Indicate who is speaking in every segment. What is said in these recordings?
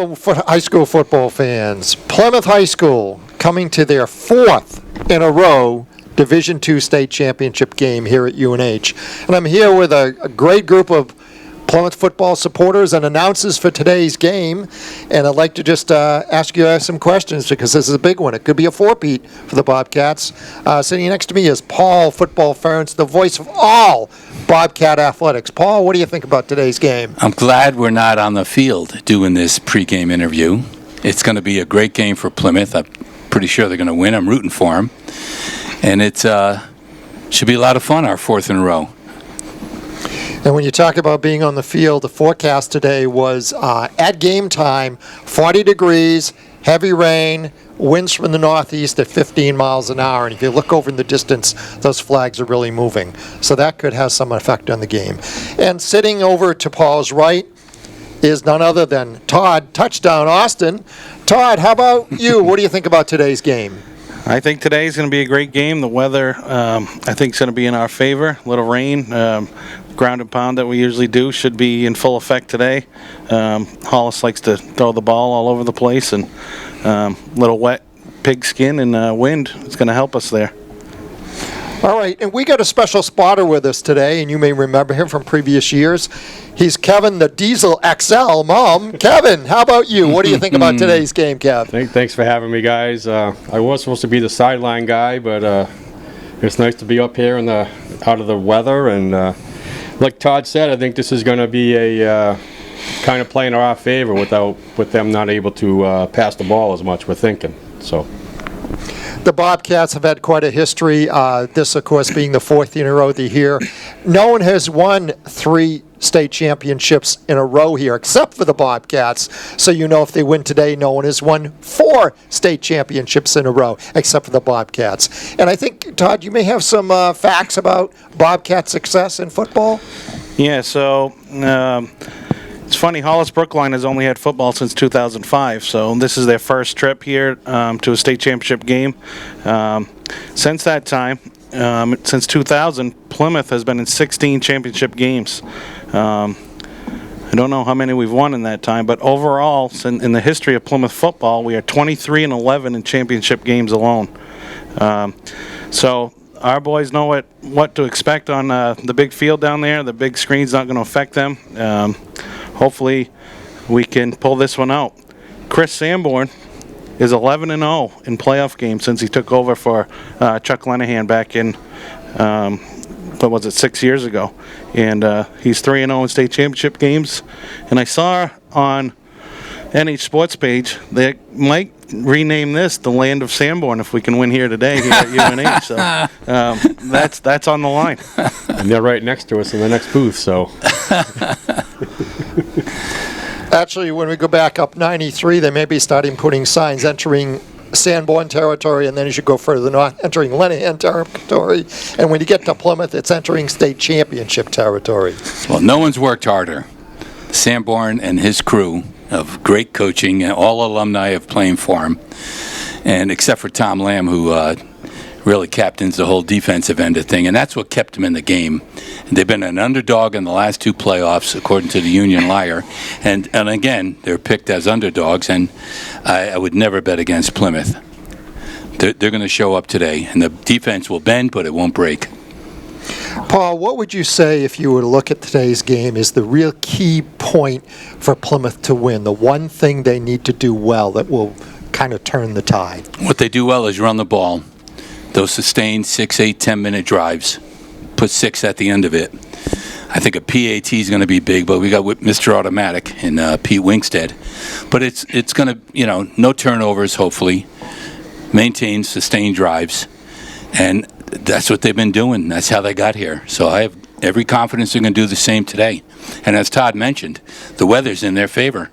Speaker 1: Hello, high school football fans. Plymouth High School coming to their 4th in a row Division II state championship game here at UNH. And I'm here with a great group of Plymouth football supporters and announcers for today's game. And I'd like to just ask you some questions because this is a big one. It could be a four-peat for the Bobcats. Sitting next to me is Paul Football Ferentz, the voice of all Bobcat athletics. Paul, what do you think about today's game?
Speaker 2: I'm glad we're not on the field doing this pregame interview. It's going to be a great game for Plymouth. I'm pretty sure they're going to win. I'm rooting for them. And it should be a lot of fun, our 4th in a row.
Speaker 1: And when you talk about being on the field, the forecast today was at game time, 40 degrees, heavy rain, winds from the northeast at 15 miles an hour. And if you look over in the distance, those flags are really moving. So that could have some effect on the game. And sitting over to Paul's right is none other than Todd, Touchdown Austin. Todd, how about you? What do you think about today's game?
Speaker 3: I think today's going to be a great game. The weather, I think, is going to be in our favor. A little rain, ground and pound that we usually do should be in full effect today. Hollis likes to throw the ball all over the place, and little wet pigskin and wind is going to help us there.
Speaker 1: All right, and we got a special spotter with us today, and you may remember him from previous years. He's Kevin, the Diesel XL mom. Kevin, how about you? What do you think about today's game, Kev?
Speaker 4: Thanks for having me, guys. I was supposed to be the sideline guy, but it's nice to be up here in out of the weather. And like Todd said, I think this is going to be a kind of play in our favor with them not able to pass the ball as much, we're thinking. So.
Speaker 1: The Bobcats have had quite a history. This, of course, being the 4th in a row they're here. No one has won 3 state championships in a row here, except for the Bobcats. So you know if they win today, no one has won 4 state championships in a row, except for the Bobcats. And I think, Todd, you may have some facts about Bobcat success in football?
Speaker 3: Yeah, so it's funny, Hollis Brookline has only had football since 2005, so this is their first trip here to a state championship game. Since that time, since 2000, Plymouth has been in 16 championship games. I don't know how many we've won in that time, but overall, in the history of Plymouth football, we are 23-11 in championship games alone. So our boys know what to expect on the big field down there. The big screen's not going to affect them. Hopefully we can pull this one out. Chris Sanborn is 11-0 in playoff games since he took over for Chuck Lenahan back in, 6 years ago. And he's 3-0 in state championship games. And I saw on NH Sports page they might rename this the Land of Sanborn if we can win here today here at UNH. So that's on the line.
Speaker 4: And they're right next to us in the next booth, so.
Speaker 1: Actually, when we go back up 93, they may be starting putting signs entering Sanborn territory, and then as you go further north, entering Lenahan territory. And when you get to Plymouth, it's entering state championship territory.
Speaker 2: Well, no one's worked harder. Sanborn and his crew of great coaching, and all alumni of playing for him, and except for Tom Lamb, who really captains the whole defensive end of thing, and that's what kept them in the game. And they've been an underdog in the last 2 playoffs, according to the Union Lyre, and again, they're picked as underdogs, and I would never bet against Plymouth. They're going to show up today, and the defense will bend, but it won't break.
Speaker 1: Paul, what would you say if you were to look at today's game is the real key point for Plymouth to win, the one thing they need to do well that will kind of turn the tide?
Speaker 2: What they do well is run the ball. Those sustained 6, 8, 10-minute drives. Put 6 at the end of it. I think a PAT is going to be big, but we got Mr. Automatic in Pete Winkstead. But it's going to, no turnovers, hopefully. Maintain sustained drives. And that's what they've been doing. That's how they got here. So I have every confidence they're going to do the same today. And as Todd mentioned, the weather's in their favor.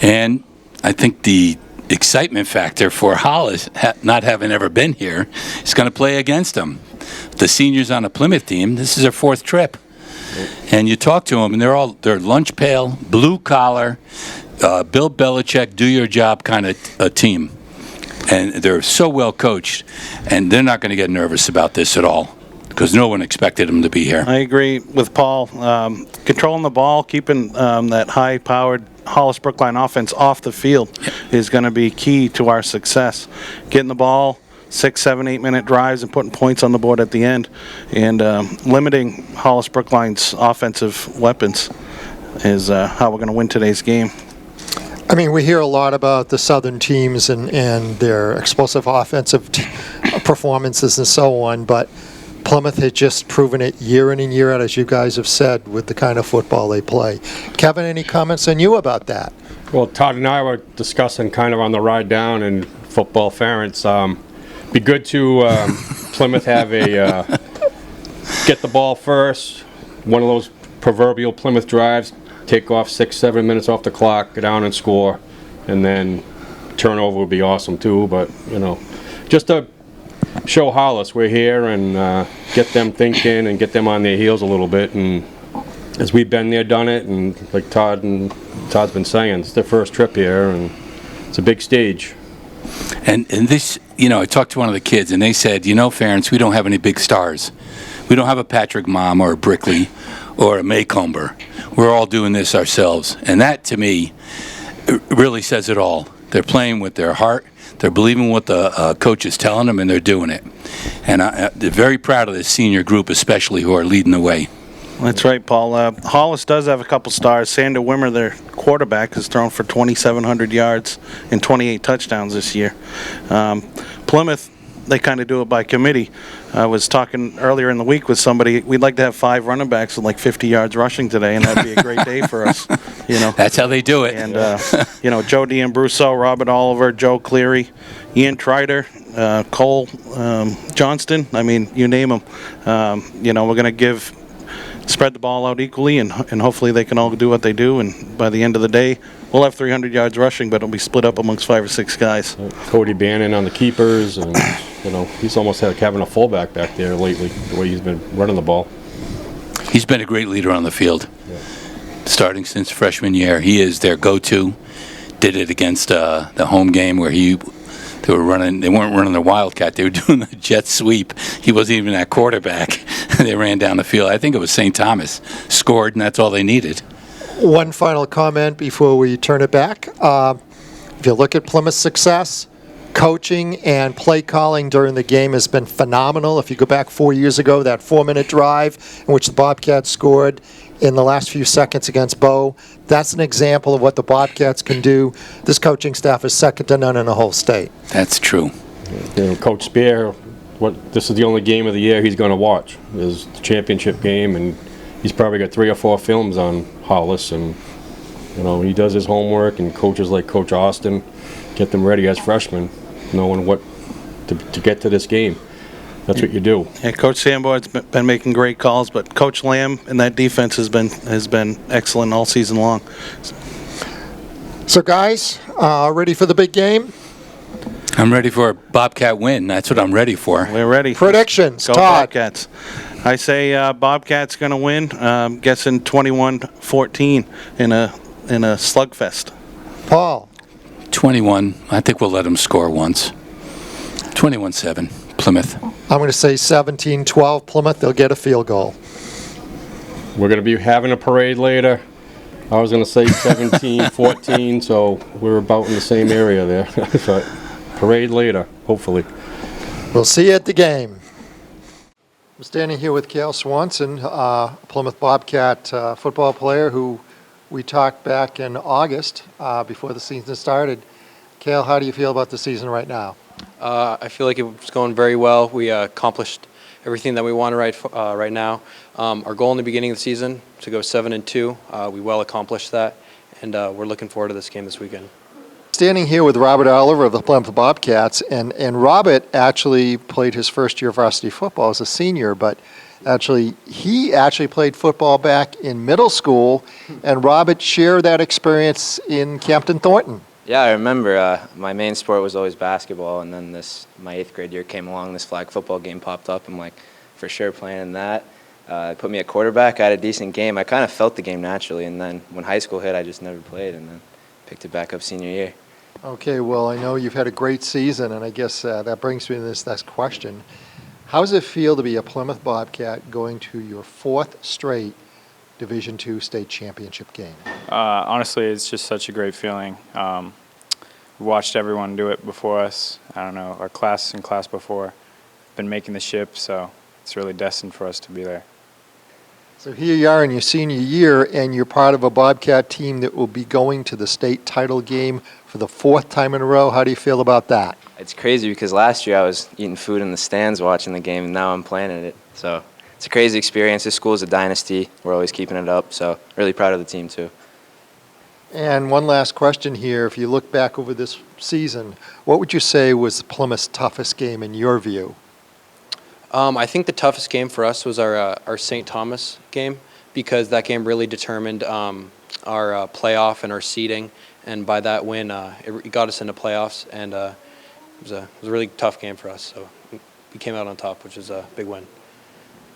Speaker 2: And I think the excitement factor for Hollis, not having ever been here, is going to play against them. The seniors on the Plymouth team, this is their 4th trip. And you talk to them, and they're lunch pail, blue collar, Bill Belichick, do your job kind of a team. And they're so well coached, and they're not going to get nervous about this at all because no one expected them to be here.
Speaker 3: I agree with Paul. Controlling the ball, keeping that high-powered Hollis Brookline offense off the field is going to be key to our success. Getting the ball 6, 7, 8 minute drives and putting points on the board at the end, and limiting Hollis Brookline's offensive weapons is how we're going to win today's game.
Speaker 1: I mean, we hear a lot about the Southern teams and their explosive offensive performances and so on, but Plymouth has just proven it year in and year out, as you guys have said, with the kind of football they play. Kevin, any comments on you about that?
Speaker 4: Well, Todd and I were discussing kind of on the ride down in football ference. Be good to Plymouth have a get the ball first, one of those proverbial Plymouth drives, take off 6, 7 minutes off the clock, go down and score, and then turnover would be awesome too. But just to show Hollis we're here and get them thinking and get them on their heels a little bit. And as we've been there, done it, and like Todd's been saying, it's their first trip here, and it's a big stage.
Speaker 2: And this, I talked to one of the kids, and they said, Ference, we don't have any big stars. We don't have a Patrick Mom or a Brickley or a Maycomber. We're all doing this ourselves. And that, to me, really says it all. They're playing with their heart. They're believing what the coach is telling them, and they're doing it. And they're very proud of this senior group, especially, who are leading the way.
Speaker 3: That's right, Paul. Hollis does have a couple stars. Sander Wimmer, their quarterback, has thrown for 2,700 yards and 28 touchdowns this year. Plymouth, they kind of do it by committee. I was talking earlier in the week with somebody. We'd like to have 5 running backs with like 50 yards rushing today, and that'd be a great day for us.
Speaker 2: That's how they do it.
Speaker 3: And Joe D'Ambruso, Robert Oliver, Joe Cleary, Ian Trider, Cole Johnston. I mean, you name them. We're going to spread the ball out equally, and hopefully they can all do what they do. And by the end of the day, we'll have 300 yards rushing, but it'll be split up amongst 5 or 6 guys.
Speaker 4: Cody Bannon on the keepers, and he's almost had having a fullback back there lately, the way he's been running the ball.
Speaker 2: He's been a great leader on the field, starting since freshman year. He is their go-to. Did it against the home game where they weren't running the Wildcat, they were doing the jet sweep. He wasn't even that quarterback. They ran down the field. I think it was St. Thomas. Scored, and that's all they needed.
Speaker 1: One final comment before we turn it back. If you look at Plymouth's success, coaching and play calling during the game has been phenomenal. If you go back 4 years ago, that 4-minute drive in which the Bobcats scored in the last few seconds against Bow, that's an example of what the Bobcats can do. This coaching staff is second to none in the whole state.
Speaker 2: That's true.
Speaker 4: Coach Spear, this is the only game of the year he's going to watch, is the championship game, and he's probably got 3 or 4 films on Hollis, and he does his homework, and coaches like Coach Austin get them ready as freshmen, knowing what to get to this game. That's what you do.
Speaker 3: Yeah, Coach Sanborn's been making great calls, but Coach Lamb and that defense has been excellent all season long.
Speaker 1: So guys, ready for the big game?
Speaker 2: I'm ready for a Bobcat win. That's what I'm ready for.
Speaker 3: We're ready.
Speaker 1: Predictions,
Speaker 3: Go
Speaker 1: Todd.
Speaker 3: Bobcats. I say Bobcats going to win. Guessing 21-14 in a slugfest.
Speaker 1: Paul.
Speaker 2: 21. I think we'll let them score once. 21-7. Plymouth.
Speaker 1: I'm going to say 17-12 Plymouth. They'll get a field goal.
Speaker 4: We're going to be having a parade later. I was going to say 17-14, so we're about in the same area there. But parade later, hopefully.
Speaker 1: We'll see you at the game. I'm standing here with Cale Swanson, Plymouth Bobcat football player who we talked back in August before the season started. Cale, how do you feel about the season right now?
Speaker 5: I feel like it's going very well. We accomplished everything that we want right now. Our goal in the beginning of the season to go 7-2. We well accomplished that, and we're looking forward to this game this weekend.
Speaker 1: Standing here with Robert Oliver of the Plymouth Bobcats, and Robert actually played his first year of varsity football as a senior, but he actually played football back in middle school, and Robert shared that experience in Campton Thornton.
Speaker 6: Yeah, I remember my main sport was always basketball, and then my 8th grade year came along, this flag football game popped up. I'm like, for sure playing in that. Put me at quarterback. I had a decent game. I kind of felt the game naturally, and then when high school hit, I just never played, and then picked it back up senior year.
Speaker 1: Okay, well, I know you've had a great season, and I guess that brings me to this next question. How does it feel to be a Plymouth Bobcat going to your 4th straight Division II state championship game?
Speaker 7: Honestly, it's just such a great feeling. We watched everyone do it before us. I don't know, our class and class before been making the ship, so it's really destined for us to be there.
Speaker 1: So here you are in your senior year, and you're part of a Bobcat team that will be going to the state title game for the 4th time in a row. How do you feel about that?
Speaker 6: It's crazy because last year I was eating food in the stands watching the game, and now I'm playing in it. So it's a crazy experience. This school is a dynasty. We're always keeping it up, so really proud of the team too.
Speaker 1: And one last question here. If you look back over this season, what would you say was Plymouth's toughest game in your view?
Speaker 5: I think the toughest game for us was our St. Thomas game, because that game really determined our playoff and our seeding, and by that win, it got us into playoffs, and it was a really tough game for us. So we came out on top, which is a big win.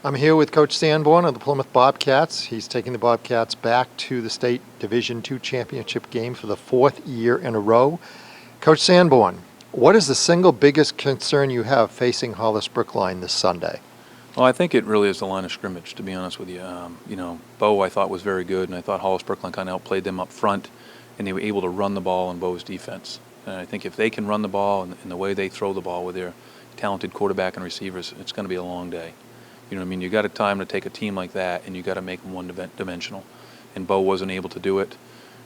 Speaker 1: I'm here with Coach Sanborn of the Plymouth Bobcats. He's taking the Bobcats back to the state Division II championship game for the 4th year in a row. Coach Sanborn, what is the single biggest concern you have facing Hollis Brookline this Sunday?
Speaker 8: Well, I think it really is the line of scrimmage, to be honest with you. Bo, I thought, was very good, and I thought Hollis Brookline kind of outplayed them up front, and they were able to run the ball in Bo's defense. And I think if they can run the ball and the way they throw the ball with their talented quarterback and receivers, it's going to be a long day. You know what I mean? You got a time to take a team like that, and you got to make them one-dimensional. And Bo wasn't able to do it.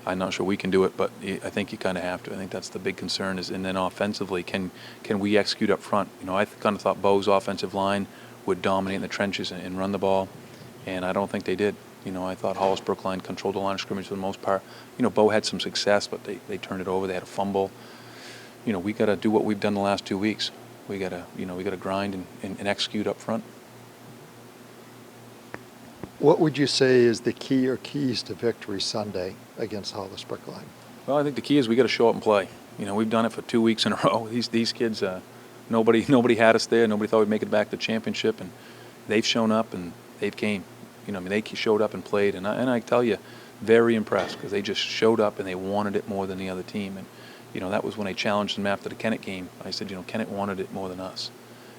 Speaker 8: I'm not sure we can do it, but I think you kind of have to. I think that's the big concern. And then offensively, can we execute up front? I kind of thought Bo's offensive line would dominate in the trenches and run the ball, and I don't think they did. I thought Hollis Brookline controlled the line of scrimmage for the most part. Bo had some success, but they turned it over. They had a fumble. We got to do what we've done the last 2 weeks. We got to grind and execute up front.
Speaker 1: What would you say is the key or keys to victory Sunday against Hollis Brookline?
Speaker 8: Well, I think the key is we got to show up and play. We've done it for 2 weeks in a row. These kids, nobody had us there. Nobody thought we'd make it back to the championship, and they've shown up and they've came. They showed up and played, and I tell you, very impressed, because they just showed up and they wanted it more than the other team. And that was when I challenged them after the Kennett game. I said, Kennett wanted it more than us,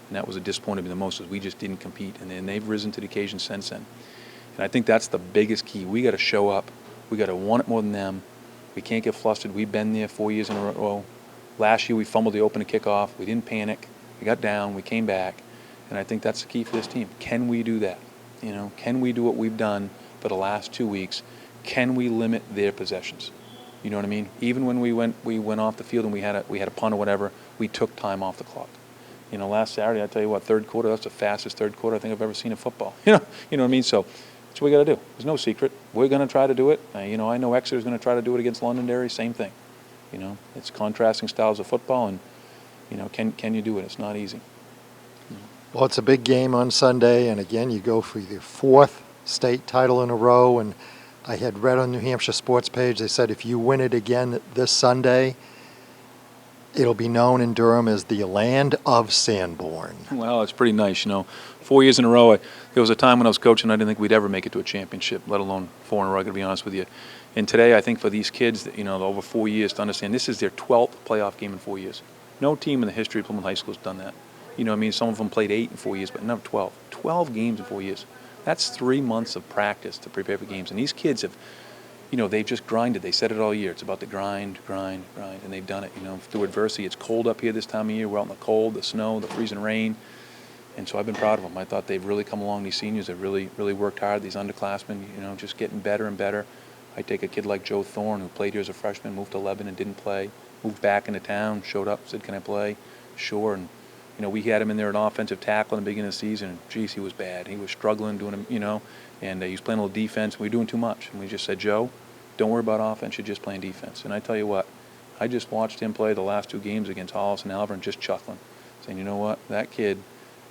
Speaker 8: and that was what disappointed me the most, is we just didn't compete. And then they've risen to the occasion since then. And I think that's the biggest key. We got to show up. We got to want it more than them. We can't get flustered. We've been there 4 years in a row. Last year we fumbled the opening kickoff. We didn't panic. We got down. We came back. And I think that's the key for this team. Can we do that? Can we do what we've done for the last 2 weeks? Can we limit their possessions? You know what I mean? Even when we went off the field and we had a punt or whatever, we took time off the clock. Last Saturday, I tell you what, third quarter, that's the fastest third quarter I think I've ever seen in football. You know what I mean? So that's what we got to do. There's no secret. We're going to try to do it. I know Exeter's going to try to do it against Londonderry. Same thing. It's contrasting styles of football, and can you do it? It's not easy.
Speaker 1: Well, it's a big game on Sunday, and again, you go for your 4th state title in a row. And I had read on New Hampshire Sports page, they said if you win it again this Sunday, it'll be known in Durham as the land of Sanborn.
Speaker 8: Well, it's pretty nice, 4 years in a row. There was a time when I was coaching, I didn't think we'd ever make it to a championship, let alone 4 in a row, to be honest with you. And today, I think for these kids, that over 4 years, to understand this is their 12th playoff game in 4 years. No team in the history of Plymouth High School has done that. Some of them played 8 in 4 years, but not 12. 12 games in 4 years. That's 3 months of practice to prepare for games. And these kids have, they've just grinded. They said it all year. It's about the grind, and they've done it. Through adversity. It's cold up here this time of year. We're out in the cold, the snow, the freezing rain. And so I've been proud of them. I thought they've really come along, these seniors. They've really, really worked hard. These underclassmen, just getting better and better. I take a kid like Joe Thorne, who played here as a freshman, moved to Lebanon, didn't play, moved back into town, showed up, said, can I play? Sure. And, we had him in there at offensive tackle in the beginning of the season, and, geez, he was bad. He was struggling doing, and he was playing a little defense. We were doing too much. And we just said, Joe, don't worry about offense. You're just playing defense. And I tell you what, I just watched him play the last 2 games against Hollis and Alvern, just chuckling, saying, you know what, that kid,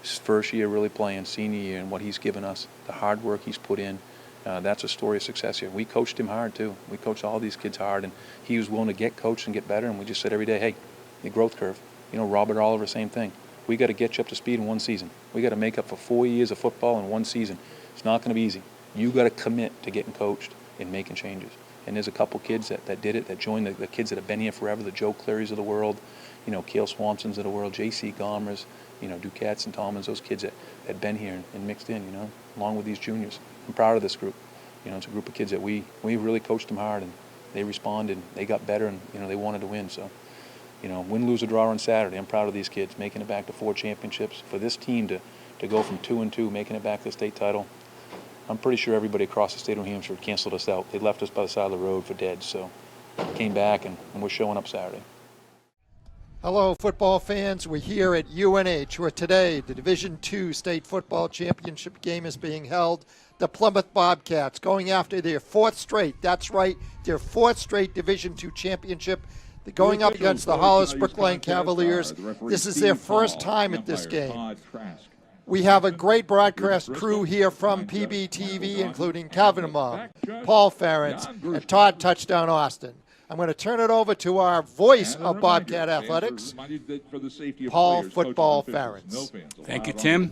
Speaker 8: his first year really playing, senior year, and what he's given us, the hard work he's put in, that's a story of success here. We coached him hard, too. We coached all these kids hard, and he was willing to get coached and get better, and we just said every day, hey, the growth curve. Robert Oliver, same thing. We got to get you up to speed in 1 season. We got to make up for 4 years of football in 1 season. It's not going to be easy. You got to commit to getting coached and making changes. And there's a couple kids that did it, that joined the kids that have been here forever, the Joe Clearys of the world, Cale Swansons of the world, J.C. Gomers, Ducats and Tallmans, those kids that had been here and mixed in, along with these juniors. I'm proud of this group. You know, it's a group of kids that we really coached them hard, and they responded. They got better, and you know, they wanted to win. So, you know, win, lose, or draw on Saturday. I'm proud of these kids making it back to 4 championships. For this team to go from 2-2, making it back to the state title, I'm pretty sure everybody across the state of New Hampshire canceled us out. They left us by the side of the road for dead. So, came back, and we're showing up Saturday.
Speaker 1: Hello, football fans. We're here at UNH, where today the Division II State Football Championship game is being held. The Plymouth Bobcats going after their 4th straight. That's right, their 4th straight Division II championship. They're going up against the Hollis Brookline Cavaliers. This is their first time at this game. We have a great broadcast crew here from PBTV, including Kevin Amar, Paul Ferentz, and Todd Touchdown Austin. I'm going to turn it over to our voice of Bobcat Athletics, Paul Football Ferentz.
Speaker 2: Thank you, Tim.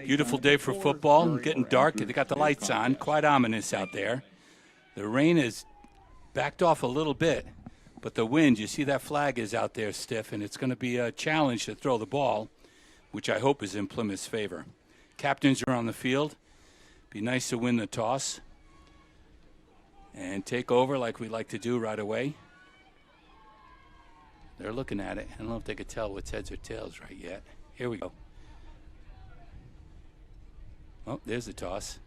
Speaker 2: Beautiful day for football. Getting dark. They got the lights on. Quite ominous out there. The rain has backed off a little bit, but the wind, you see that flag is out there stiff, and it's going to be a challenge to throw the ball, which I hope is in Plymouth's favor. Captains are on the field. Be nice to win the toss and take over like we like to do right away. They're looking at it. I don't know if they could tell what's heads or tails right yet. Here we go. Oh, there's the toss.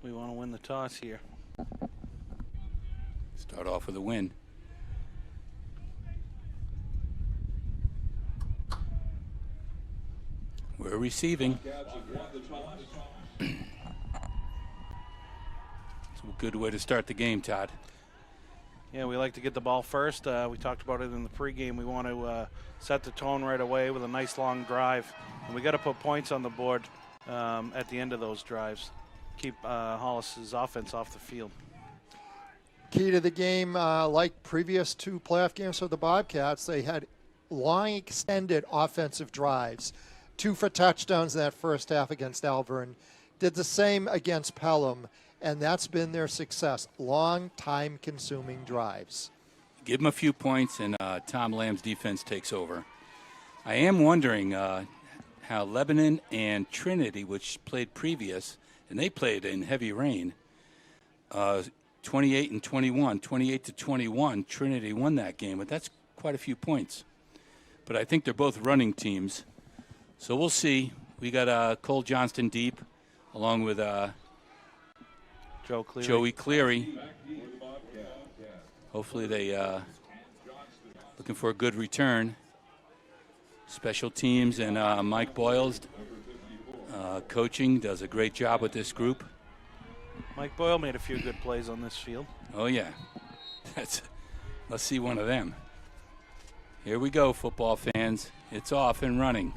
Speaker 3: We want to win the toss here.
Speaker 2: Start off with a win. We're receiving. It's a good way to start the game, Todd.
Speaker 3: Yeah, we like to get the ball first. We talked about it in the pregame. We want to set the tone right away with a nice long drive. And we got to put points on the board at the end of those drives. Keep Hollis's offense off the field.
Speaker 1: Key to the game, like previous 2 playoff games for the Bobcats, they had long extended offensive drives. 2 for touchdowns in that first half against Alvern. Did the same against Pelham, and that's been their success. Long, time-consuming drives.
Speaker 2: Give them a few points, and Tom Lamb's defense takes over. I am wondering how Lebanon and Trinity, which played previous, and they played in heavy rain, 28 and 21, 28-21, Trinity won that game, but that's quite a few points. But I think they're both running teams. So we'll see. We got Cole Johnston deep, along with Joey Cleary. Hopefully they looking for a good return. Special teams and Mike Boyles coaching does a great job with this group.
Speaker 3: Mike Boyle made a few good plays on this field.
Speaker 2: Oh yeah, let's see one of them. Here we go, football fans. It's off and running.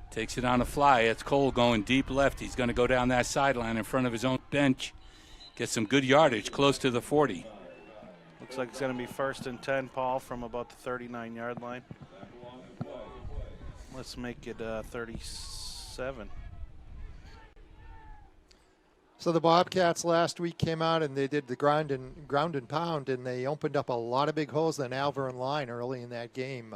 Speaker 2: Takes it on a fly. It's Cole going deep left. He's going to go down that sideline in front of his own bench. Get some good yardage close to the 40.
Speaker 3: Looks like it's going to be 1st and 10, Paul, from about the 39-yard line. Let's make it 37.
Speaker 1: So the Bobcats last week came out and they did the ground and pound, and they opened up a lot of big holes in Alvern line early in that game.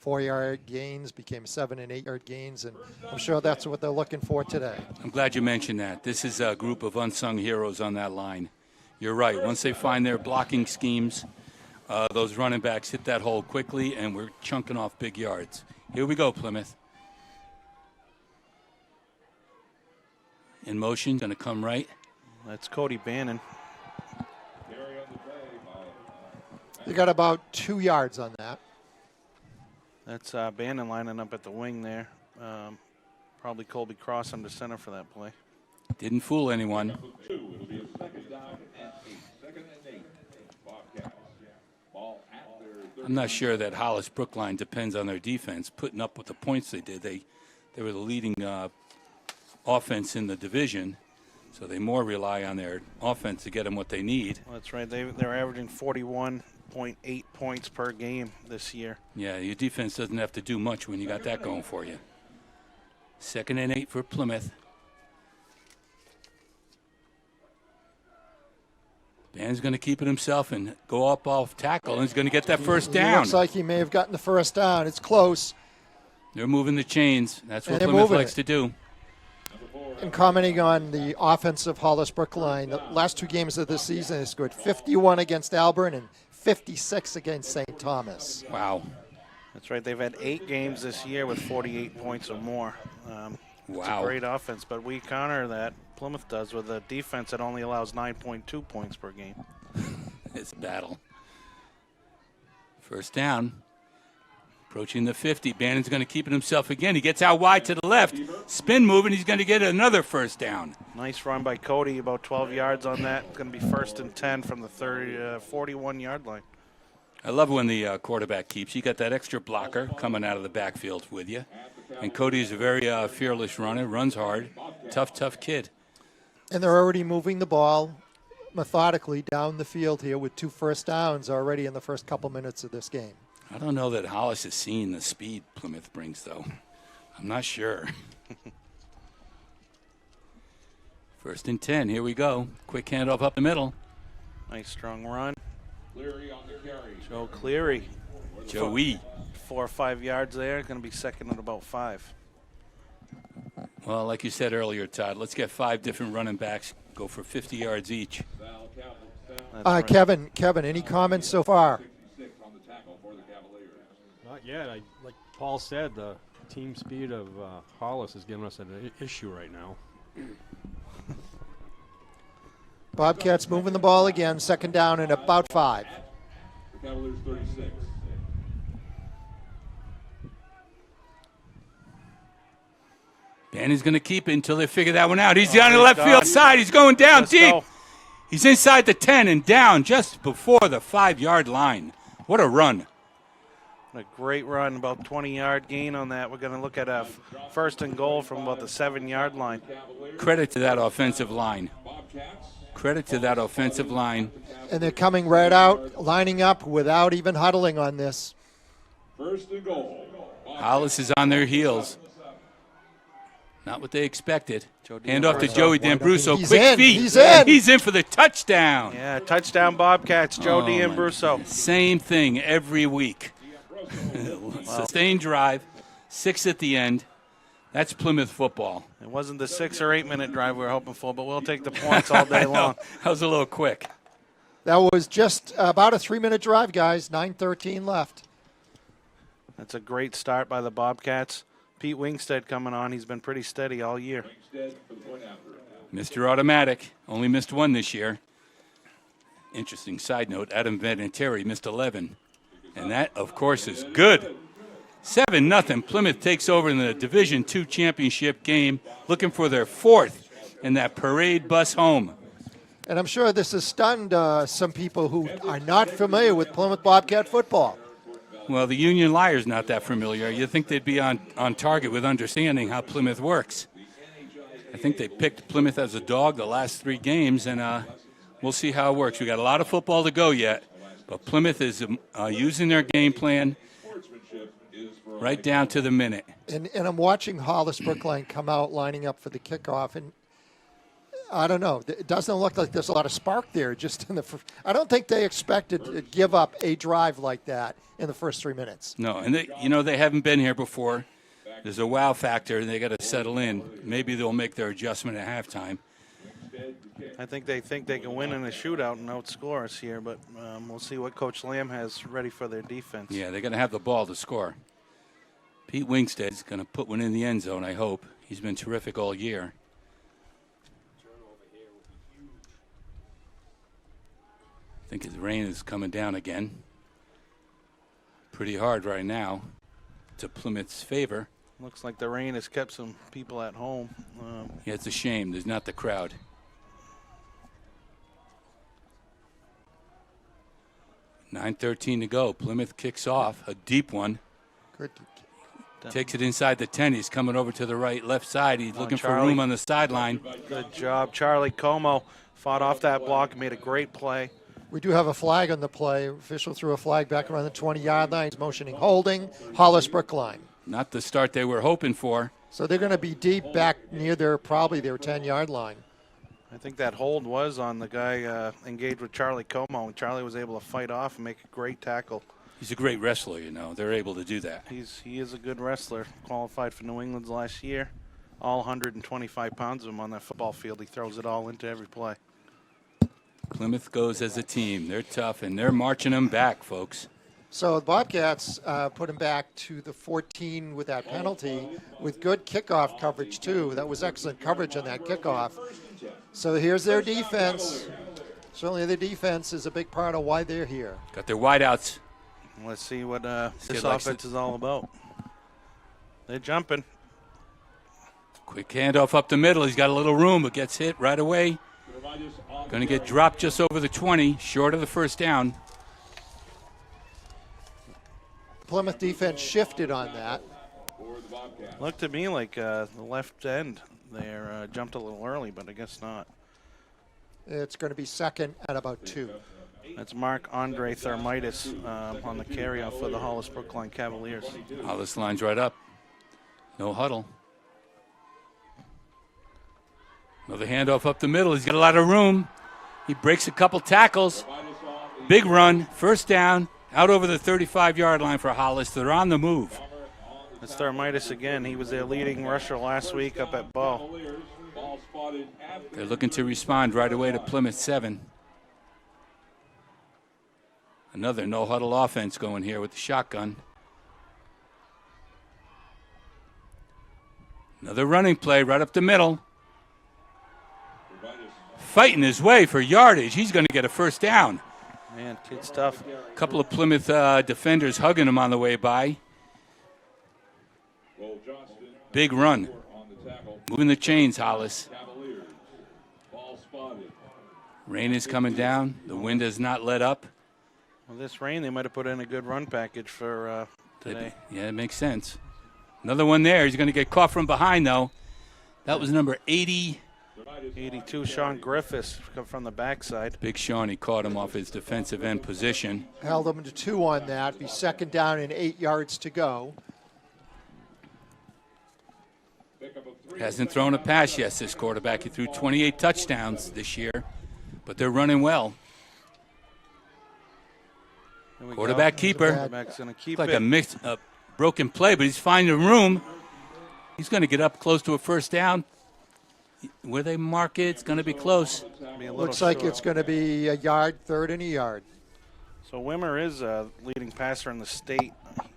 Speaker 1: 4-yard gains became 7- and 8-yard gains, and I'm sure that's what they're looking for today.
Speaker 2: I'm glad you mentioned that. This is a group of unsung heroes on that line. You're right. Once they find their blocking schemes, those running backs hit that hole quickly, and we're chunking off big yards. Here we go, Plymouth. In motion, going to come right.
Speaker 3: That's Cody Bannon.
Speaker 1: You got about 2 yards on that.
Speaker 3: That's Bannon lining up at the wing there. Probably Colby Cross under center for that play.
Speaker 2: Didn't fool anyone. I'm not sure that Hollis Brookline depends on their defense putting up with the points they did. They were the leading offense in the division, so they more rely on their offense to get them what they need.
Speaker 3: Well, that's right. They're averaging 41.8 points per game this year.
Speaker 2: Yeah, your defense doesn't have to do much when you got that going for you. 2nd and 8 for Plymouth. Dan's going to keep it himself and go up off tackle, and he's going to get that first down.
Speaker 1: Looks like he may have gotten the first down. It's close.
Speaker 2: They're moving the chains. That's what
Speaker 1: And they're
Speaker 2: Plymouth
Speaker 1: moving
Speaker 2: likes
Speaker 1: it.
Speaker 2: to do.
Speaker 1: And commenting on the offense of Hollis Brookline, the last 2 games of the season, they scored 51 against Auburn and 56 against St. Thomas.
Speaker 2: Wow.
Speaker 3: That's right. They've had 8 games this year with 48 points or more. It's
Speaker 2: Wow.
Speaker 3: a great offense, but we counter that. Plymouth does with a defense that only allows 9.2 points per game.
Speaker 2: It's battle. First down. Approaching the 50. Bannon's going to keep it himself again. He gets out wide to the left. Spin move, and he's going to get another first down.
Speaker 3: Nice run by Cody, about 12 yards on that. It's going to be 1st and 10 from the 41-yard line.
Speaker 2: I love when the quarterback keeps. You got that extra blocker coming out of the backfield with you. And Cody's a very fearless runner, runs hard, tough kid.
Speaker 1: And they're already moving the ball methodically down the field here with 2 first downs already in the first couple minutes of this game.
Speaker 2: I don't know that Hollis has seen the speed Plymouth brings, though. I'm not sure. 1st and 10. Here we go. Quick handoff up the middle.
Speaker 3: Nice strong run.
Speaker 9: Cleary on the carry.
Speaker 3: Joe Cleary.
Speaker 2: Joey.
Speaker 3: 4 or 5 yards there. Going to be second at about 5.
Speaker 2: Well, like you said earlier, Todd, let's get 5 different running backs. Go for 50 yards each.
Speaker 3: That's right.
Speaker 1: Kevin, any comments so far?
Speaker 4: Not yet. Like Paul said, the team speed of Hollis is giving us an issue right now.
Speaker 1: Bobcats moving the ball again, 2nd down and about 5.
Speaker 9: The Cavaliers 36.
Speaker 2: Bannon's going to keep it until they figure that one out. He's on the left field side. He's going down deep.
Speaker 3: Go.
Speaker 2: He's inside the 10 and down just before the 5-yard line. What a run.
Speaker 3: A great run, about 20-yard gain on that. We're going to look at a 1st and goal from about the 7-yard line.
Speaker 2: Credit to that offensive line. Credit to that offensive line.
Speaker 1: And they're coming right out, lining up without even huddling on this.
Speaker 9: 1st and goal.
Speaker 2: Hollis is on their heels. Not what they expected.
Speaker 3: Joe
Speaker 2: Hand off to
Speaker 3: D'Ambrosio.
Speaker 2: Joey D'Ambrosio.
Speaker 1: He's
Speaker 2: Quick
Speaker 1: in.
Speaker 2: feet.
Speaker 1: He's in.
Speaker 2: He's in for the touchdown.
Speaker 3: Yeah, touchdown Bobcats, Joe
Speaker 2: Oh, my
Speaker 3: D'Ambrosio.
Speaker 2: goodness. Same thing every week. Sustained drive, 6 at the end. That's Plymouth football.
Speaker 3: It wasn't the 6 or 8 minute drive we were hoping for, but we'll take the points all day long.
Speaker 2: That was a little quick.
Speaker 1: That was just about a 3-minute drive, guys. 9:13 left.
Speaker 3: That's a great start by the Bobcats. Pete Wingstead coming on. He's been pretty steady all year.
Speaker 2: Mr. Automatic only missed 1 this year. Interesting side note, Adam Vinatieri missed 11. And that, of course, is good. 7-0. Plymouth takes over in the Division II championship game, looking for their 4th in that parade bus home.
Speaker 1: And I'm sure this has stunned some people who are not familiar with Plymouth Bobcat football.
Speaker 2: Well, the Union Liar's not that familiar. You'd think they'd be on target with understanding how Plymouth works. I think they picked Plymouth as a dog the last 3 games, and we'll see how it works. We got a lot of football to go yet, but Plymouth is using their game plan right down to the minute.
Speaker 1: And I'm watching Hollis Brookline come out lining up for the kickoff, and I don't know. It doesn't look like there's a lot of spark there. Just in the, I don't think they expected to give up a drive like that in the first 3 minutes.
Speaker 2: No, and they haven't been here before. There's a wow factor, and they got to settle in. Maybe they'll make their adjustment at halftime.
Speaker 3: I think they can win in a shootout and outscore us here, but we'll see what Coach Lamb has ready for their defense.
Speaker 2: Yeah, they're going to have the ball to score. Pete Wingstead's going to put one in the end zone, I hope. He's been terrific all year. I think his rain is coming down again. Pretty hard right now to Plymouth's favor.
Speaker 3: Looks like the rain has kept some people at home.
Speaker 2: Yeah, it's a shame. There's not the crowd. .9:13 to go. Plymouth kicks off. A deep one.
Speaker 1: Good.
Speaker 2: Takes it inside the 10. He's coming over to the left side. He's looking for
Speaker 3: Charlie.
Speaker 2: room on the sideline.
Speaker 3: Good job. Charlie Como fought off that block and made a great play.
Speaker 1: We do have a flag on the play. Official threw a flag back around the 20-yard line. He's motioning holding. Hollis Brookline.
Speaker 2: Not the start they were hoping for.
Speaker 1: So they're going to be deep back near probably their 10-yard line.
Speaker 3: I think that hold was on the guy engaged with Charlie Como, and Charlie was able to fight off and make a great tackle.
Speaker 2: He's a great wrestler, you know. They're able to do that.
Speaker 3: He is a good wrestler. Qualified for New England's last year. All 125 pounds of him on that football field. He throws it all into every play.
Speaker 2: Plymouth goes as a team. They're tough, and they're marching them back, folks.
Speaker 1: So the Bobcats put him back to the 14 with that penalty, with good kickoff coverage, too. That was excellent coverage on that kickoff. So here's their defense. Certainly the defense is a big part of why they're here.
Speaker 2: Got their wideouts.
Speaker 3: Let's see what this
Speaker 2: kid likes
Speaker 3: offense is all about. They're jumping.
Speaker 2: Quick handoff up the middle. He's got a little room, but gets hit right away. Going to get dropped just over the 20, short of the first down.
Speaker 1: Plymouth defense shifted on that.
Speaker 3: Looked to me like the left end there jumped a little early, but I guess not.
Speaker 1: It's going to be second at about 2.
Speaker 3: That's Marc-Andre Thermitis on the carryout for the Hollis Brookline Cavaliers.
Speaker 2: Hollis lines right up. No huddle. Another handoff up the middle. He's got a lot of room. He breaks a couple tackles. Big run. First down. Out over the 35-yard line for Hollis. They're on the move.
Speaker 3: That's Thermitis again. He was their leading rusher last week up at Bow.
Speaker 2: They're looking to respond right away to Plymouth 7. Another no-huddle offense going here with the shotgun. Another running play right up the middle. Fighting his way for yardage. He's going to get a first down.
Speaker 3: Man, kid's tough.
Speaker 2: A couple of Plymouth defenders hugging him on the way by. Big run. Moving the chains, Hollis. Rain is coming down. The wind has not let up.
Speaker 3: Well, this rain, they might have put in a good run package for today.
Speaker 2: Yeah, it makes sense. Another one there. He's going to get caught from behind, though. That was number 80.
Speaker 3: 82, Sean Griffiths from the backside.
Speaker 2: Big Sean, he caught him off his defensive end position.
Speaker 1: Held him to 2 on that. Be second down and 8 yards to go.
Speaker 2: Hasn't thrown a pass yet, this quarterback. He threw 28 touchdowns this year, but they're running well. Quarterback keeper.
Speaker 3: Quarterback's gonna keep
Speaker 2: like
Speaker 3: it.
Speaker 2: a broken play, but he's finding room. He's going to get up close to a first down. Where they mark it, it's going to be close.
Speaker 1: Looks like it's going to be a yard, third and a yard.
Speaker 3: So Wimmer is leading passer in the state.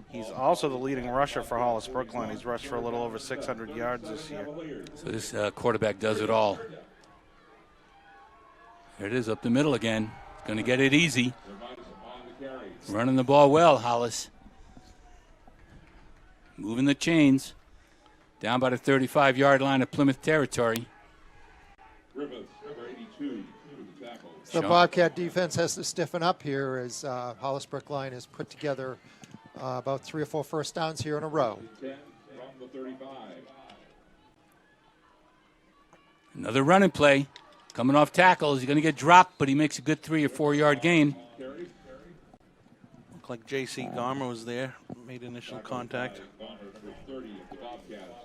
Speaker 3: He's also the leading rusher for Hollis Brookline. He's rushed for a little over 600 yards this year.
Speaker 2: So this quarterback does it all. There it is up the middle again. He's going to get it easy. Running the ball well, Hollis. Moving the chains. Down by the 35-yard line of Plymouth territory.
Speaker 1: The Bobcat defense has to stiffen up here as Hollis Brookline has put together about 3 or 4 first downs here in a row.
Speaker 2: Another running play. Coming off tackles. He's going to get dropped, but he makes a good 3 or 4 yard gain.
Speaker 3: Looked like J.C. Garmer was there, made initial contact.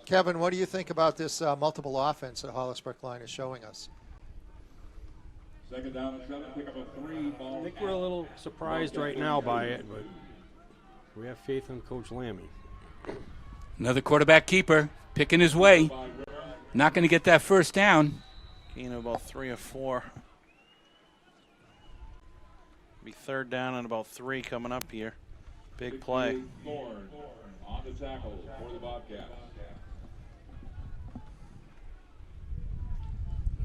Speaker 1: Kevin, what do you think about this multiple offense that Hollis Brookline is showing us?
Speaker 9: Second down and 7, pick up a 3 ball.
Speaker 10: I think we're a little surprised right now by it, but we have faith in Coach Lammy.
Speaker 2: Another quarterback keeper picking his way. Not going to get that first down.
Speaker 3: Gain of about 3 or 4. Be third down and about 3 coming up here. Big play.
Speaker 9: Thorne on the tackle for the Bobcats.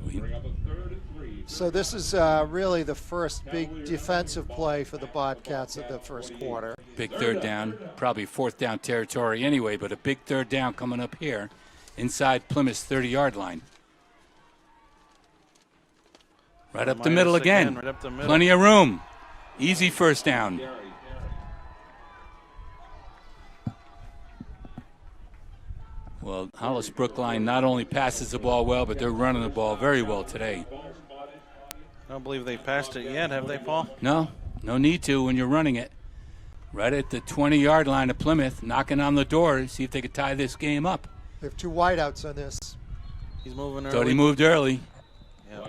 Speaker 9: Bring up a 3rd and 3.
Speaker 1: So this is really the first big defensive play for the Bobcats of the first quarter.
Speaker 2: Big third down, probably 4th down territory anyway, but a big third down coming up here inside Plymouth's 30-yard line. Right up the middle again.
Speaker 3: Right up the middle.
Speaker 2: Plenty of room. Easy first down. Well, Hollis Brookline not only passes the ball well, but they're running the ball very well today.
Speaker 3: I don't believe they passed it yet, have they, Paul?
Speaker 2: No need to when you're running it. Right at the 20-yard line of Plymouth, knocking on the door, see if they could tie this game up.
Speaker 1: They have 2 wideouts on this.
Speaker 3: He's moving early.
Speaker 2: Thought he moved early.
Speaker 3: Yeah.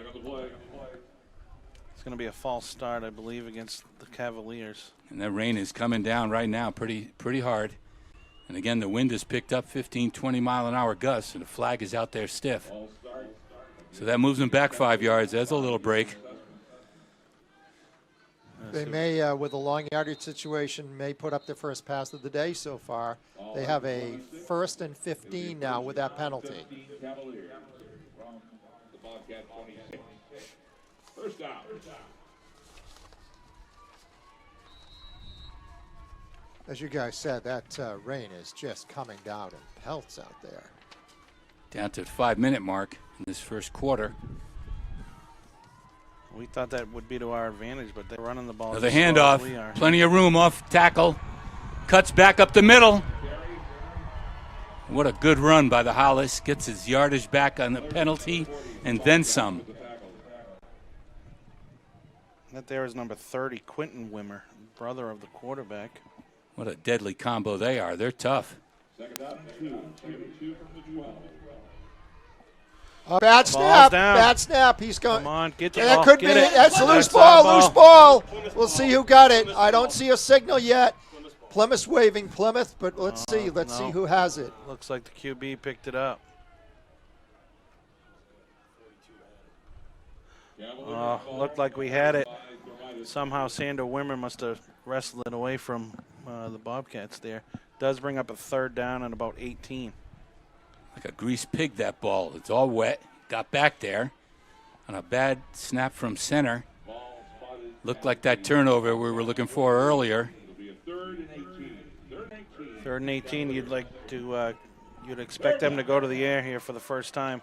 Speaker 3: It's going to be a false start, I believe, against the Cavaliers.
Speaker 2: And that rain is coming down right now pretty hard. And again, the wind has picked up 15, 20-mile-an-hour gusts, and the flag is out there stiff. So that moves them back 5 yards. That's a little break.
Speaker 1: They may, with a long yardage situation, may put up their first pass of the day so far. They have a 1st and 15 now with that penalty.
Speaker 9: Cavaliers from the Bobcat 26. First down.
Speaker 1: As you guys said, that rain is just coming down in pelts out there.
Speaker 2: Down to the 5-minute mark in this first quarter.
Speaker 3: We thought that would be to our advantage, but they're running the ball.
Speaker 2: Another
Speaker 3: as slow as we
Speaker 2: handoff.
Speaker 3: are.
Speaker 2: Plenty of room off tackle. Cuts back up the middle. What a good run by the Hollis. Gets his yardage back on the penalty and then some.
Speaker 3: That there is number 30, Quentin Wimmer, brother of the quarterback.
Speaker 2: What a deadly combo they are. They're tough.
Speaker 9: Second down and 2 from the 12.
Speaker 1: Bad snap.
Speaker 3: down.
Speaker 1: Bad snap. He's going.
Speaker 3: Come on, get the
Speaker 1: That
Speaker 3: ball.
Speaker 1: could
Speaker 3: Get
Speaker 1: be.
Speaker 3: it.
Speaker 1: That's a loose
Speaker 3: That's our
Speaker 1: ball. Loose ball. We'll see who got it. I don't see a signal yet. Plymouth's waving Plymouth, but let's see. Let's see who has it.
Speaker 3: Looks like the QB picked it up. Looked like we had it. Somehow Sander Wimmer must have wrestled it away from the Bobcats there. Does bring up a 3rd down and about 18.
Speaker 2: Like a greased pig, that ball. It's all wet. Got back there on a bad snap from center. Looked like that turnover we were looking for earlier.
Speaker 9: It'll be a 3rd and 18.
Speaker 3: 3rd and 18. You'd like to, you'd expect them to go to the air here for the first time.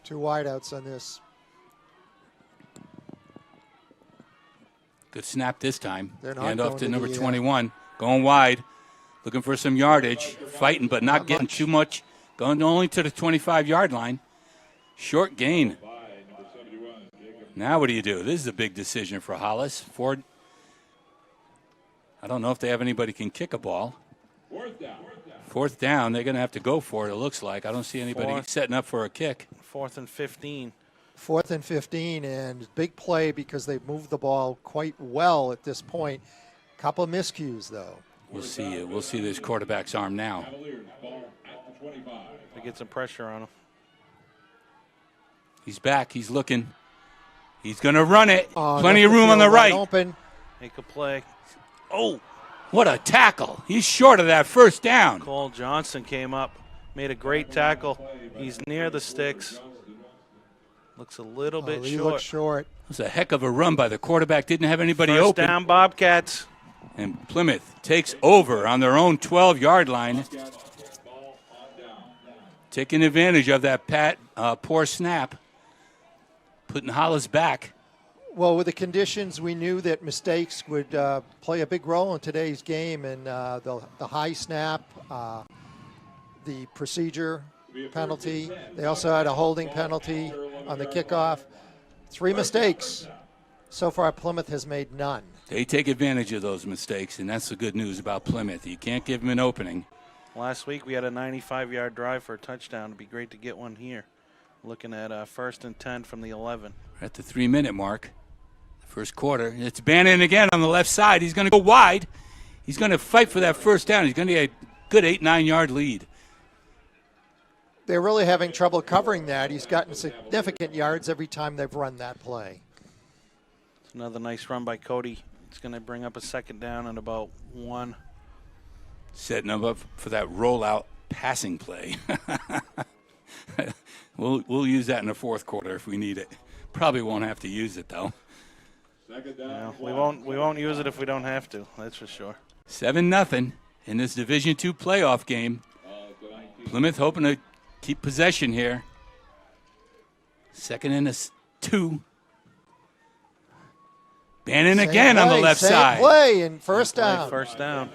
Speaker 1: Two wideouts on this.
Speaker 2: Good snap this time.
Speaker 1: They're not
Speaker 2: Hand off
Speaker 1: going
Speaker 2: to
Speaker 1: to
Speaker 2: number
Speaker 1: the,
Speaker 2: 21. Going wide. Looking for some yardage. Fighting, but not getting too much. Going only to the 25-yard line. Short gain. Now what do you do? This is a big decision for Hollis. Ford. I don't know if they have anybody can kick a ball.
Speaker 9: 4th down.
Speaker 2: 4th down. They're going to have to go for it, it looks like. I don't see anybody setting up for a kick.
Speaker 3: 4th and 15.
Speaker 1: 4th and 15, and big play because they've moved the ball quite well at this point. Couple of miscues, though.
Speaker 2: We'll see. We'll see this quarterback's arm now.
Speaker 9: Cavaliers ball at the 25.
Speaker 3: To get some pressure on him.
Speaker 2: He's back. He's looking. He's going to run it.
Speaker 1: Oh,
Speaker 2: Plenty of room on the right.
Speaker 1: Open.
Speaker 3: Make a play.
Speaker 2: Oh, what a tackle. He's short of that 1st down.
Speaker 3: Cole Johnson came up, made a great tackle. He's near the sticks. Looks a little bit
Speaker 1: He
Speaker 3: short.
Speaker 1: looks short.
Speaker 2: It was a heck of a run by the quarterback. Didn't have anybody
Speaker 3: First
Speaker 2: open.
Speaker 3: down, Bobcats.
Speaker 2: And Plymouth takes over on their own 12-yard line. Taking advantage of that poor snap. Putting Hollis back.
Speaker 1: Well, with the conditions, we knew that mistakes would play a big role in today's game, and the high snap, the procedure penalty. They also had a holding penalty on the kickoff. 3 mistakes. So far, Plymouth has made none.
Speaker 2: They take advantage of those mistakes, and that's the good news about Plymouth. You can't give them an opening.
Speaker 3: Last week we had a 95-yard drive for a touchdown. It'd be great to get one here. Looking at 1st and 10 from the 11.
Speaker 2: We're at the 3-minute mark. First quarter. It's Bannon again on the left side. He's going to go wide. He's going to fight for that 1st down. He's going to get a good 8-9-yard lead.
Speaker 1: They're really having trouble covering that. He's gotten significant yards every time they've run that play.
Speaker 3: It's another nice run by Cody. It's going to bring up a 2nd down and about 1.
Speaker 2: Setting him up for that rollout passing play. We'll use that in the 4th quarter if we need it. Probably won't have to use it though.
Speaker 3: Yeah, we won't use it if we don't have to. That's for sure.
Speaker 2: 7-0 in this Division II playoff game. Plymouth hoping to keep possession here. 2nd and 2. Bannon again on the left side.
Speaker 1: Play and 1st down.
Speaker 3: 1st down.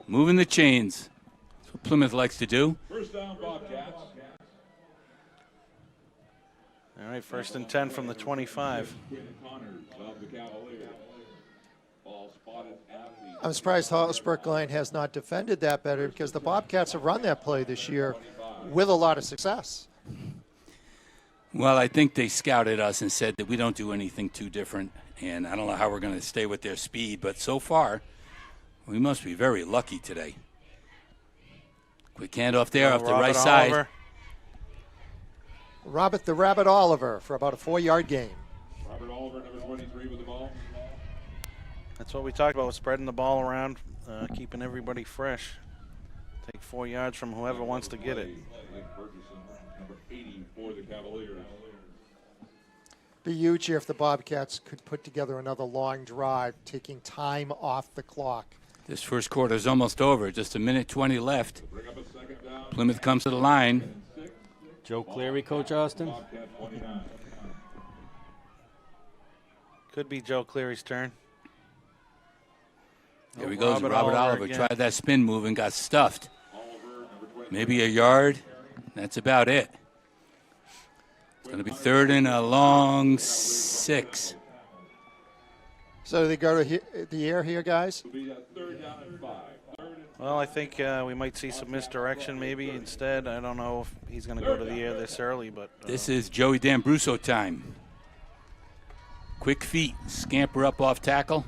Speaker 2: Moving the chains. That's what Plymouth likes to do.
Speaker 9: 1st down, Bobcats.
Speaker 3: All right, 1st and 10 from the 25.
Speaker 1: I'm surprised Hollis Brookline has not defended that better because the Bobcats have run that play this year with a lot of success.
Speaker 2: Well, I think they scouted us and said that we don't do anything too different, and I don't know how we're going to stay with their speed, but so far, we must be very lucky today. Quick handoff there off the right side.
Speaker 1: Robert the Rabbit Oliver for about a 4-yard gain.
Speaker 9: Robert Oliver, number 23 with the ball.
Speaker 3: That's what we talked about, spreading the ball around, keeping everybody fresh. Take 4 yards from whoever wants to get it.
Speaker 9: Number 80 for the Cavaliers.
Speaker 1: Be huge here if the Bobcats could put together another long drive, taking time off the clock.
Speaker 2: This first quarter is almost over. Just a minute 20 left. Plymouth comes to the line.
Speaker 10: Joe Cleary, Coach Austin.
Speaker 3: Could be Joe Cleary's turn.
Speaker 2: Here he goes, Robert Oliver. Tried that spin move and got stuffed. Maybe a yard. That's about it. It's going to be 3rd and a long 6.
Speaker 1: So they go to the air here, guys?
Speaker 3: Well, I think we might see some misdirection maybe instead. I don't know if he's going to go to the air this early, but...
Speaker 2: This is Joey D'Ambruso time. Quick feet, scamper up off tackle.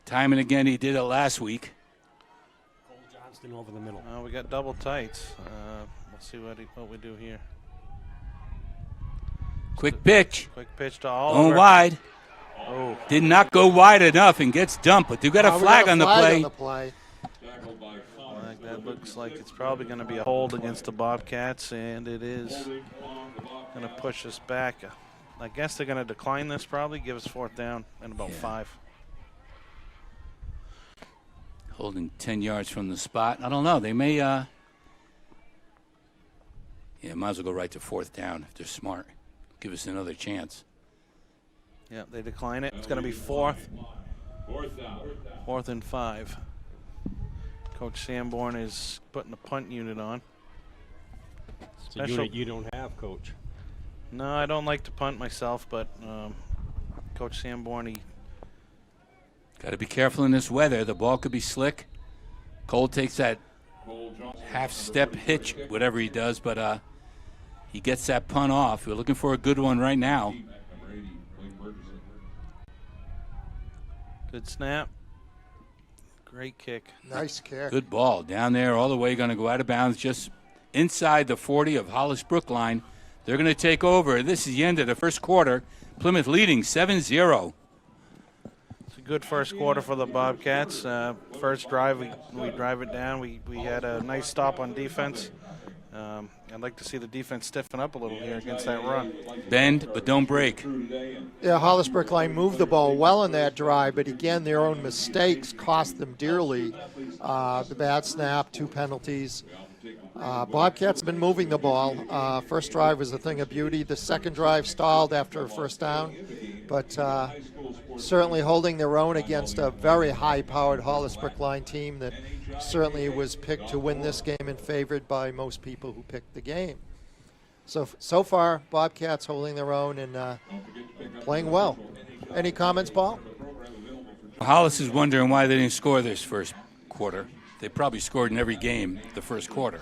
Speaker 2: Time and again, he did it last week.
Speaker 10: Cole Johnston over the middle.
Speaker 3: We got double tights. We'll see what we do here.
Speaker 2: Quick pitch.
Speaker 3: Quick pitch to Oliver.
Speaker 2: Going wide.
Speaker 3: Oh.
Speaker 2: Did not go wide enough and gets dumped, but they got a flag on the play.
Speaker 1: Flag.
Speaker 3: That looks like it's probably going to be a hold against the Bobcats, and it is going to push us back. I guess they're going to decline this probably, give us 4th down and about 5.
Speaker 2: Holding 10 yards from the spot. I don't know. They may, might as well go right to 4th down if they're smart. Give us another chance.
Speaker 3: Yeah, they decline it. It's going to be 4th. 4th and 5. Coach Sanborn is putting the punt unit on.
Speaker 10: It's a unit you don't have, Coach.
Speaker 3: No, I don't like to punt myself, but Coach Sanborn, he...
Speaker 2: Got to be careful in this weather. The ball could be slick. Cole takes that half-step hitch, whatever he does, but he gets that punt off. We're looking for a good one right now.
Speaker 3: Good snap. Great kick.
Speaker 1: Nice kick.
Speaker 2: Good ball. Down there all the way, going to go out of bounds just inside the 40 of Hollis Brookline. They're going to take over. This is the end of the first quarter. Plymouth leading 7-0.
Speaker 3: It's a good first quarter for the Bobcats. First drive, we drive it down. We had a nice stop on defense. I'd like to see the defense stiffen up a little here against that run.
Speaker 2: Bend, but don't break.
Speaker 1: Yeah, Hollis Brookline moved the ball well in that drive, but again, their own mistakes cost them dearly. The bad snap, 2 penalties. Bobcats have been moving the ball. First drive was a thing of beauty. The second drive stalled after a first down, but certainly holding their own against a very high-powered Hollis Brookline team that certainly was picked to win this game and favored by most people who picked the game. So far, Bobcats holding their own and playing well. Any comments, Paul?
Speaker 2: Hollis is wondering why they didn't score this first quarter. They probably scored in every game the first quarter.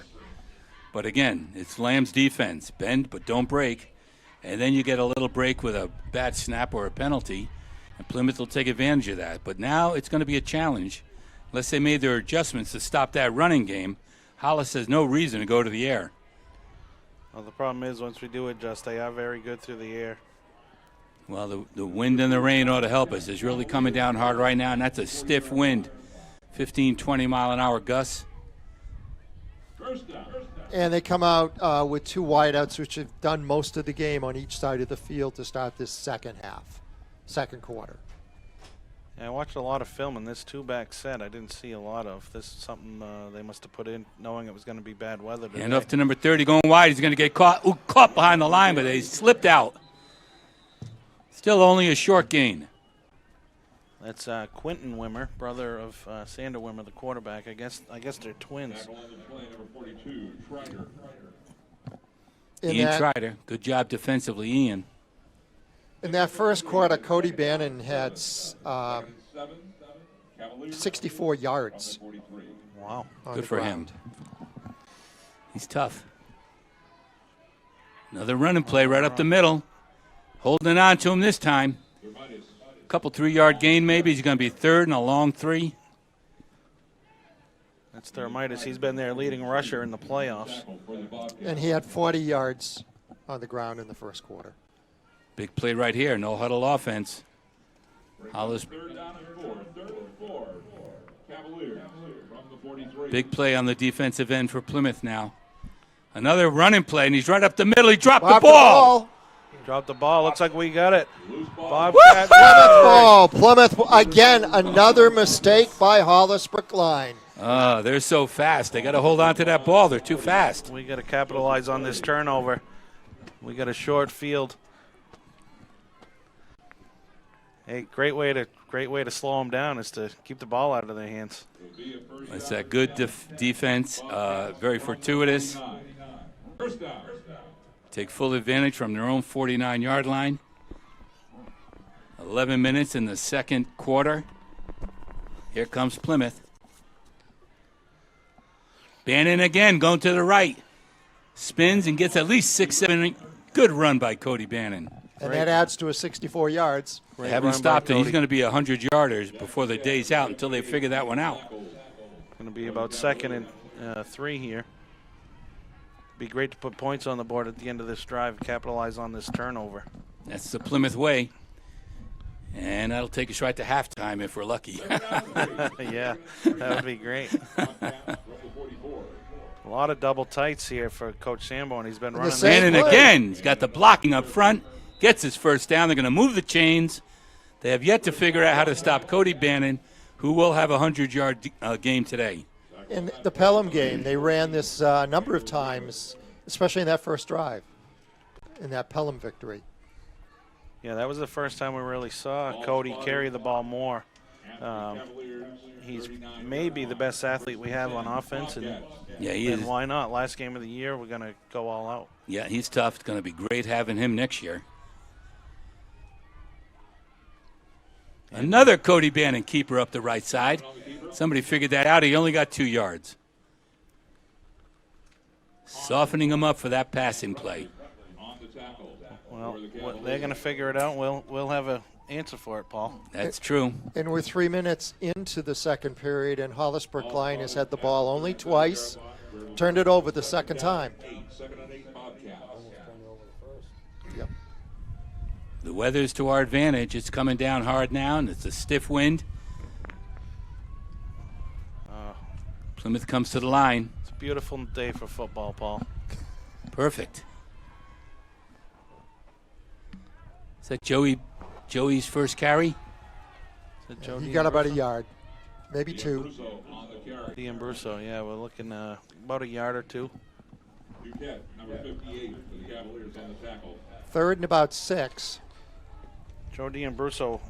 Speaker 2: But again, it's Lamb's defense. Bend, but don't break. And then you get a little break with a bad snap or a penalty, and Plymouth will take advantage of that. But now it's going to be a challenge. Unless they made their adjustments to stop that running game, Hollis has no reason to go to the air.
Speaker 3: Well, the problem is once we do adjust, they are very good through the air.
Speaker 2: Well, the wind and the rain ought to help us. It's really coming down hard right now, and that's a stiff wind. 15, 20-mile-an-hour gusts.
Speaker 1: And they come out with 2 wideouts, which have done most of the game on each side of the field to start this second quarter.
Speaker 3: Yeah, I watched a lot of film, and this 2-back set I didn't see a lot of. This is something they must have put in knowing it was going to be bad weather today.
Speaker 2: And up to number 30 going wide. He's going to get caught behind the line, but they slipped out. Still only a short gain.
Speaker 3: That's Quentin Wimmer, brother of Sander Wimmer, the quarterback. I guess they're twins.
Speaker 2: Ian Trider. Good job defensively, Ian.
Speaker 1: In that first quarter, Cody Bannon had 64 yards.
Speaker 3: Wow.
Speaker 2: Good for him. He's tough. Another running play right up the middle. Holding on to him this time. Couple 3-yard gain maybe. He's going to be third and a long 3.
Speaker 3: That's Thermitis. He's been their leading rusher in the playoffs.
Speaker 1: And he had 40 yards on the ground in the first quarter.
Speaker 2: Big play right here. No huddle offense. Hollis.
Speaker 9: Third down and 4. Third and 4. Cavaliers from the 43.
Speaker 2: Big play on the defensive end for Plymouth now. Another running play, and he's right up the middle. He dropped the ball.
Speaker 3: Dropped the ball. Looks like we got it.
Speaker 1: Plymouth
Speaker 3: Bobcat.
Speaker 1: ball. Plymouth, again, another mistake by Hollis Brookline.
Speaker 2: They're so fast. They got to hold on to that ball. They're too fast.
Speaker 3: We got to capitalize on this turnover. We got a short field. Hey, great way to slow them down is to keep the ball out of their hands.
Speaker 2: It's that good defense. Very fortuitous.
Speaker 9: First down.
Speaker 2: Take full advantage from their own 49-yard line. 11 minutes in the second quarter. Here comes Plymouth. Bannon again going to the right. Spins and gets at least 6, 7. Good run by Cody Bannon.
Speaker 1: And that adds to his 64 yards.
Speaker 2: They haven't stopped it. He's going to be 100-yarders before the day's out until they figure that one out.
Speaker 3: Going to be about 2nd and 3 here. Be great to put points on the board at the end of this drive and capitalize on this turnover.
Speaker 2: That's the Plymouth way. And that'll take us right to halftime if we're lucky.
Speaker 3: Yeah, that would be great. A lot of double tights here for Coach Sanborn. He's been running.
Speaker 2: Bannon again. He's got the blocking up front. Gets his first down. They're going to move the chains. They have yet to figure out how to stop Cody Bannon, who will have a 100-yard game today.
Speaker 1: In the Pelham game, they ran this a number of times, especially in that first drive, in that Pelham victory.
Speaker 3: Yeah, that was the first time we really saw Cody carry the ball more. He's maybe the best athlete we have on offense, and
Speaker 2: yeah, he is.
Speaker 3: Why not? Last game of the year, we're going to go all out.
Speaker 2: Yeah, he's tough. It's going to be great having him next year. Another Cody Bannon keeper up the right side. Somebody figured that out. He only got 2 yards. Softening him up for that passing play.
Speaker 3: Well, they're going to figure it out. We'll have an answer for it, Paul.
Speaker 2: That's true.
Speaker 1: And we're 3 minutes into the second period, and Hollis Brookline has had the ball only twice, turned it over the second time. Yep.
Speaker 2: The weather's to our advantage. It's coming down hard now, and it's a stiff wind. Plymouth comes to the line.
Speaker 3: It's a beautiful day for football, Paul.
Speaker 2: Perfect. Is that Joey's first carry?
Speaker 1: He got about a yard, maybe 2.
Speaker 3: D'Ambruso, yeah, we're looking about a yard or 2.
Speaker 9: Wildcat, number 58 for the Cavaliers on the tackle.
Speaker 1: 3rd and about 6.
Speaker 3: Joe D'Ambruso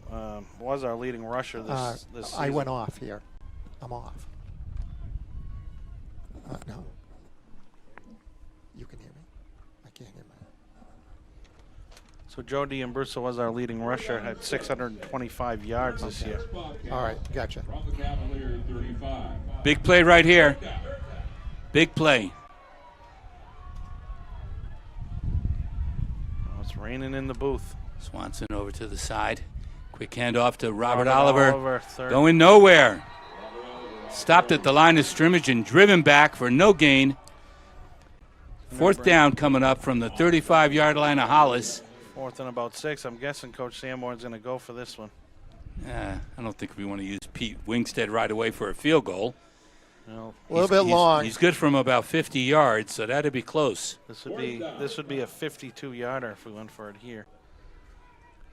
Speaker 3: was our leading rusher this season.
Speaker 1: I went off here. I'm off. No. You can hear me? I can't hear me.
Speaker 3: So Joe D'Ambruso was our leading rusher, had 625 yards this year.
Speaker 1: All right, gotcha.
Speaker 9: From the Cavaliers, 35.
Speaker 2: Big play right here. Big play.
Speaker 3: Oh, it's raining in the booth.
Speaker 2: Swanson over to the side. Quick handoff to Robert Oliver.
Speaker 3: Third.
Speaker 2: Going nowhere. Stopped at the line of scrimmage and driven back for no gain. 4th down coming up from the 35-yard line of Hollis.
Speaker 3: 4th and about 6. I'm guessing Coach Sanborn's going to go for this one.
Speaker 2: I don't think we want to use Pete Wingstead right away for a field goal.
Speaker 3: Well,
Speaker 1: a little bit long.
Speaker 2: He's good from about 50 yards, so that'd be close.
Speaker 3: This would be a 52-yarder if we went for it here.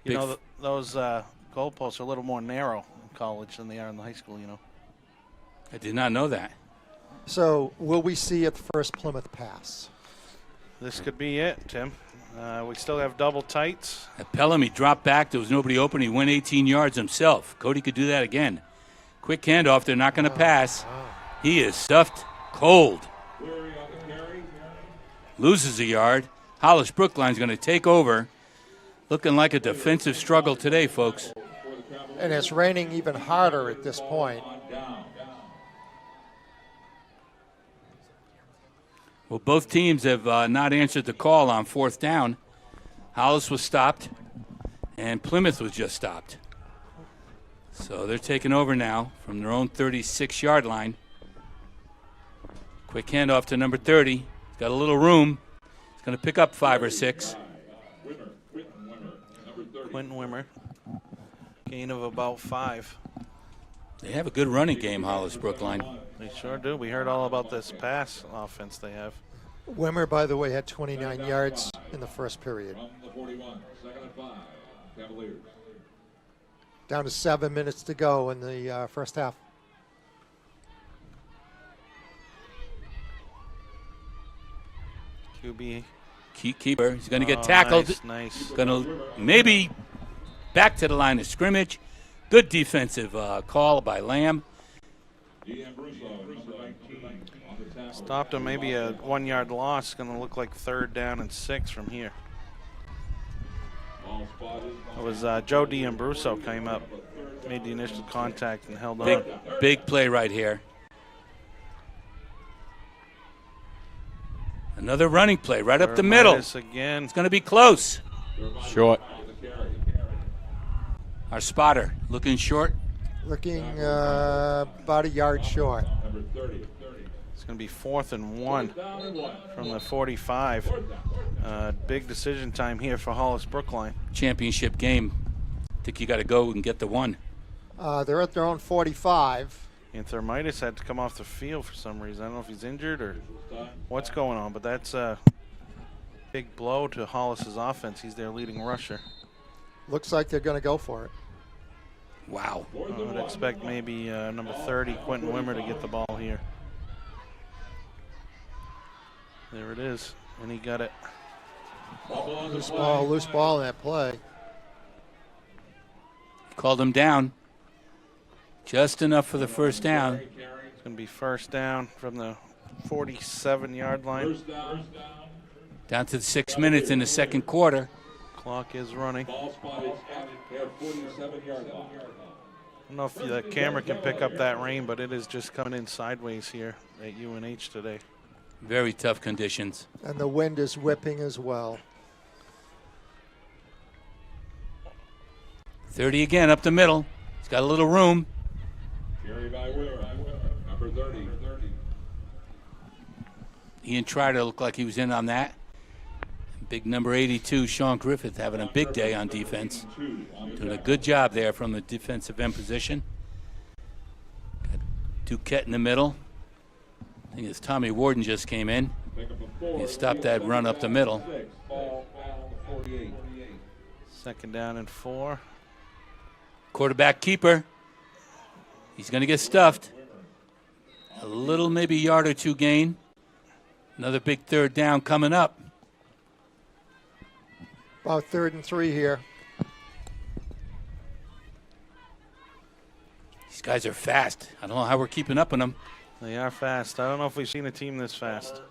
Speaker 2: Big
Speaker 3: You know, those goalposts are a little more narrow in college than they are in the high school, you know.
Speaker 2: I did not know that.
Speaker 1: So will we see it first Plymouth pass?
Speaker 3: This could be it, Tim. We still have double tights.
Speaker 2: At Pelham, he dropped back. There was nobody open. He went 18 yards himself. Cody could do that again. Quick handoff. They're not going to pass. He is stuffed cold. Loses a yard. Hollis Brookline's going to take over. Looking like a defensive struggle today, folks.
Speaker 1: And it's raining even harder at this point.
Speaker 2: Well, both teams have not answered the call on fourth down. Hollis was stopped, and Plymouth was just stopped. So they're taking over now from their own 36-yard line. Quick handoff to number 30. He's got a little room. He's going to pick up 5 or 6.
Speaker 3: Quentin Wimmer. Gain of about 5.
Speaker 2: They have a good running game, Hollis Brookline.
Speaker 3: They sure do. We heard all about this pass offense they have.
Speaker 1: Wimmer, by the way, had 29 yards in the first period.
Speaker 9: From the 41, 2nd and 5, Cavaliers.
Speaker 1: Down to 7 minutes to go in the first half.
Speaker 3: QB.
Speaker 2: Keeper. He's going to get tackled.
Speaker 3: Nice.
Speaker 2: Going to maybe back to the line of scrimmage. Good defensive call by Lamb.
Speaker 3: Stopped him, maybe a 1-yard loss. Going to look like 3rd down and 6 from here. It was Joe D'Ambruso came up, made the initial contact and held on.
Speaker 2: Big play right here. Another running play right up the middle.
Speaker 3: Again.
Speaker 2: It's going to be close.
Speaker 4: Short.
Speaker 2: Our spotter looking short.
Speaker 1: Looking about a yard short.
Speaker 3: It's going to be 4th and 1 from the 45. Big decision time here for Hollis Brookline.
Speaker 2: Championship game. I think you got to go and get the 1.
Speaker 1: They're at their own 45.
Speaker 3: And Thermitis had to come off the field for some reason. I don't know if he's injured or what's going on, but that's a big blow to Hollis's offense. He's their leading rusher.
Speaker 1: Looks like they're going to go for it.
Speaker 2: Wow.
Speaker 3: I would expect maybe number 30, Quentin Wimmer, to get the ball here. There it is, and he got it.
Speaker 1: Loose ball in that play.
Speaker 2: Called him down. Just enough for the first down.
Speaker 3: It's going to be first down from the 47-yard line.
Speaker 2: Down to 6 minutes in the second quarter.
Speaker 3: Clock is running. I don't know if the camera can pick up that rain, but it is just coming in sideways here at UNH today.
Speaker 2: Very tough conditions.
Speaker 1: And the wind is whipping as well.
Speaker 2: 30 again up the middle. He's got a little room.
Speaker 9: Carry by Wimmer, number 30.
Speaker 2: Ian Trider looked like he was in on that. Big number 82, Sean Griffith, having a big day on defense. Doing a good job there from the defensive end position. Got Duquette in the middle. I think it's Tommy Warden just came in. He stopped that run up the middle.
Speaker 3: 2nd down and 4.
Speaker 2: Quarterback keeper. He's going to get stuffed. A little maybe yard or 2 gain. Another big 3rd down coming up.
Speaker 1: About 3rd and 3 here.
Speaker 2: These guys are fast. I don't know how we're keeping up on them.
Speaker 3: They are fast. I don't know if we've seen a team this fast.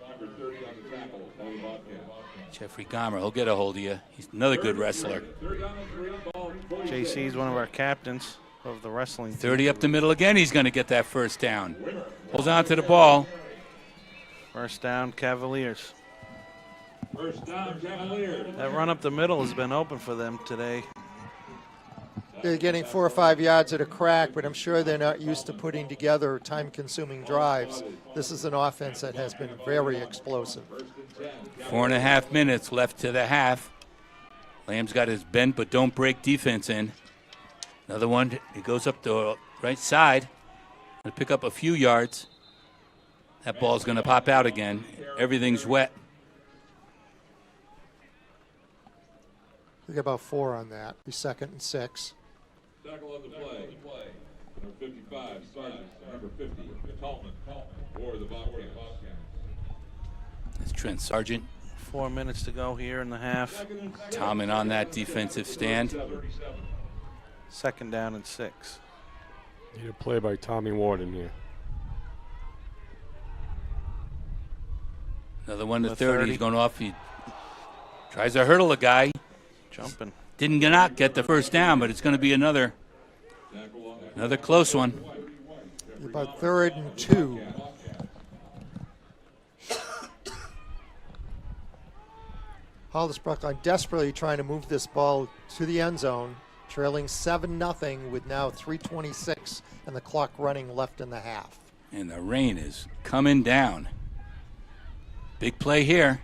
Speaker 2: Jeffrey Gomer, he'll get a hold of you. He's another good wrestler.
Speaker 3: JC is one of our captains of the wrestling team.
Speaker 2: 30 up the middle again. He's going to get that first down. Holds on to the ball.
Speaker 3: First down, Cavaliers.
Speaker 9: First down, Cavaliers.
Speaker 3: That run up the middle has been open for them today.
Speaker 1: They're getting 4 or 5 yards at a crack, but I'm sure they're not used to putting together time-consuming drives. This is an offense that has been very explosive.
Speaker 2: 4.5 minutes left to the half. Lamb's got his bend but don't break defense in. Another one. He goes up the right side. Going to pick up a few yards. That ball's going to pop out again. Everything's wet.
Speaker 1: We got about 4 on that. Be 2nd and 6.
Speaker 9: Tackle on the play. Number 55, Sergeant. Number 50, Tallman. For the Bobcats.
Speaker 2: That's Trent Sargent.
Speaker 3: 4 minutes to go here in the half.
Speaker 2: Tallman on that defensive stand.
Speaker 3: 2nd down and 6.
Speaker 4: Need a play by Tommy Warden here.
Speaker 2: Another one to 30. He's going off. He tries to hurdle a guy.
Speaker 3: Jumping.
Speaker 2: Didn't not get the first down, but it's going to be another close one.
Speaker 1: About 3rd and 2. Hollis Brookline desperately trying to move this ball to the end zone, trailing 7-0 with now 3:26 and the clock running left in the half.
Speaker 2: And the rain is coming down. Big play here.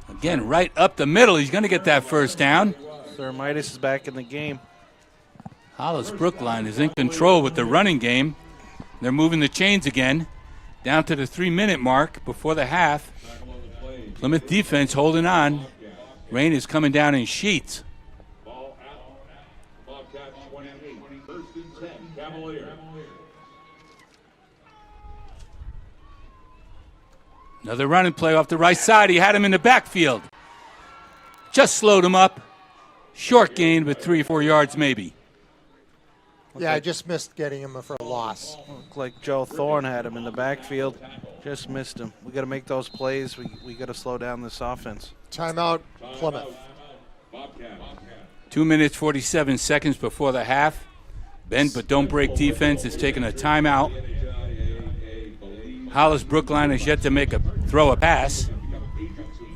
Speaker 2: Again, right up the middle. He's going to get that first down.
Speaker 3: Thermitis is back in the game.
Speaker 2: Hollis Brookline is in control with the running game. They're moving the chains again down to the 3-minute mark before the half. Plymouth defense holding on. Rain is coming down in sheets.
Speaker 9: Ball out. Bobcats 28. First and 10. Cavaliers.
Speaker 2: Another running play off the right side. He had him in the backfield. Just slowed him up. Short gain, but 3 or 4 yards maybe.
Speaker 1: Yeah, I just missed getting him for a loss.
Speaker 3: Looked like Joe Thorne had him in the backfield. Just missed him. We got to make those plays. We got to slow down this offense.
Speaker 1: Timeout, Plymouth.
Speaker 2: 2 minutes, 47 seconds before the half. Bend but don't break defense is taking a timeout. Hollis Brookline has yet to throw a pass.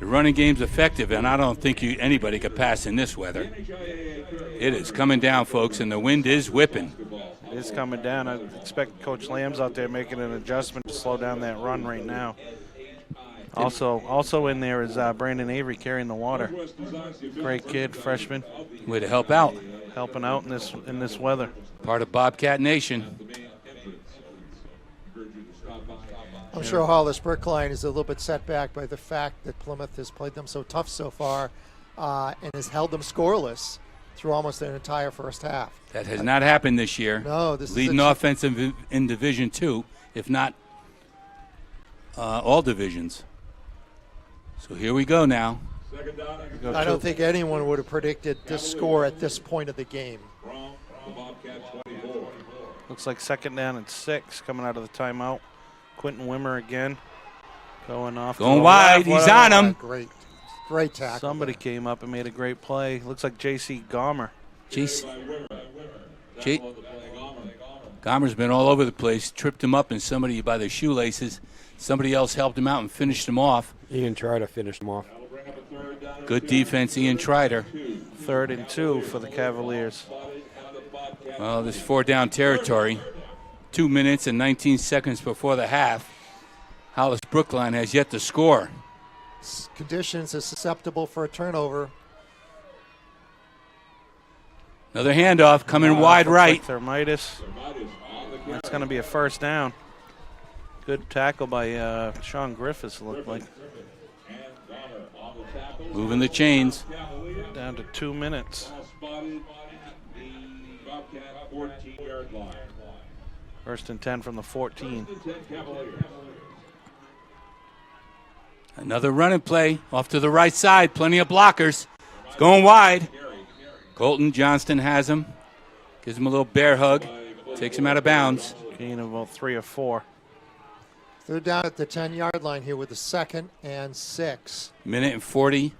Speaker 2: The running game's effective, and I don't think anybody could pass in this weather. It is coming down, folks, and the wind is whipping.
Speaker 3: It is coming down. I expect Coach Lamb's out there making an adjustment to slow down that run right now. Also in there is Brandon Avery carrying the water. Great kid, freshman.
Speaker 2: Way to help out.
Speaker 3: Helping out in this weather.
Speaker 2: Part of Bobcat Nation.
Speaker 1: I'm sure Hollis Brookline is a little bit set back by the fact that Plymouth has played them so tough so far and has held them scoreless through almost their entire first half.
Speaker 2: That has not happened this year.
Speaker 1: No, this
Speaker 2: leading
Speaker 1: is
Speaker 2: offensive in Division II, if not all divisions. So here we go now.
Speaker 1: I don't think anyone would have predicted this score at this point of the game.
Speaker 3: Looks like 2nd down and 6 coming out of the timeout. Quentin Wimmer again going off.
Speaker 2: Going wide. He's on him.
Speaker 1: Great tackle.
Speaker 3: Somebody came up and made a great play. Looks like J.C. Gomer.
Speaker 2: Gomer's been all over the place. Tripped him up and somebody by the shoelaces. Somebody else helped him out and finished him off.
Speaker 10: Ian Trider finished him off.
Speaker 2: Good defense, Ian Trider.
Speaker 3: 3rd and 2 for the Cavaliers.
Speaker 2: Well, this 4-down territory. 2 minutes and 19 seconds before the half. Hollis Brookline has yet to score.
Speaker 1: Conditions is susceptible for a turnover.
Speaker 2: Another handoff coming wide right.
Speaker 3: Like Thermitis. It's going to be a first down. Good tackle by Sean Griffiths, it looked like.
Speaker 2: Moving the chains.
Speaker 3: Down to 2 minutes. 1st and 10 from the 14.
Speaker 2: Another running play off to the right side. Plenty of blockers. It's going wide. Colton Johnston has him. Gives him a little bear hug. Takes him out of bounds.
Speaker 3: Gain of about 3 or 4.
Speaker 1: 3rd down at the 10-yard line here with the 2nd and 6.
Speaker 2: Minute and 40.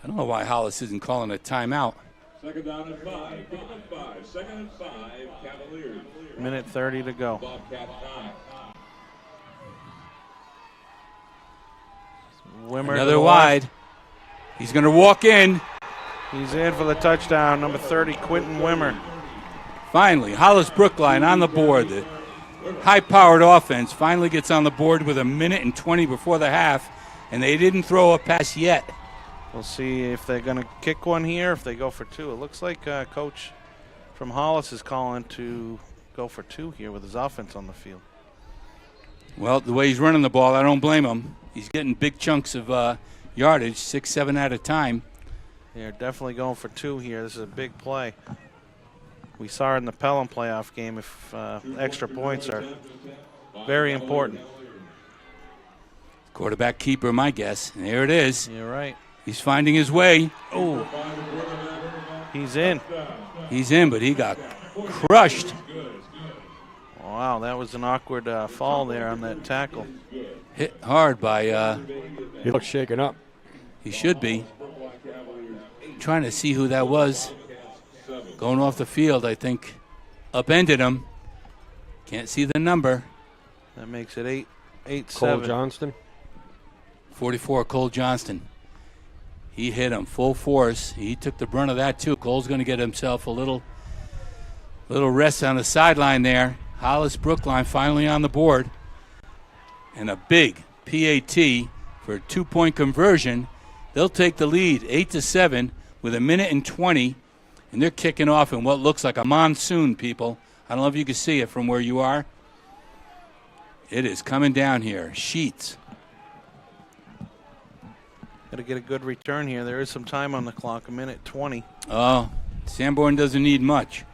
Speaker 2: I don't know why Hollis isn't calling a timeout.
Speaker 9: 2nd down and 5. 2nd and 5. Cavaliers.
Speaker 3: Minute 30 to go. Wimmer
Speaker 2: Another wide. He's going to walk in.
Speaker 3: He's in for the touchdown. Number 30, Quentin Wimmer.
Speaker 2: Finally, Hollis Brookline on the board. The high-powered offense finally gets on the board with 1 minute and 20 before the half, and they didn't throw a pass yet.
Speaker 3: We'll see if they're going to kick one here, if they go for 2. It looks like Coach from Hollis is calling to go for 2 here with his offense on the field.
Speaker 2: Well, the way he's running the ball, I don't blame him. He's getting big chunks of yardage, 6, 7 at a time.
Speaker 3: They're definitely going for 2 here. This is a big play. We saw in the Pelham playoff game if extra points are very important.
Speaker 2: Quarterback keeper, my guess. And there it is.
Speaker 3: You're right.
Speaker 2: He's finding his way.
Speaker 3: Oh, he's in.
Speaker 2: He's in, but he got crushed.
Speaker 3: Wow, that was an awkward fall there on that tackle.
Speaker 2: Hit hard by...
Speaker 10: He looks shaken up.
Speaker 2: He should be. Trying to see who that was. Going off the field, I think. Upended him. Can't see the number.
Speaker 3: That makes it 8-7.
Speaker 10: Cole Johnston.
Speaker 2: 44, Cole Johnston. He hit him full force. He took the brunt of that too. Cole's going to get himself a little rest on the sideline there. Hollis Brookline finally on the board. And a big PAT for a 2-point conversion. They'll take the lead 8-7 with 1:20, and they're kicking off in what looks like a monsoon, people. I don't know if you can see it from where you are. It is coming down here. Sheets.
Speaker 3: Got to get a good return here. There is some time on the clock, 1:20.
Speaker 2: Oh, Sanborn doesn't need much.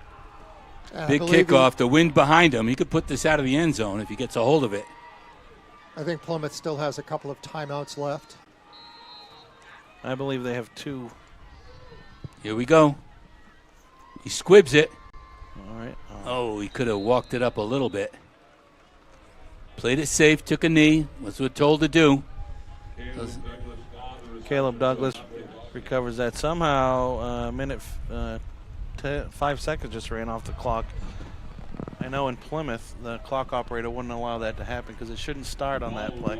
Speaker 2: Big kickoff, the wind behind him. He could put this out of the end zone if he gets a hold of it.
Speaker 1: I think Plymouth still has a couple of timeouts left.
Speaker 3: I believe they have 2.
Speaker 2: Here we go. He squibs it.
Speaker 3: All right.
Speaker 2: Oh, he could have walked it up a little bit. Played it safe, took a knee. Was what told to do.
Speaker 3: Caleb Douglas recovers that. Somehow, 5 seconds just ran off the clock. I know in Plymouth, the clock operator wouldn't allow that to happen because it shouldn't start on that play.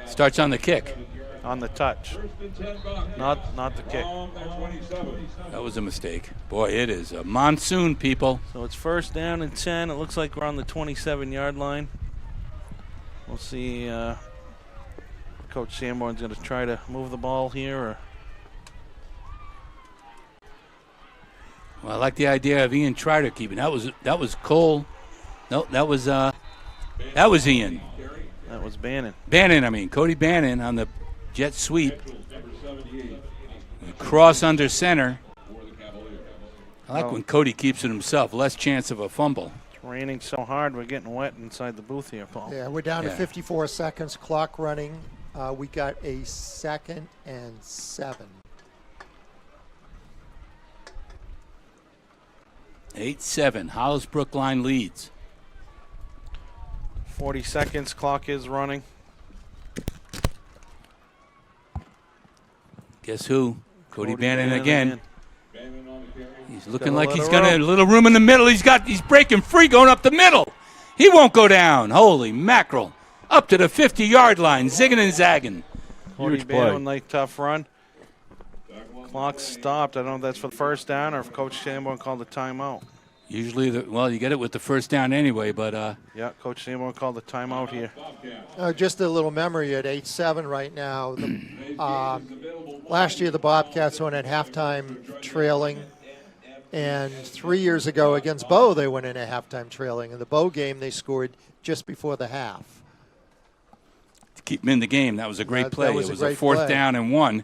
Speaker 2: Starts on the kick.
Speaker 3: On the touch. Not the kick.
Speaker 2: That was a mistake. Boy, it is a monsoon, people.
Speaker 3: So it's 1st down and 10. It looks like we're on the 27-yard line. We'll see. Coach Sanborn's going to try to move the ball here. Or
Speaker 2: Well, I like the idea of Ian Trider keeping. That was Cole. No, that was Ian.
Speaker 3: That was Bannon.
Speaker 2: Cody Bannon on the jet sweep. Cross under center. I like when Cody keeps it himself. Less chance of a fumble.
Speaker 3: It's raining so hard, we're getting wet inside the booth here, Paul.
Speaker 1: Yeah, we're down to 54 seconds. Clock running. We got a 2nd and 7.
Speaker 2: 8-7. Hollis Brookline leads.
Speaker 3: 40 seconds. Clock is running.
Speaker 2: Guess who? Cody Bannon again. He's looking
Speaker 3: Got a
Speaker 2: like he's
Speaker 3: little
Speaker 2: got a
Speaker 3: room.
Speaker 2: little room in the middle. He's breaking free going up the middle. He won't go down. Holy mackerel. Up to the 50-yard line, zigging and zagging.
Speaker 3: Cody
Speaker 4: Huge
Speaker 3: Bannon,
Speaker 4: play.
Speaker 3: nice tough run. Clock stopped. I don't know if that's for the 1st down or if Coach Sanborn called a timeout.
Speaker 2: Usually, you get it with the 1st down anyway, but
Speaker 3: Yeah, Coach Sanborn called a timeout here.
Speaker 1: Just a little memory at 8-7 right now. Last year, the Bobcats went at halftime trailing. And 3 years ago against Bow, they went in at halftime trailing. In the Bow game, they scored just before the half.
Speaker 2: to keep them in the game, that was a great play.
Speaker 1: That was
Speaker 2: it was
Speaker 1: a
Speaker 2: a
Speaker 1: great
Speaker 2: 4th
Speaker 1: play.
Speaker 2: down and 1.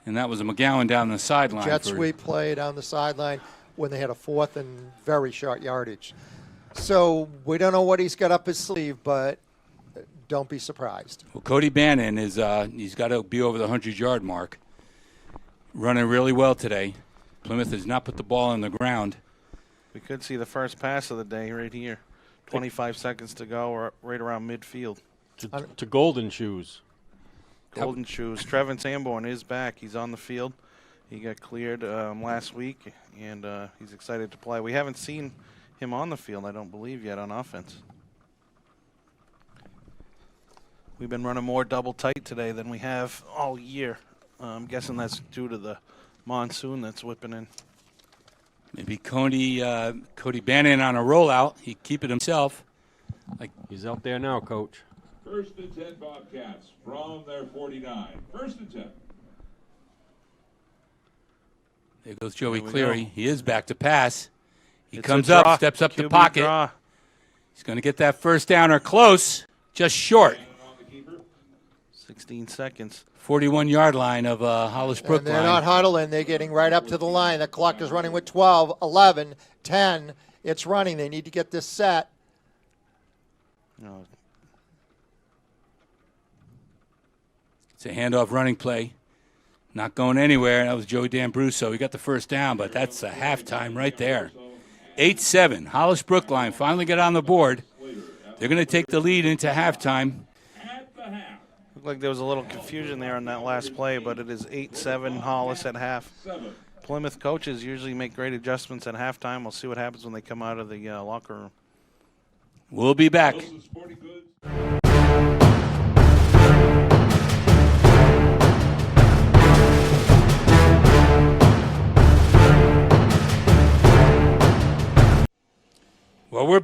Speaker 2: And that was a McGowan down the sideline.
Speaker 1: Jet sweep play down the sideline when they had a 4th and very short yardage. So we don't know what he's got up his sleeve, but don't be surprised.
Speaker 2: Well, Cody Bannon is he's got to be over the 100-yard mark. Running really well today. Plymouth has not put the ball on the ground.
Speaker 3: We could see the first pass of the day right here. 25 seconds to go, or right around midfield.
Speaker 10: To Golden Shoes.
Speaker 3: Golden Shoes. Trevin Sanborn is back. He's on the field. He got cleared last week, and he's excited to play. We haven't seen him on the field, I don't believe, yet on offense. We've been running more double tight today than we have all year. I'm guessing that's due to the monsoon that's whipping in.
Speaker 2: Maybe Cody Bannon on a rollout. He keep it himself.
Speaker 10: He's out there now, Coach.
Speaker 9: 1st and 10 Bobcats from their 49. 1st and 10.
Speaker 2: There goes Joey
Speaker 3: There we
Speaker 2: Cleary.
Speaker 3: go.
Speaker 2: He is back to pass. He
Speaker 3: It's
Speaker 2: comes
Speaker 3: a draw.
Speaker 2: up, steps up the
Speaker 3: QB
Speaker 2: pocket.
Speaker 3: draw.
Speaker 2: He's going to get that 1st down or close, just short.
Speaker 3: 16 seconds.
Speaker 2: 41-yard line of Hollis
Speaker 1: And
Speaker 2: Brookline.
Speaker 1: they're not huddling. They're getting right up to the line. The clock is running with 12, 11, 10. It's running. They need to get this set.
Speaker 3: No,
Speaker 2: It's a handoff running play. Not going anywhere. That was Joey D'Ambruso. He got the 1st down, but that's a halftime right there. 8-7. Hollis Brookline finally got on the board. They're going to take the lead into halftime.
Speaker 3: looked like there was a little confusion there on that last play, but it is 8-7 Hollis at half. Plymouth coaches usually make great adjustments at halftime. We'll see what happens when they come out of the locker room.
Speaker 2: We'll be back.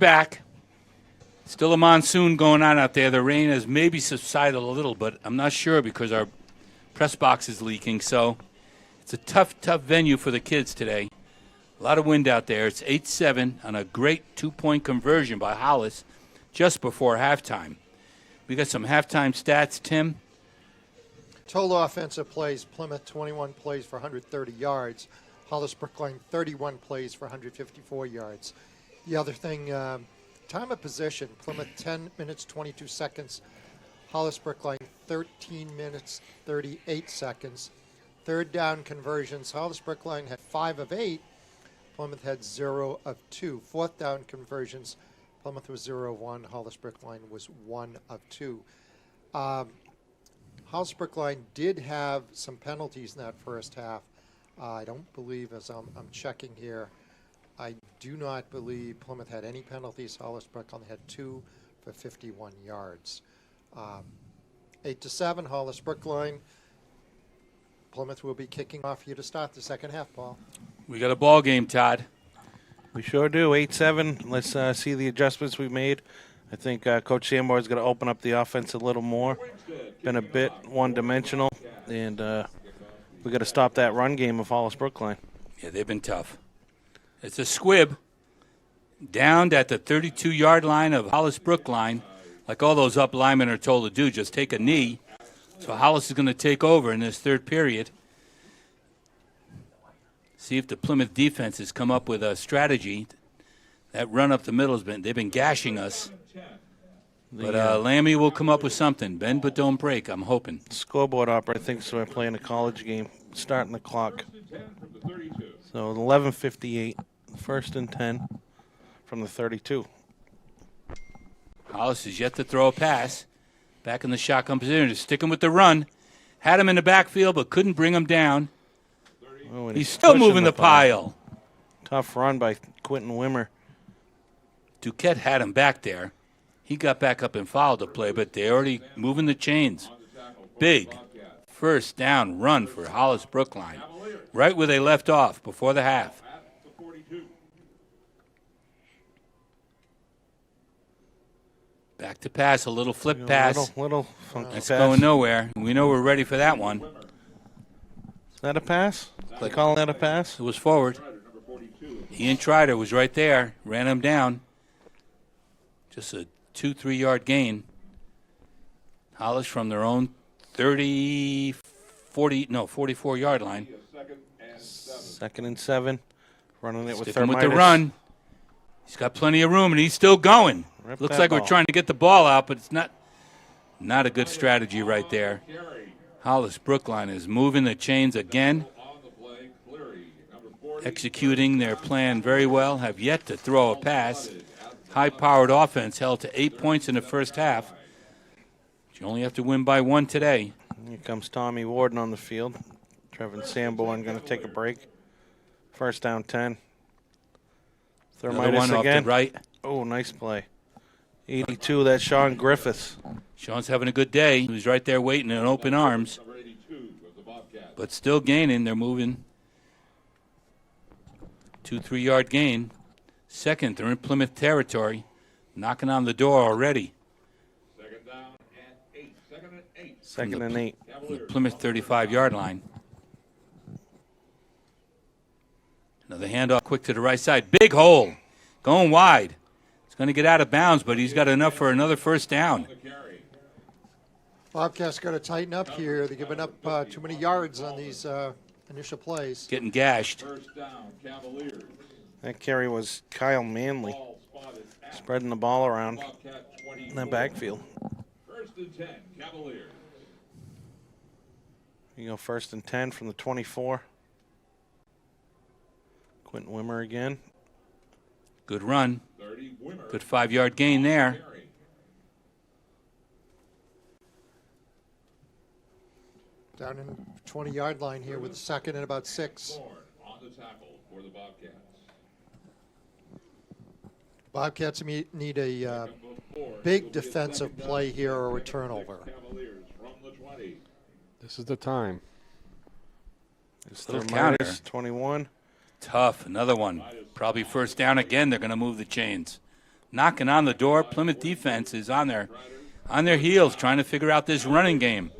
Speaker 2: back. Still a monsoon going on out there. The rain has maybe subsided a little, but I'm not sure because our press box is leaking. So it's a tough venue for the kids today. A lot of wind out there. It's 8-7 on a great two-point conversion by Hollis just before halftime. We got some halftime stats, Tim.
Speaker 1: Total offensive plays, Plymouth 21 plays for 130 yards. Hollis Brookline 31 plays for 154 yards. The other thing, time of possession, Plymouth 10 minutes 22 seconds. Hollis Brookline 13 minutes 38 seconds. Third down conversions, Hollis Brookline had 5 of 8. Plymouth had 0 of 2. Fourth down conversions, Plymouth was 0 of 1. Hollis Brookline was 1 of 2. Hollis Brookline did have some penalties in that first half. I don't believe, as I'm checking here, I do not believe Plymouth had any penalties. Hollis Brookline had 2 for 51 yards. 8-7, Hollis Brookline. Plymouth will be kicking off here to start the second half, Paul.
Speaker 2: We got a ball game, Todd.
Speaker 3: We sure do. 8-7. Let's see the adjustments we've made. I think Coach Sanborn is going to open up the offense a little more. Been a bit one-dimensional, and we got to stop that run game of Hollis Brookline.
Speaker 2: Yeah, they've been tough. It's a squib down at the 32-yard line of Hollis Brookline, like all those up linemen are told to do, just take a knee. So Hollis is going to take over in this third period. See if the Plymouth defense has come up with a strategy. That run up the middle they've been gashing us. But Lammy will come up with something. Bend but don't break, I'm hoping.
Speaker 3: Scoreboard operator thinks we're playing a college game, starting the clock. So 11:58, 1st and 10 from the 32.
Speaker 2: Hollis is yet to throw a pass. Back in the shotgun position, just sticking with the run. Had him in the backfield, but couldn't bring him down.
Speaker 3: Oh,
Speaker 2: he's still moving the pile.
Speaker 3: Tough run by Quentin Wimmer.
Speaker 2: Duquette had him back there. He got back up and followed the play, but they're already moving the chains. Big first down run for Hollis Brookline, right where they left off before the half. Back to pass, a little flip pass.
Speaker 3: Little funky
Speaker 2: That's
Speaker 3: pass.
Speaker 2: going nowhere. We know we're ready for that one.
Speaker 3: Is that a pass? They calling that a pass?
Speaker 2: It was forward. Ian Trider was right there, ran him down. Just a 2-3 yard gain. Hollis from their own 44 yard line.
Speaker 3: 2nd and 7. Running it with
Speaker 2: Sticking with
Speaker 3: Thermitis.
Speaker 2: the run. He's got plenty of room, and he's still going.
Speaker 3: Rip
Speaker 2: Looks
Speaker 3: that
Speaker 2: like
Speaker 3: ball.
Speaker 2: we're trying to get the ball out, but it's not a good strategy right there. Hollis Brookline is moving the chains again, executing their plan very well, have yet to throw a pass. High-powered offense held to 8 points in the first half. You only have to win by 1 today.
Speaker 3: Here comes Tommy Warden on the field. Trevin Sanborn going to take a break. 1st down 10.
Speaker 2: Another one
Speaker 3: Thermitis
Speaker 2: off
Speaker 3: again.
Speaker 2: the right.
Speaker 3: Oh, nice play. 82, that's Sean Griffiths.
Speaker 2: Sean's having a good day. He was right there waiting in open arms. But still gaining. They're moving. 2-3 yard gain. Second, they're in Plymouth territory. Knocking on the door already.
Speaker 9: Second down and 8. 2nd and 8.
Speaker 3: 2nd and 8.
Speaker 2: The Plymouth 35-yard line. Another handoff quick to the right side. Big hole. Going wide. It's going to get out of bounds, but he's got enough for another first down.
Speaker 1: Bobcats got to tighten up here. They're giving up too many yards on these initial plays.
Speaker 2: Getting gashed.
Speaker 9: First down, Cavaliers.
Speaker 3: That carry was Kyle Manley. Spreading the ball around in that backfield.
Speaker 9: 1st and 10, Cavaliers.
Speaker 3: You go 1st and 10 from the 24. Quentin Wimmer again.
Speaker 2: Good run.
Speaker 9: 30, Wimmer.
Speaker 2: Good 5-yard gain there.
Speaker 1: Down in 20-yard line here with a 2nd and about 6.
Speaker 9: On the tackle for the Bobcats.
Speaker 1: Bobcats need a big defensive play here or a turnover.
Speaker 9: Cavaliers from the 20.
Speaker 4: This is the time.
Speaker 3: It's
Speaker 2: Little
Speaker 3: Thermitis,
Speaker 2: counter.
Speaker 3: 21.
Speaker 2: Tough. Another one. Probably first down again. They're going to move the chains. knocking on the door. Plymouth defense is on their heels trying to figure out this running game.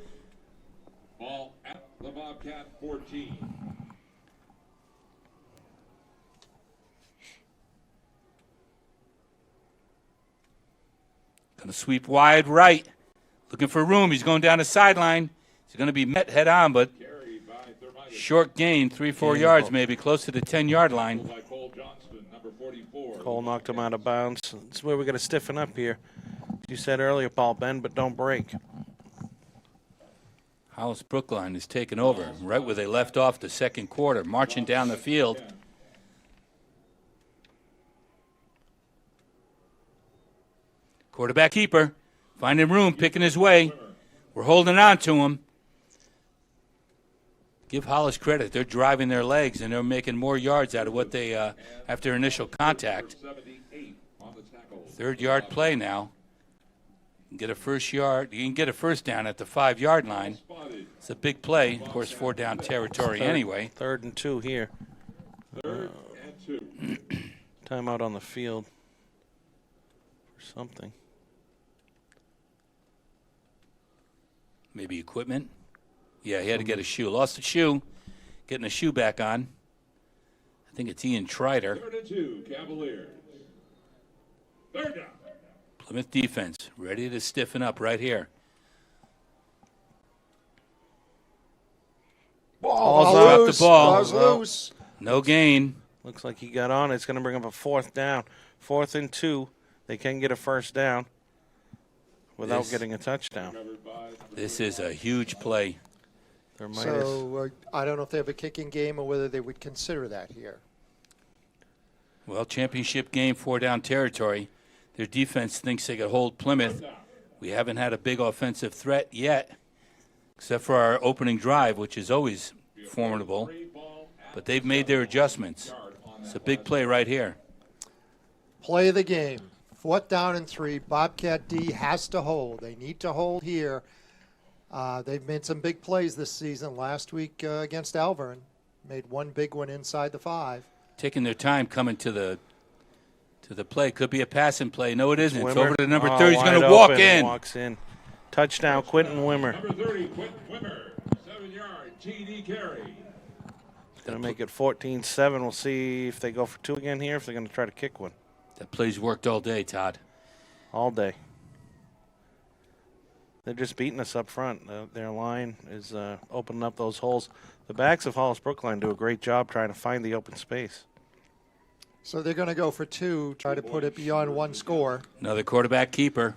Speaker 9: Ball at the Bobcat 14.
Speaker 2: Going to sweep wide right. Looking for room. He's going down the sideline. He's going to be met head on, but short gain, 3-4 yards maybe, close to the 10-yard line.
Speaker 3: Cole knocked him out of bounds. This is where we're going to stiffen up here. You said earlier, Paul, bend, but don't break.
Speaker 2: Hollis Brookline is taking over right where they left off the second quarter, marching down the field. Quarterback keeper, finding room, picking his way. We're holding on to him. Give Hollis credit. They're driving their legs, and they're making more yards out of what they, after initial contact. Third-yard play now. You can get a first yard. You can get a first down at the 5-yard line. It's a big play. Of course, 4-down territory anyway.
Speaker 3: 3rd and 2 here.
Speaker 9: 3rd and 2.
Speaker 3: Timeout on the field for something.
Speaker 2: Maybe equipment. Yeah, he had to get a shoe. Lost a shoe. Getting a shoe back on. I think it's Ian Trider.
Speaker 9: 3rd and 2, Cavaliers. 3rd down.
Speaker 2: Plymouth defense ready to stiffen up right here.
Speaker 3: Ball's
Speaker 2: dropped the ball.
Speaker 1: Ball's loose.
Speaker 2: No gain.
Speaker 3: Looks like he got on. It's going to bring up a 4th down. 4th and 2. They can get a first down without getting a touchdown.
Speaker 2: This is a huge play.
Speaker 1: So I don't know if they have a kicking game or whether they would consider that here.
Speaker 2: Well, championship game, 4-down territory. Their defense thinks they could hold Plymouth. We haven't had a big offensive threat yet, except for our opening drive, which is always formidable. But they've made their adjustments. It's a big play right here.
Speaker 1: Play of the game. 4th down and 3. Bobcat D has to hold. They need to hold here. They've made some big plays this season. Last week against Alvern, made one big one inside the 5.
Speaker 2: Taking their time coming to the play. Could be a passing play. No, it isn't. It's
Speaker 3: Wimmer.
Speaker 2: over to number 30. He's going to
Speaker 3: Wide
Speaker 2: walk
Speaker 3: open.
Speaker 2: in.
Speaker 3: Walks in. Touchdown, Quentin Wimmer.
Speaker 9: Number 30, Quentin Wimmer. 7-yard TD carry.
Speaker 3: Going to make it 14-7. We'll see if they go for 2 again here, if they're going to try to kick one.
Speaker 2: That play's worked all day, Todd.
Speaker 3: All day. They're just beating us up front. Their line is opening up those holes. The backs of Hollis Brookline do a great job trying to find the open space.
Speaker 1: So they're going to go for 2, try to put it beyond 1 score.
Speaker 2: Another quarterback keeper.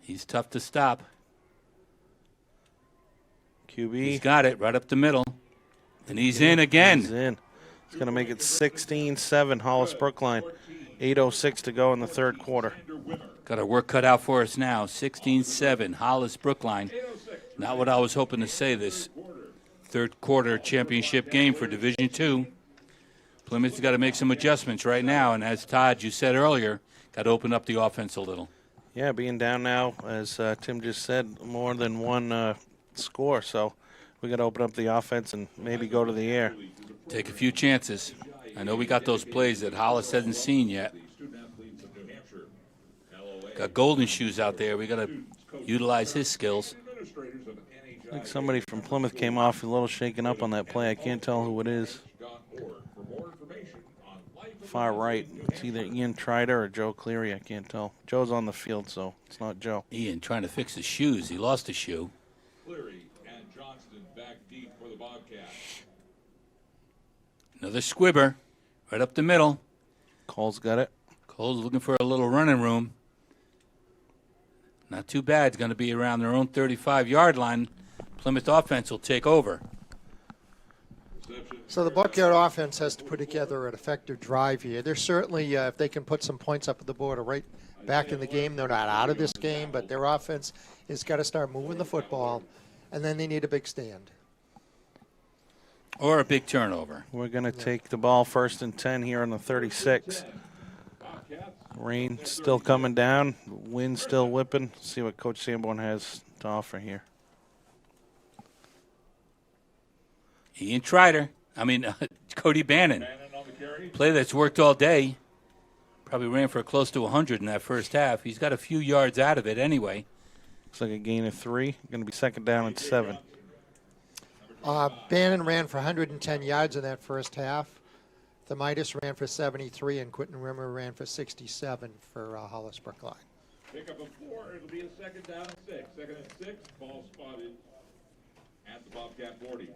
Speaker 2: He's tough to stop.
Speaker 3: QB.
Speaker 2: He's got it right up the middle. And he's in again.
Speaker 3: He's in. It's going to make it 16-7, Hollis Brookline. 8:06 to go in the 3rd quarter.
Speaker 2: Got our work cut out for us now. 16-7, Hollis Brookline. Not what I was hoping to say this 3rd quarter championship game for Division II. Plymouth's got to make some adjustments right now, and as Todd, you said earlier, got to open up the offense a little.
Speaker 3: Yeah, being down now, as Tim just said, more than 1 score, so we got to open up the offense and maybe go to the air.
Speaker 2: Take a few chances. I know we got those plays that Hollis hasn't seen yet. Got Golden Shoes out there. We got to utilize his skills.
Speaker 3: I think somebody from Plymouth came off a little shaken up on that play. I can't tell who it is. Far right. It's either Ian Trider or Joe Cleary. I can't tell. Joe's on the field, so it's not Joe.
Speaker 2: Ian trying to fix his shoes. He lost a shoe.
Speaker 9: Cleary and Johnston back deep for the Bobcats.
Speaker 2: Another squibber right up the middle.
Speaker 3: Cole's got it.
Speaker 2: Cole's looking for a little running room. Not too bad. It's going to be around their own 35-yard line. Plymouth offense will take over.
Speaker 1: So the Bobcat offense has to put together an effective drive here. They're certainly, if they can put some points up at the board, are right back in the game. They're not out of this game, but their offense has got to start moving the football, and then they need a big stand.
Speaker 2: Or a big turnover.
Speaker 3: We're going to take the ball 1st and 10 here on the 36. Rain still coming down. Wind still whipping. See what Coach Sanborn has to offer here.
Speaker 2: Ian Trider. Cody Bannon. Play that's worked all day. Probably ran for close to 100 in that first half. He's got a few yards out of it anyway.
Speaker 3: Looks like a gain of 3. Going to be second down and 7.
Speaker 1: Bannon ran for 110 yards in that first half. Themitis ran for 73, and Quentin Rimmer ran for 67 for Hollis Brookline.
Speaker 9: Pick up a 4. It'll be a second down and 6. Second and 6. Ball spotted at the Bobcat 40.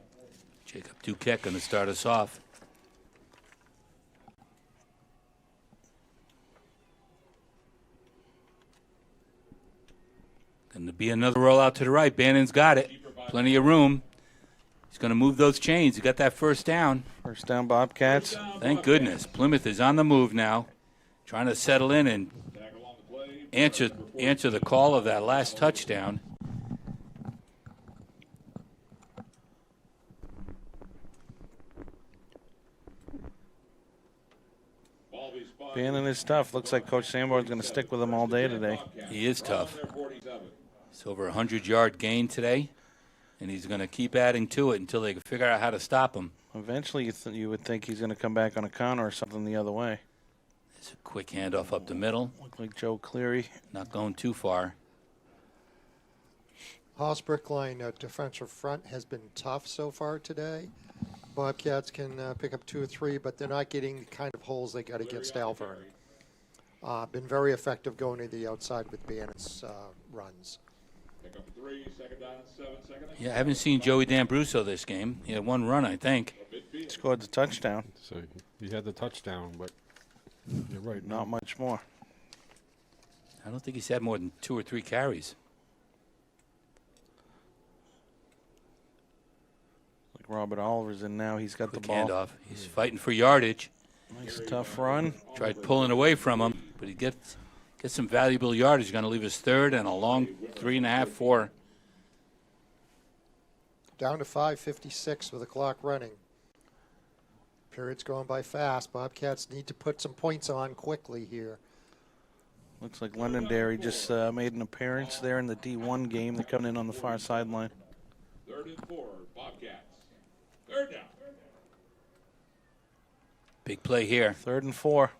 Speaker 2: Jacob Duquette going to start us off. Going to be another rollout to the right. Bannon's got it. Plenty of room. He's going to move those chains. He got that first down.
Speaker 3: First down, Bobcats.
Speaker 2: Thank goodness. Plymouth is on the move now, trying to settle in and answer the call of that last touchdown.
Speaker 3: Bannon is tough. Looks like Coach Sanborn's going to stick with him all day today.
Speaker 2: He is tough. It's over a 100-yard gain today, and he's going to keep adding to it until they can figure out how to stop him.
Speaker 3: Eventually, you would think he's going to come back on a counter or something the other way.
Speaker 2: It's a quick handoff up the middle.
Speaker 3: Look like Joe Cleary.
Speaker 2: Not going too far.
Speaker 1: Hollis Brookline defensive front has been tough so far today. Bobcats can pick up 2 or 3, but they're not getting the kind of holes they got against Alvern. Been very effective going to the outside with Bannon's runs.
Speaker 9: Pick up 3. Second down and 7. Second and
Speaker 2: Yeah, I haven't seen Joey D'Ambruso this game. He had 1 run, I think.
Speaker 3: He scored the touchdown.
Speaker 4: So he had the touchdown, but you're right.
Speaker 3: Not much more.
Speaker 2: I don't think he's had more than 2 or 3 carries.
Speaker 3: Like Robert Oliver's in now. He's got
Speaker 2: Quick
Speaker 3: the ball.
Speaker 2: handoff. He's fighting for yardage.
Speaker 3: Nice tough run.
Speaker 2: Tried pulling away from him, but he gets some valuable yardage. He's going to leave his third and a long 3.5, 4.
Speaker 1: Down to 5:56 with the clock running. Period's going by fast. Bobcats need to put some points on quickly here.
Speaker 3: Looks like Londonderry just made an appearance there in the D1 game. They're coming in on the far sideline.
Speaker 9: 3rd and 4. Bobcats. 3rd down.
Speaker 2: Big play here.
Speaker 3: 3rd and 4.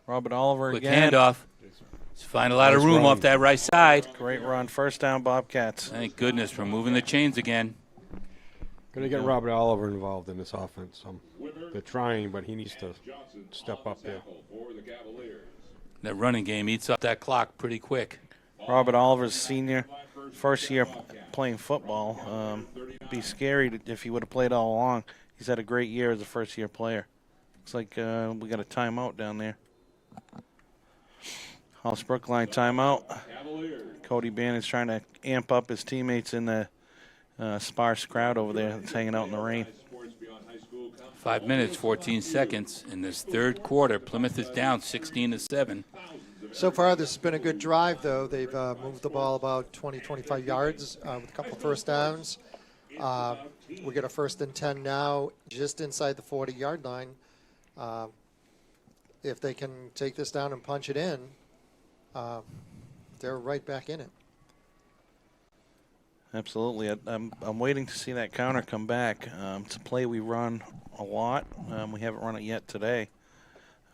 Speaker 3: Robert Oliver
Speaker 2: Quick
Speaker 3: again.
Speaker 2: handoff. He's finding a lot of
Speaker 4: Nice
Speaker 2: room
Speaker 4: run.
Speaker 2: off that right side.
Speaker 3: Great run. First down, Bobcats.
Speaker 2: Thank goodness for moving the chains again.
Speaker 4: Going to get Robert Oliver involved in this offense. They're trying, but he needs to step up there.
Speaker 9: For the Cavaliers.
Speaker 2: That running game eats up that clock pretty quick.
Speaker 3: Robert Oliver's senior, first year playing football. It'd be scary if he would have played all along. He's had a great year as a first-year player. Looks like we got a timeout down there. Hollis Brookline timeout. Cody Bannon's trying to amp up his teammates in the sparse crowd over there that's hanging out in the rain.
Speaker 2: 5 minutes, 14 seconds in this third quarter. Plymouth is down 16-7.
Speaker 1: So far, this has been a good drive, though. They've moved the ball about 20, 25 yards with a couple first downs. We get a 1st and 10 now, just inside the 40-yard line. If they can take this down and punch it in, they're right back in it.
Speaker 3: Absolutely. I'm waiting to see that counter come back. It's a play we run a lot. We haven't run it yet today.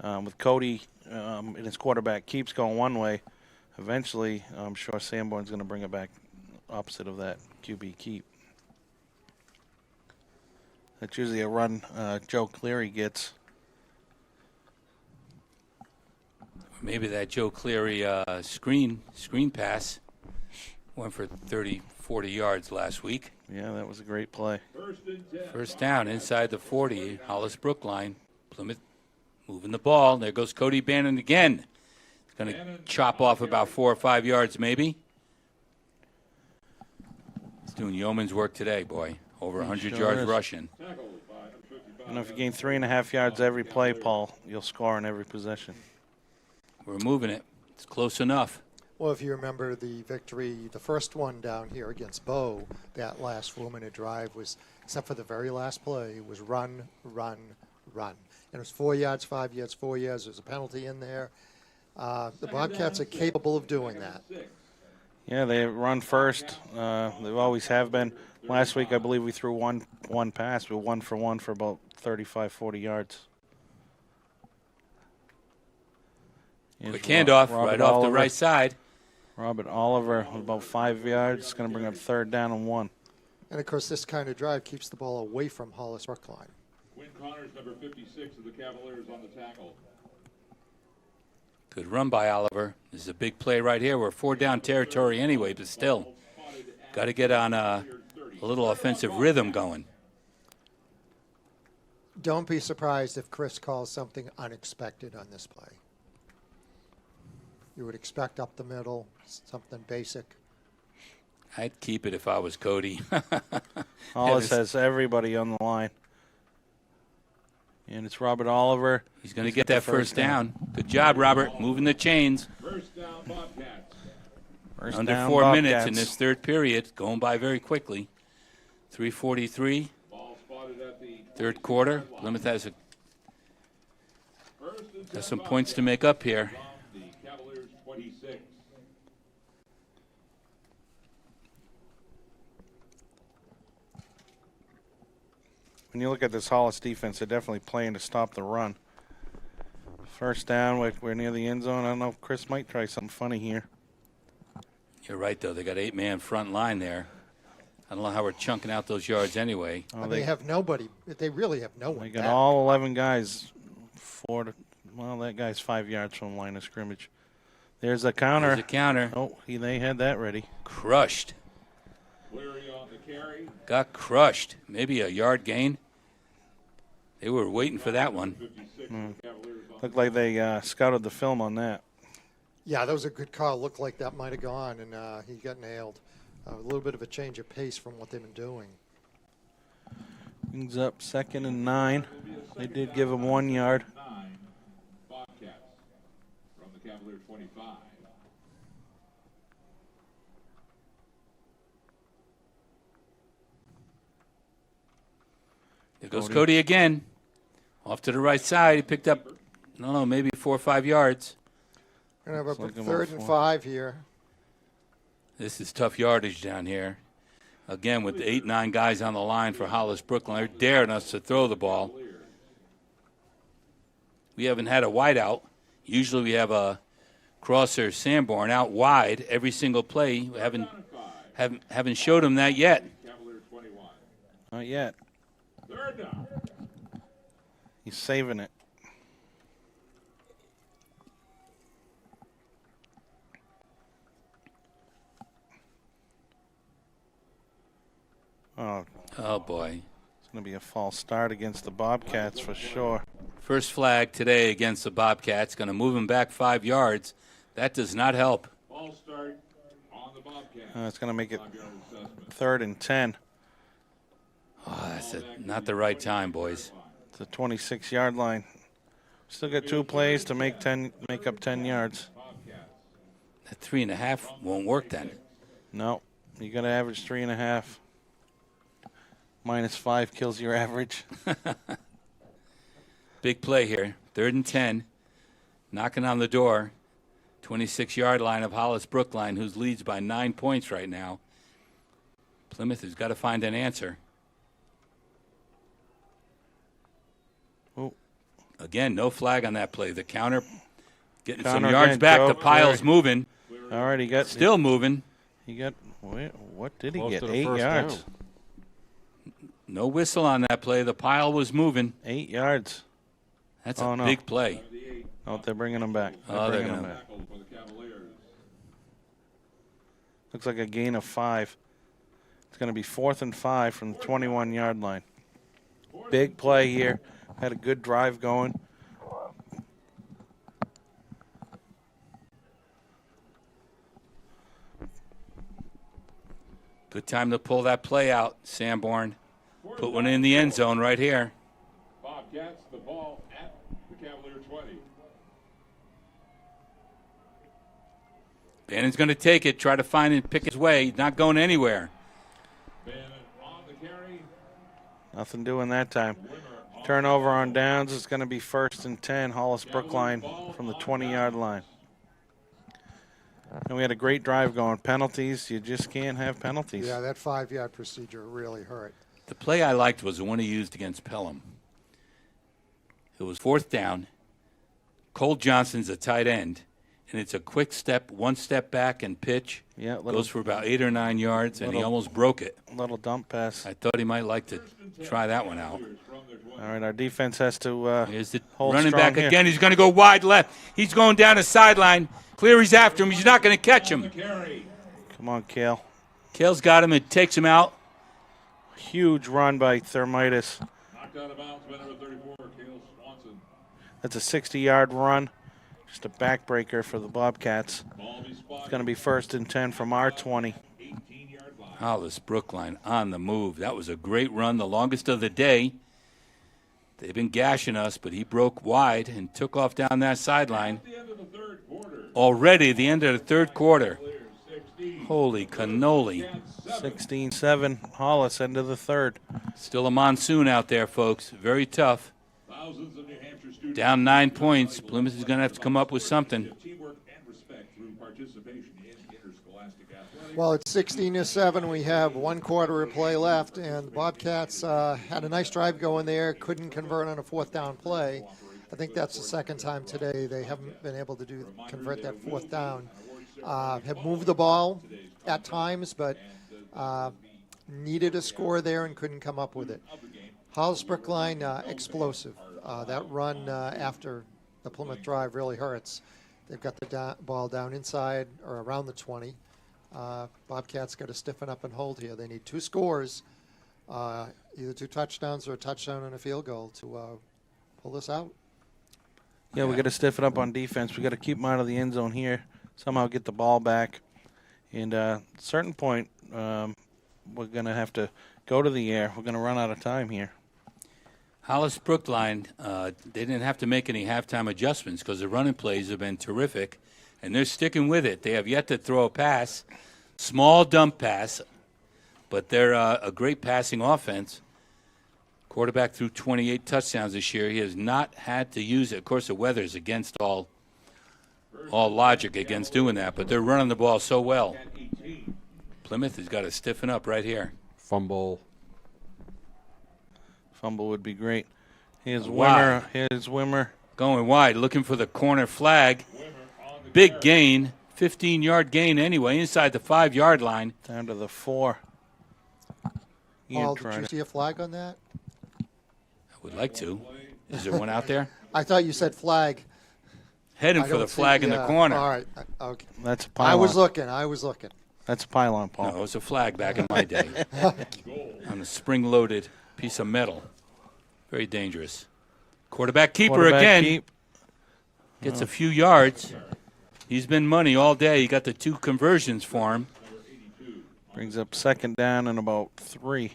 Speaker 3: With Cody and his quarterback keeps going one way, eventually I'm sure Sanborn's going to bring it back opposite of that QB keep. That's usually a run Joe Cleary gets.
Speaker 2: Maybe that Joe Cleary screen pass went for 30, 40 yards last week.
Speaker 3: Yeah, that was a great play.
Speaker 2: First down inside the 40, Hollis Brookline. Plymouth moving the ball. There goes Cody Bannon again. He's going to chop off about 4 or 5 yards maybe. He's doing yeoman's work today, boy. Over 100 yards rushing.
Speaker 3: You know, if you gain 3.5 yards every play, Paul, you'll score on every possession.
Speaker 2: We're moving it. It's close enough.
Speaker 1: Well, if you remember the victory, the first one down here against Bow, that last 4-minute drive was, except for the very last play, was run, run, run. And it was 4 yards, 5 yards, 4 yards. There's a penalty in there. The Bobcats are capable of doing that.
Speaker 3: Yeah, they run first. They always have been. Last week, I believe we threw one pass. We were 1 for 1 for about 35, 40 yards.
Speaker 2: Quick handoff right off the right side.
Speaker 3: Robert Oliver, about 5 yards. It's going to bring up 3rd down and 1.
Speaker 1: And, of course, this kind of drive keeps the ball away from Hollis Brookline.
Speaker 9: Quinn Connors, number 56 of the Cavaliers, on the tackle.
Speaker 2: Good run by Oliver. This is a big play right here. We're 4-down territory anyway, but still got to get on a little offensive rhythm going.
Speaker 1: Don't be surprised if Chris calls something unexpected on this play. You would expect up the middle, something basic.
Speaker 2: I'd keep it if I was Cody.
Speaker 3: Hollis has everybody on the line. And it's Robert Oliver.
Speaker 2: He's going to get that first down. Good job, Robert, moving the chains.
Speaker 9: First down, Bobcats.
Speaker 2: Under 4 minutes in this 3rd period, going by very quickly. 3:43,
Speaker 9: Ball spotted at the
Speaker 2: 3rd quarter. Plymouth has some points to make up here.
Speaker 9: The Cavaliers 26.
Speaker 3: When you look at this Hollis defense, they're definitely playing to stop the run. First down, we're near the end zone. I don't know if Chris might try something funny here.
Speaker 2: You're right, though. They got 8-man front line there. I don't know how we're chunking out those yards anyway.
Speaker 1: They have nobody. They really have no one.
Speaker 3: They got
Speaker 1: back.
Speaker 3: all 11 guys. That guy's 5 yards from line of scrimmage. There's a counter.
Speaker 2: There's a counter.
Speaker 3: Oh, they had that ready.
Speaker 2: Crushed.
Speaker 9: Cleary on the carry.
Speaker 2: Got crushed. Maybe a yard gain. They were waiting for that one.
Speaker 3: Looked like they scouted the film on that.
Speaker 1: Yeah, that was a good call. Looked like that might have gone, and he got nailed. A little bit of a change of pace from what they've been doing.
Speaker 3: Brings up 2nd and 9. They did give him 1 yard.
Speaker 9: 9, Bobcats from the Cavalier 25.
Speaker 2: There goes Cody again. Off to the right side. He picked up, maybe 4 or 5 yards.
Speaker 1: We're going to have a 3rd and 5 here.
Speaker 2: This is tough yardage down here. Again, with 8, 9 guys on the line for Hollis Brookline. They're daring us to throw the ball. We haven't had a wide out. Usually we have a crosser Sanborn out wide every single play. We haven't showed him that yet.
Speaker 9: Cavalier 21.
Speaker 3: Not yet.
Speaker 9: 3rd down.
Speaker 3: He's saving it.
Speaker 2: Oh, boy.
Speaker 3: It's going to be a false start against the Bobcats for sure.
Speaker 2: First flag today against the Bobcats. Going to move him back 5 yards. That does not help.
Speaker 9: Ball start on the Bobcats.
Speaker 3: It's going to make it 3rd and 10.
Speaker 2: Oh, that's not the right time, boys.
Speaker 3: It's a 26-yard line. Still got 2 plays to make up 10 yards.
Speaker 2: That 3.5 won't work then.
Speaker 3: No, you got to average 3.5. -5 kills your average.
Speaker 2: Big play here. 3rd and 10. Knocking on the door. 26-yard line of Hollis Brookline, who leads by 9 points right now. Plymouth has got to find an answer.
Speaker 3: Oh.
Speaker 2: Again, no flag on that play. The counter getting some
Speaker 3: Counter
Speaker 2: yards
Speaker 3: again,
Speaker 2: back.
Speaker 3: Joe.
Speaker 2: The pile's moving.
Speaker 3: All right, he got
Speaker 2: Still moving.
Speaker 3: He got what did he
Speaker 4: Close
Speaker 3: get?
Speaker 4: to the
Speaker 3: 8
Speaker 4: first
Speaker 3: yards.
Speaker 4: down.
Speaker 2: No whistle on that play. The pile was moving.
Speaker 3: 8 yards.
Speaker 2: That's a big play.
Speaker 3: Oh, they're bringing him back.
Speaker 2: Oh, they're
Speaker 3: bringing him
Speaker 2: gonna-
Speaker 3: back. Looks like a gain of 5. It's going to be 4th and 5 from the 21-yard line. Big play here. Had a good drive going.
Speaker 2: Good time to pull that play out, Sanborn. Put one in the end zone right here.
Speaker 9: Bobcats, the ball at the Cavalier 20.
Speaker 2: Bannon's going to take it, try to find and pick his way. He's not going anywhere.
Speaker 9: Bannon on the carry.
Speaker 3: Nothing doing that time. Turnover on downs. It's going to be 1st and 10. Hollis Brookline from the 20-yard line. And we had a great drive going. Penalties, you just can't have penalties.
Speaker 1: Yeah, that 5-yard procedure really hurt.
Speaker 2: The play I liked was the one he used against Pelham. It was 4th down. Cole Johnson's a tight end, and it's a quick step, 1 step back and pitch.
Speaker 3: Yeah,
Speaker 2: Goes for about 8 or 9 yards, and he almost broke it.
Speaker 3: Little dump pass.
Speaker 2: I thought he might like to try that one out.
Speaker 3: All right, our defense has to
Speaker 2: Here's the
Speaker 3: hold
Speaker 2: running
Speaker 3: strong
Speaker 2: back
Speaker 3: here.
Speaker 2: again. He's going to go wide left. He's going down the sideline. Cleary's after him. He's not going to catch him.
Speaker 3: Come on, Kale.
Speaker 2: Kale's got him and takes him out.
Speaker 3: Huge run by Thermitis.
Speaker 9: Knocked out of bounds by number 34, Cale Swanson.
Speaker 3: That's a 60-yard run. Just a backbreaker for the Bobcats. It's going to be 1st and 10 from our 20.
Speaker 2: Hollis Brookline on the move. That was a great run, the longest of the day. They've been gashing us, but he broke wide and took off down that sideline. Already the end of the 3rd quarter. Holy cannoli.
Speaker 3: 16-7, Hollis, end of the 3rd.
Speaker 2: Still a monsoon out there, folks. Very tough. Down 9 points. Plymouth is going to have to come up with something.
Speaker 1: Well, it's 16-7. We have 1 quarter of play left, and the Bobcats had a nice drive going there. Couldn't convert on a 4th down play. I think that's the 2nd time today they haven't been able to convert that 4th down. Have moved the ball at times, but needed a score there and couldn't come up with it. Hollis Brookline, explosive. That run after the Plymouth drive really hurts. They've got the ball down inside or around the 20. Bobcats got to stiffen up and hold here. They need 2 scores, either 2 touchdowns or a touchdown and a field goal to pull this out.
Speaker 3: Yeah, we got to stiffen up on defense. We got to keep them out of the end zone here. Somehow get the ball back. And at a certain point, we're going to have to go to the air. We're going to run out of time here.
Speaker 2: Hollis Brookline, they didn't have to make any halftime adjustments because the running plays have been terrific, and they're sticking with it. They have yet to throw a pass, small dump pass, but they're a great passing offense. Quarterback threw 28 touchdowns this year. He has not had to use it. Of course, the weather's against all logic against doing that, but they're running the ball so well. Plymouth has got to stiffen up right here.
Speaker 4: Fumble.
Speaker 3: Fumble would be great. Here's
Speaker 2: Wide.
Speaker 3: Wimmer. Here's Wimmer.
Speaker 2: Going wide, looking for the corner flag. Big gain, 15-yard gain anyway, inside the 5-yard line.
Speaker 3: Down to the 4.
Speaker 1: Paul, did you see a flag on that?
Speaker 2: I would like to. Is there one out there?
Speaker 1: I thought you said flag.
Speaker 2: Heading for the flag in the corner.
Speaker 1: All right. Okay.
Speaker 3: That's a pylon.
Speaker 1: I was looking.
Speaker 3: That's a pylon, Paul.
Speaker 2: No, it was a flag back in my day. On a spring-loaded piece of metal. Very dangerous. Quarterback keeper again. Gets a few yards. He's been money all day. He got the 2 conversions for him.
Speaker 3: Brings up 2nd down and about 3.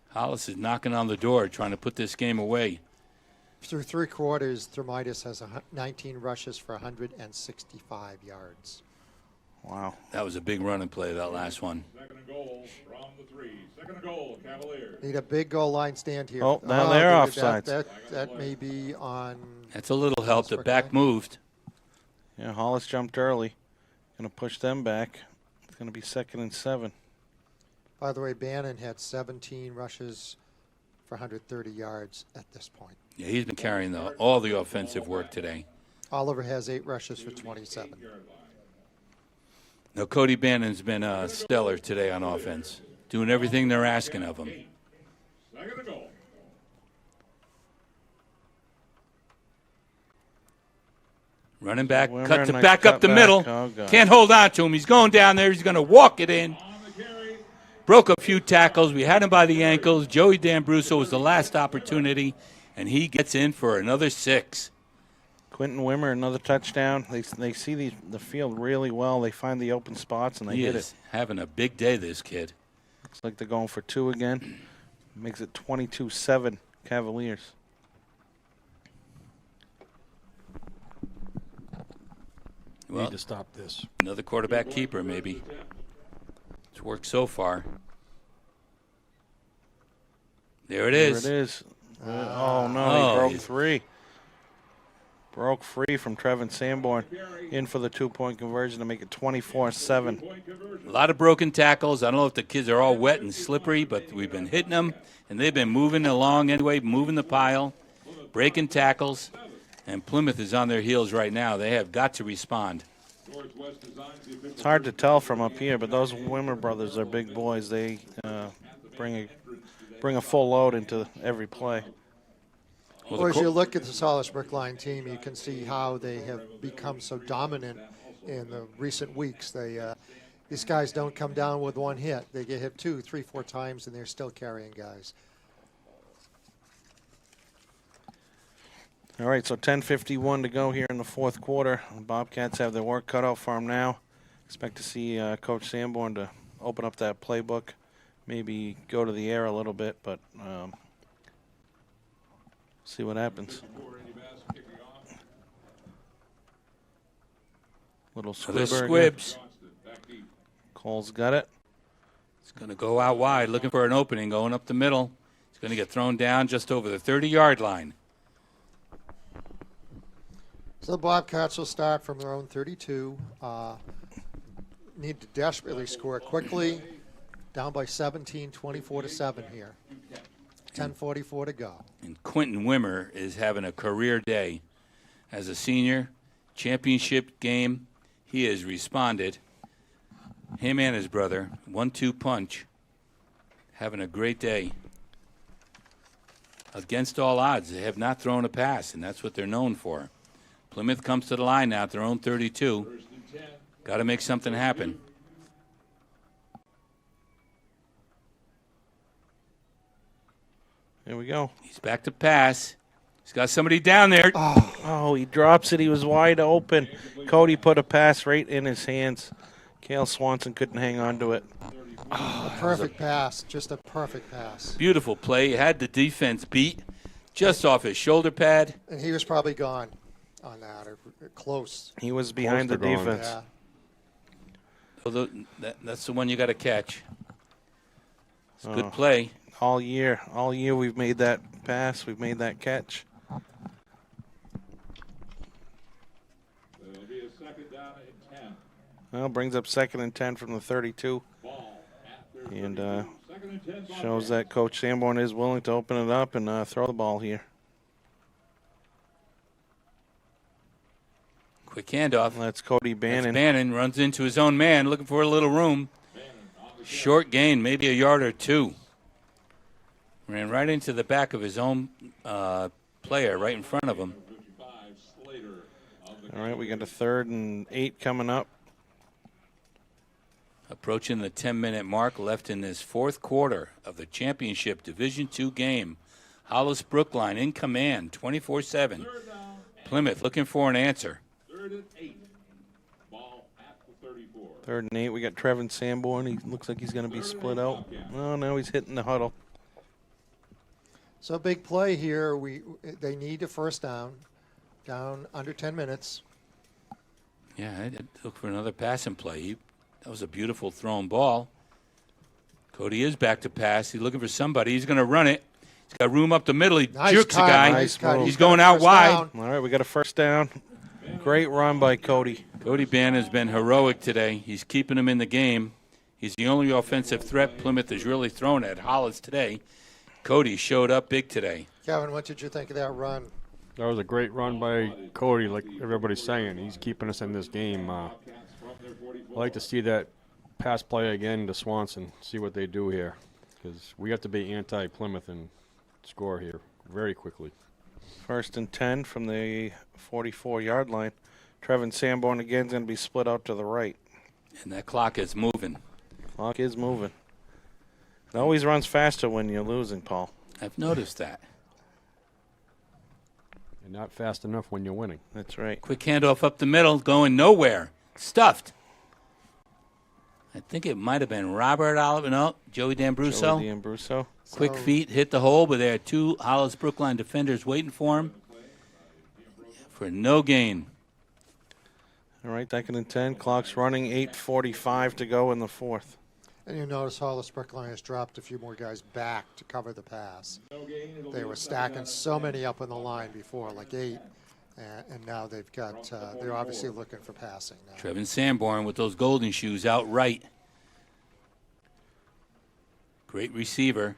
Speaker 2: Hollis is knocking on the door trying to put this game away.
Speaker 1: Through 3 quarters, Thermitis has 19 rushes for 165 yards.
Speaker 3: Wow.
Speaker 2: That was a big running play, that last one.
Speaker 9: 2nd and goal from the 3. 2nd and goal, Cavaliers.
Speaker 1: Need a big goal line stand here.
Speaker 3: Oh, now they're offsides.
Speaker 1: That may be on.
Speaker 2: That's a little help. The back moved.
Speaker 3: Yeah, Hollis jumped early. Going to push them back. It's going to be 2nd and 7.
Speaker 1: By the way, Bannon had 17 rushes for 130 yards at this point.
Speaker 2: Yeah, he's been carrying all the offensive work today.
Speaker 1: Oliver has 8 rushes for 27.
Speaker 2: Now, Cody Bannon's been stellar today on offense, doing everything they're asking of him.
Speaker 9: 2nd and goal.
Speaker 2: Running back,
Speaker 3: Wimmer,
Speaker 2: cut to
Speaker 3: nice
Speaker 2: back
Speaker 3: cut
Speaker 2: up the
Speaker 3: back.
Speaker 2: middle.
Speaker 3: Oh, God.
Speaker 2: Can't hold on to him. He's going down there. He's going to walk it in. Broke a few tackles. We had him by the ankles. Joey D'Ambruso was the last opportunity, and he gets in for another 6.
Speaker 3: Quentin Wimmer, another touchdown. They see the field really well. They find the open spots, and they hit it.
Speaker 2: Having a big day, this kid.
Speaker 3: Looks like they're going for 2 again. Makes it 22-7 Cavaliers.
Speaker 2: Well,
Speaker 10: Need to stop this.
Speaker 2: another quarterback keeper, maybe. It's worked so far. There it is.
Speaker 3: There it is. Oh, no, he broke
Speaker 2: he's-
Speaker 3: 3. Broke free from Trevin Sanborn. In for the 2-point conversion to make it 24-7.
Speaker 2: A lot of broken tackles. I don't know if the kids are all wet and slippery, but we've been hitting them, and they've been moving along anyway, moving the pile. breaking tackles, and Plymouth is on their heels right now. They have got to respond.
Speaker 3: It's hard to tell from up here, but those Wimmer brothers are big boys. They bring a full load into every play.
Speaker 1: Well, as you look at the Hollis Brookline team, you can see how they have become so dominant in the recent weeks. These guys don't come down with one hit. They get hit 2, 3, 4 times, and they're still carrying guys.
Speaker 3: All right, so 10:51 to go here in the fourth quarter. The Bobcats have their work cut out for them now. Expect to see Coach Sanborn to open up that playbook, maybe go to the air a little bit, but see what happens. Little
Speaker 2: The
Speaker 3: squibs.
Speaker 2: squibs.
Speaker 3: Cole's got it.
Speaker 2: It's going to go out wide, looking for an opening, going up the middle. It's going to get thrown down just over the 30-yard line.
Speaker 1: So the Bobcats will start from their own 32. Need to desperately score quickly. Down by 17, 24-7 here. 10:44 to go.
Speaker 2: And Quentin Wimmer is having a career day. As a senior, championship game, he has responded. Him and his brother, 1-2 punch, having a great day. Against all odds, they have not thrown a pass, and that's what they're known for. Plymouth comes to the line now at their own 32. Got to make something happen.
Speaker 3: Here we go.
Speaker 2: He's back to pass. He's got somebody down there.
Speaker 3: Oh, he drops it. He was wide open. Cody put a pass right in his hands. Cale Swanson couldn't hang on to it.
Speaker 1: A perfect pass, just a perfect pass.
Speaker 2: Beautiful play. Had the defense beat just off his shoulder pad.
Speaker 1: And he was probably gone on that, or close.
Speaker 3: He was behind the defense.
Speaker 1: Yeah.
Speaker 2: So that's the one you got to catch. It's a good play.
Speaker 3: All year we've made that pass. We've made that catch.
Speaker 9: It'll be a second down and 10.
Speaker 3: Well, brings up 2nd and 10 from the 32. And shows that Coach Sanborn is willing to open it up and throw the ball here.
Speaker 2: Quick handoff.
Speaker 3: That's Cody Bannon.
Speaker 2: That's Bannon runs into his own man, looking for a little room. Short gain, maybe a yard or 2. Ran right into the back of his own player, right in front of him.
Speaker 3: All right, we got a 3rd and 8 coming up.
Speaker 2: Approaching the 10-minute mark, left in this fourth quarter of the championship Division II game. Hollis Brookline in command, 24-7. Plymouth looking for an answer.
Speaker 9: 3rd and 8. Ball at the 34.
Speaker 3: 3rd and 8. We got Trevin Sanborn. He looks like he's going to be split out. Oh, now he's hitting the huddle.
Speaker 1: So big play here. They need a first down under 10 minutes.
Speaker 2: Yeah, I'd look for another passing play. That was a beautiful thrown ball. Cody is back to pass. He's looking for somebody. He's going to run it. He's got room up the middle. He jerks a guy.
Speaker 1: Nice cut.
Speaker 2: He's going out wide.
Speaker 1: Down.
Speaker 3: All right, we got a first down. Great run by Cody.
Speaker 2: Cody Bannon has been heroic today. He's keeping him in the game. He's the only offensive threat Plymouth has really thrown at Hollis today. Cody showed up big today.
Speaker 1: Kevin, what did you think of that run?
Speaker 4: That was a great run by Cody, like everybody's saying. He's keeping us in this game. I'd like to see that pass play again to Swanson, see what they do here, because we have to be anti-Plymouth and score here very quickly.
Speaker 3: 1st and 10 from the 44-yard line. Trevin Sanborn again is going to be split out to the right.
Speaker 2: And that clock is moving.
Speaker 3: Clock is moving. It always runs faster when you're losing, Paul.
Speaker 2: I've noticed that.
Speaker 4: And not fast enough when you're winning.
Speaker 3: That's right.
Speaker 2: Quick handoff up the middle, going nowhere. Stuffed. I think it might have been Robert Oliver. No, Joey D'Ambruso.
Speaker 3: Joey D'Ambruso.
Speaker 2: Quick feet, hit the hole, but there are 2 Hollis Brookline defenders waiting for him for no gain.
Speaker 3: All right, 2nd and 10. Clock's running. 8:45 to go in the 4th.
Speaker 1: And you notice Hollis Brookline has dropped a few more guys back to cover the pass. They were stacking so many up on the line before, like 8, and now they've got, they're obviously looking for passing now.
Speaker 2: Trevin Sanborn with those golden shoes out right. Great receiver.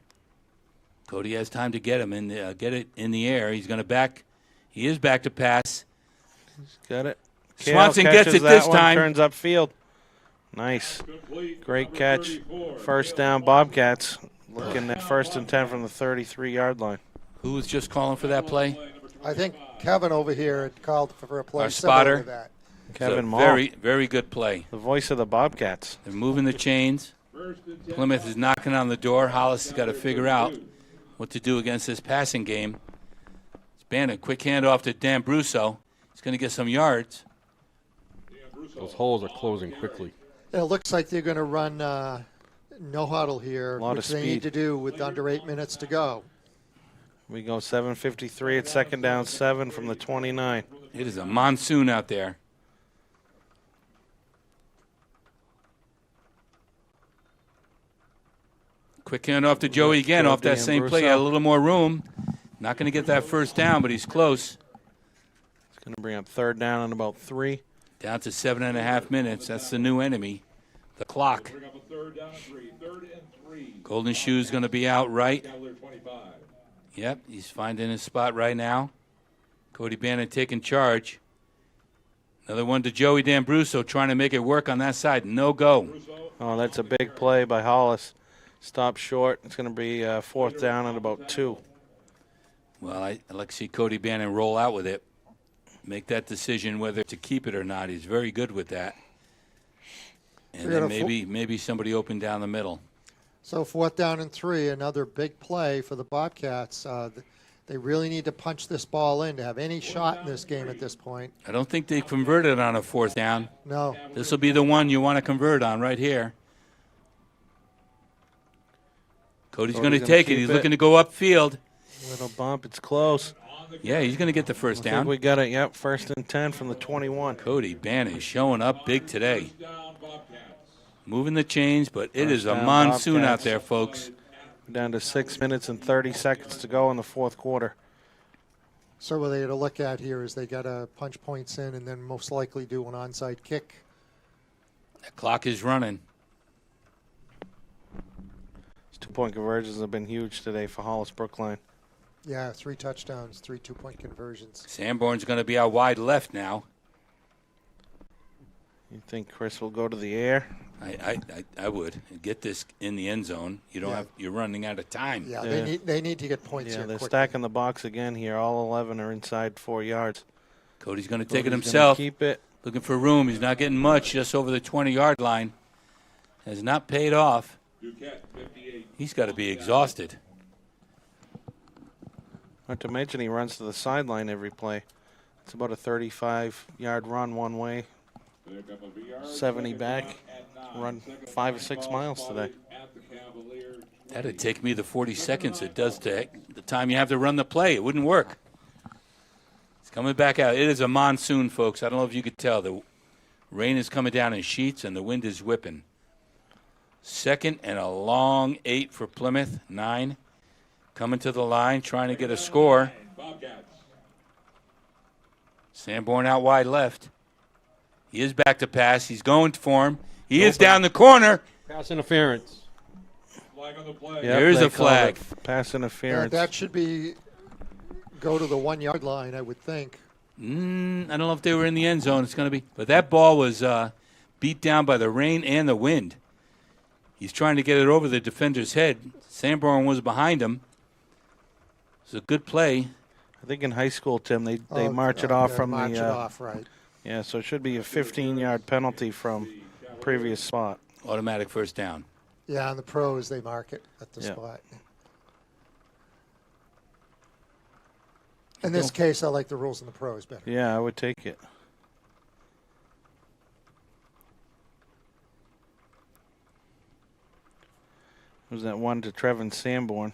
Speaker 2: Cody has time to get him in, get it in the air. He's going to back. He is back to pass.
Speaker 3: He's got it.
Speaker 2: Swanson
Speaker 3: Kale
Speaker 2: gets it
Speaker 3: catches
Speaker 2: this
Speaker 3: that one,
Speaker 2: time.
Speaker 3: Turns upfield. Nice. Great catch. First down, Bobcats. Looking at 1st and 10 from the 33-yard line.
Speaker 2: Who was just calling for that play?
Speaker 1: I think Kevin over here had called for a play
Speaker 2: Our
Speaker 1: similar
Speaker 2: spotter.
Speaker 1: to that.
Speaker 3: Kevin Mall.
Speaker 2: Very, very good play.
Speaker 3: The voice of the Bobcats.
Speaker 2: They're moving the chains. Plymouth is knocking on the door. Hollis has got to figure out what to do against this passing game. It's Bannon, quick handoff to Dan Brusso. He's going to get some yards.
Speaker 4: Those holes are closing quickly.
Speaker 1: It looks like they're going to run no huddle here,
Speaker 3: Lot of
Speaker 1: which they need
Speaker 3: speed.
Speaker 1: to do with under 8 minutes to go.
Speaker 3: We go 7:53 at 2nd down, 7 from the 29.
Speaker 2: It is a monsoon out there. Quick handoff to Joey again off that same play. Had a little more room. Not going to get that first down, but he's close.
Speaker 3: It's going to bring up 3rd down in about 3.
Speaker 2: Down to 7.5 minutes. That's the new enemy, the clock. Golden Shoe's going to be out right. Yep, he's finding his spot right now. Cody Bannon taking charge. Another one to Joey D'Ambruso trying to make it work on that side. No go.
Speaker 3: Oh, that's a big play by Hollis. Stop short. It's going to be 4th down at about 2.
Speaker 2: Well, I'd like to see Cody Bannon roll out with it. Make that decision whether to keep it or not. He's very good with that. And then maybe somebody open down the middle.
Speaker 1: So 4th down and 3, another big play for the Bobcats. They really need to punch this ball in to have any shot in this game at this point.
Speaker 2: I don't think they converted on a 4th down.
Speaker 1: No.
Speaker 2: This will be the one you want to convert on right here. Cody's going to take it. He's looking to go upfield.
Speaker 3: Little bump. It's close.
Speaker 2: Yeah, he's going to get the first
Speaker 3: I
Speaker 2: down.
Speaker 3: think we got it. Yep, 1st and 10 from the 21.
Speaker 2: Cody Bannon is showing up big today. Moving the chains, but it is a
Speaker 3: down,
Speaker 2: monsoon
Speaker 3: Bobcats.
Speaker 2: out there, folks.
Speaker 3: Down to 6 minutes and 30 seconds to go in the 4th quarter.
Speaker 1: So what they got to look at here is they got to punch points in and then most likely do an onside kick.
Speaker 2: The clock is running.
Speaker 3: These 2-point conversions have been huge today for Hollis Brookline.
Speaker 1: Yeah, 3 touchdowns, 3 2-point conversions.
Speaker 2: Sanborn's going to be out wide left now.
Speaker 3: You think Chris will go to the air?
Speaker 2: I would get this in the end zone. You don't have. You're running out of time.
Speaker 1: Yeah, they need to get points here.
Speaker 3: They're
Speaker 1: quickly.
Speaker 3: stacking the box again here. All 11 are inside 4 yards.
Speaker 2: Cody's going to take it
Speaker 3: Cody's
Speaker 2: himself.
Speaker 3: gonna keep it.
Speaker 2: Looking for room. He's not getting much. Just over the 20-yard line. Has not paid off. He's got to be exhausted.
Speaker 3: Not to mention he runs to the sideline every play. It's about a 35-yard run one way, 70 back, run 5 or 6 miles today.
Speaker 2: That'd take me the 40 seconds it does to the time you have to run the play. It wouldn't work. It's coming back out. It is a monsoon, folks. I don't know if you could tell. The rain is coming down in sheets and the wind is whipping. 2nd and a long 8 for Plymouth. 9 coming to the line, trying to get a score. Sanborn out wide left. He is back to pass. He's going for him. He is down the corner.
Speaker 4: Pass interference.
Speaker 3: Yep,
Speaker 2: There is
Speaker 3: they
Speaker 2: a flag.
Speaker 3: called it pass interference.
Speaker 1: That should go to the 1-yard line, I would think.
Speaker 2: I don't know if they were in the end zone. It's going to be. But that ball was beat down by the rain and the wind. He's trying to get it over the defender's head. Sanborn was behind him. It's a good play.
Speaker 3: I think in high school, Tim, they march it off from
Speaker 1: march
Speaker 3: the.
Speaker 1: it off, right.
Speaker 3: Yeah, so it should be a 15-yard penalty from previous spot.
Speaker 2: Automatic first down.
Speaker 1: Yeah, on the pros, they mark it at the spot. In this case, I like the rules in the pros better.
Speaker 3: Yeah, I would take it. Was that one to Trevin Sanborn?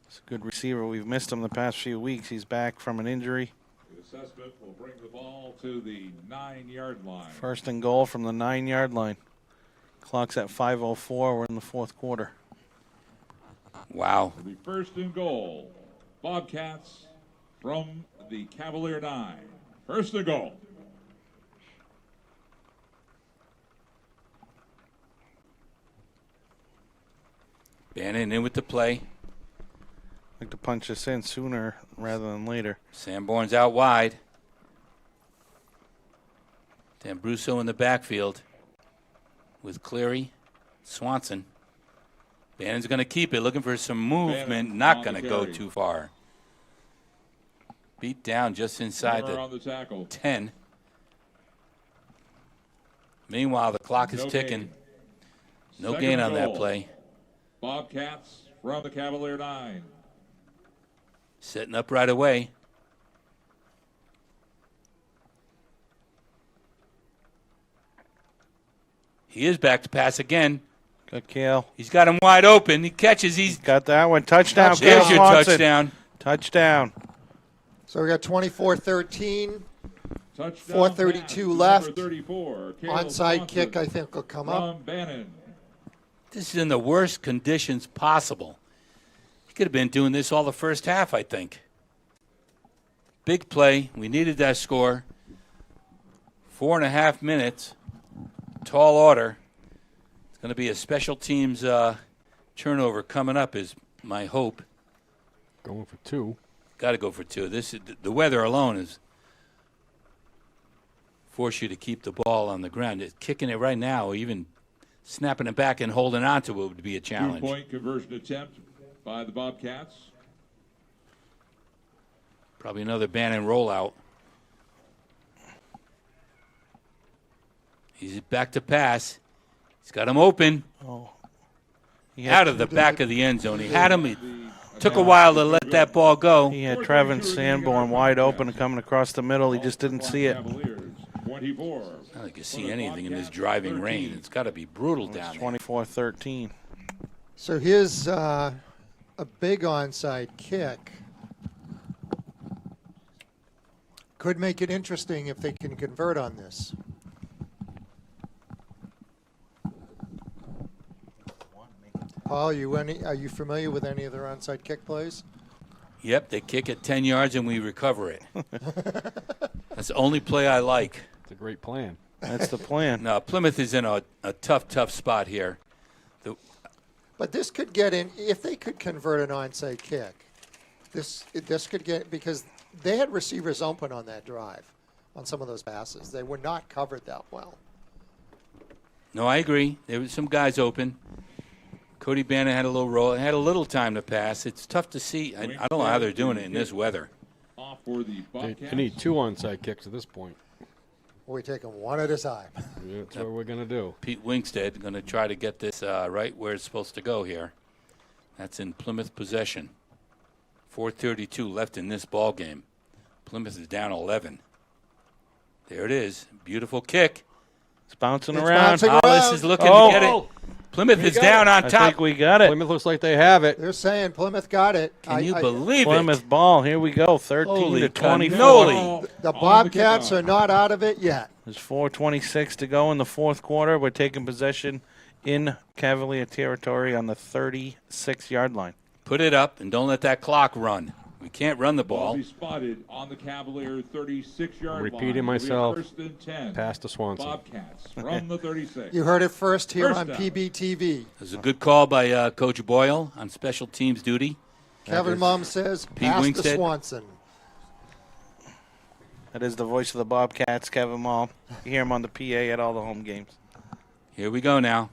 Speaker 3: It's a good receiver. We've missed him the past few weeks. He's back from an injury.
Speaker 9: The assessment will bring the ball to the 9-yard line.
Speaker 3: 1st and goal from the 9-yard line. Clock's at 5:04. We're in the 4th quarter.
Speaker 2: Wow.
Speaker 9: The 1st and goal. Bobcats from the Cavalier 9. 1st and goal.
Speaker 2: Bannon in with the play.
Speaker 3: Like to punch this in sooner rather than later.
Speaker 2: Sanborn's out wide. D'Ambruso in the backfield with Cleary, Swanson. Bannon's going to keep it, looking for some movement,
Speaker 9: Bannon
Speaker 2: not
Speaker 9: on
Speaker 2: going
Speaker 9: the
Speaker 2: to go
Speaker 9: carry.
Speaker 2: too far. Beat down just inside
Speaker 9: Runner
Speaker 2: the
Speaker 9: on the tackle.
Speaker 2: 10. Meanwhile, the clock is
Speaker 9: No
Speaker 2: ticking.
Speaker 9: gain.
Speaker 2: No
Speaker 9: Second
Speaker 2: gain
Speaker 9: and
Speaker 2: on that
Speaker 9: goal.
Speaker 2: play.
Speaker 9: Bobcats from the Cavalier 9.
Speaker 2: Setting up right away. He is back to pass again.
Speaker 3: Good Kale.
Speaker 2: He's got him wide open. He catches. He's
Speaker 3: Got that one. Touchdown.
Speaker 2: There's
Speaker 3: Kale
Speaker 2: your
Speaker 3: Swanson.
Speaker 2: touchdown.
Speaker 3: Touchdown.
Speaker 1: So we got 24-13.
Speaker 9: Touchdown
Speaker 1: 4:32
Speaker 9: pass to
Speaker 1: left.
Speaker 9: number 34, Cale
Speaker 1: Onside
Speaker 9: Swanson
Speaker 1: kick, I think, will come up.
Speaker 9: from Bannon.
Speaker 2: This is in the worst conditions possible. He could have been doing this all the first half, I think. Big play. We needed that score. 4.5 minutes. Tall order. It's going to be a special teams turnover coming up is my hope.
Speaker 10: Going for 2.
Speaker 2: Got to go for 2. This is, the weather alone is force you to keep the ball on the ground. It's kicking it right now, even snapping it back and holding on to it would be a challenge.
Speaker 9: 2-point conversion attempt by the Bobcats.
Speaker 2: Probably another Bannon rollout. He's back to pass. He's got him open.
Speaker 3: Oh.
Speaker 2: Out of the back of the end zone. He had him. It took a while to let that ball go.
Speaker 3: He had Trevin Sanborn wide open and coming across the middle. He just didn't see it.
Speaker 9: Cavaliers, 24.
Speaker 2: I don't think you see anything in this driving rain. It's got to be brutal down there.
Speaker 3: 24-13.
Speaker 1: So here's a big onside kick. Could make it interesting if they can convert on this. Paul, are you familiar with any of their onside kick plays?
Speaker 2: Yep, they kick it 10 yards and we recover it. That's the only play I like.
Speaker 10: It's a great plan.
Speaker 3: That's the plan.
Speaker 2: No, Plymouth is in a tough spot here.
Speaker 1: But this could get in if they could convert an onside kick. This could get, because they had receivers open on that drive, on some of those passes. They were not covered that well.
Speaker 2: No, I agree. There were some guys open. Cody Bannon had a little roll. Had a little time to pass. It's tough to see. I don't know how they're doing it in this weather.
Speaker 9: Off for the
Speaker 10: They
Speaker 9: Bobcats.
Speaker 10: need 2 onside kicks at this point.
Speaker 1: We take them one at a time.
Speaker 10: That's what we're going to do.
Speaker 2: Pete Wingstead going to try to get this right where it's supposed to go here. That's in Plymouth possession. 4:32 left in this ball game. Plymouth is down 11. There it is. Beautiful kick.
Speaker 3: It's bouncing
Speaker 1: It's
Speaker 3: around.
Speaker 1: bouncing
Speaker 2: Hollis
Speaker 1: around.
Speaker 2: is looking to get it. Plymouth is down on
Speaker 3: I
Speaker 2: top.
Speaker 3: think we got it.
Speaker 10: Plymouth looks like they have it.
Speaker 1: They're saying Plymouth got it.
Speaker 2: Can you believe
Speaker 3: Plymouth
Speaker 2: it?
Speaker 3: ball. Here we go. 13
Speaker 2: Holy
Speaker 3: to 24.
Speaker 2: cannoli.
Speaker 1: The Bobcats are not out of it yet.
Speaker 3: There's 4:26 to go in the fourth quarter. We're taking possession in Cavalier territory on the 36-yard line.
Speaker 2: Put it up and don't let that clock run. We can't run the
Speaker 9: Ball
Speaker 2: ball.
Speaker 9: be spotted on the Cavalier 36-yard line.
Speaker 10: Repeating
Speaker 9: It'll be
Speaker 10: myself.
Speaker 9: 1st and 10.
Speaker 10: Pass to Swanson.
Speaker 9: Bobcats from the 36.
Speaker 1: You heard it first here
Speaker 9: First
Speaker 1: on
Speaker 9: down.
Speaker 1: PBTV.
Speaker 2: It was a good call by Coach Boyle on special teams duty.
Speaker 1: Kevin Mum says,
Speaker 2: Pete
Speaker 1: pass to
Speaker 2: Wingstead.
Speaker 1: Swanson.
Speaker 3: That is the voice of the Bobcats, Kevin Mall. You hear him on the PA at all the home games.
Speaker 2: Here we go now.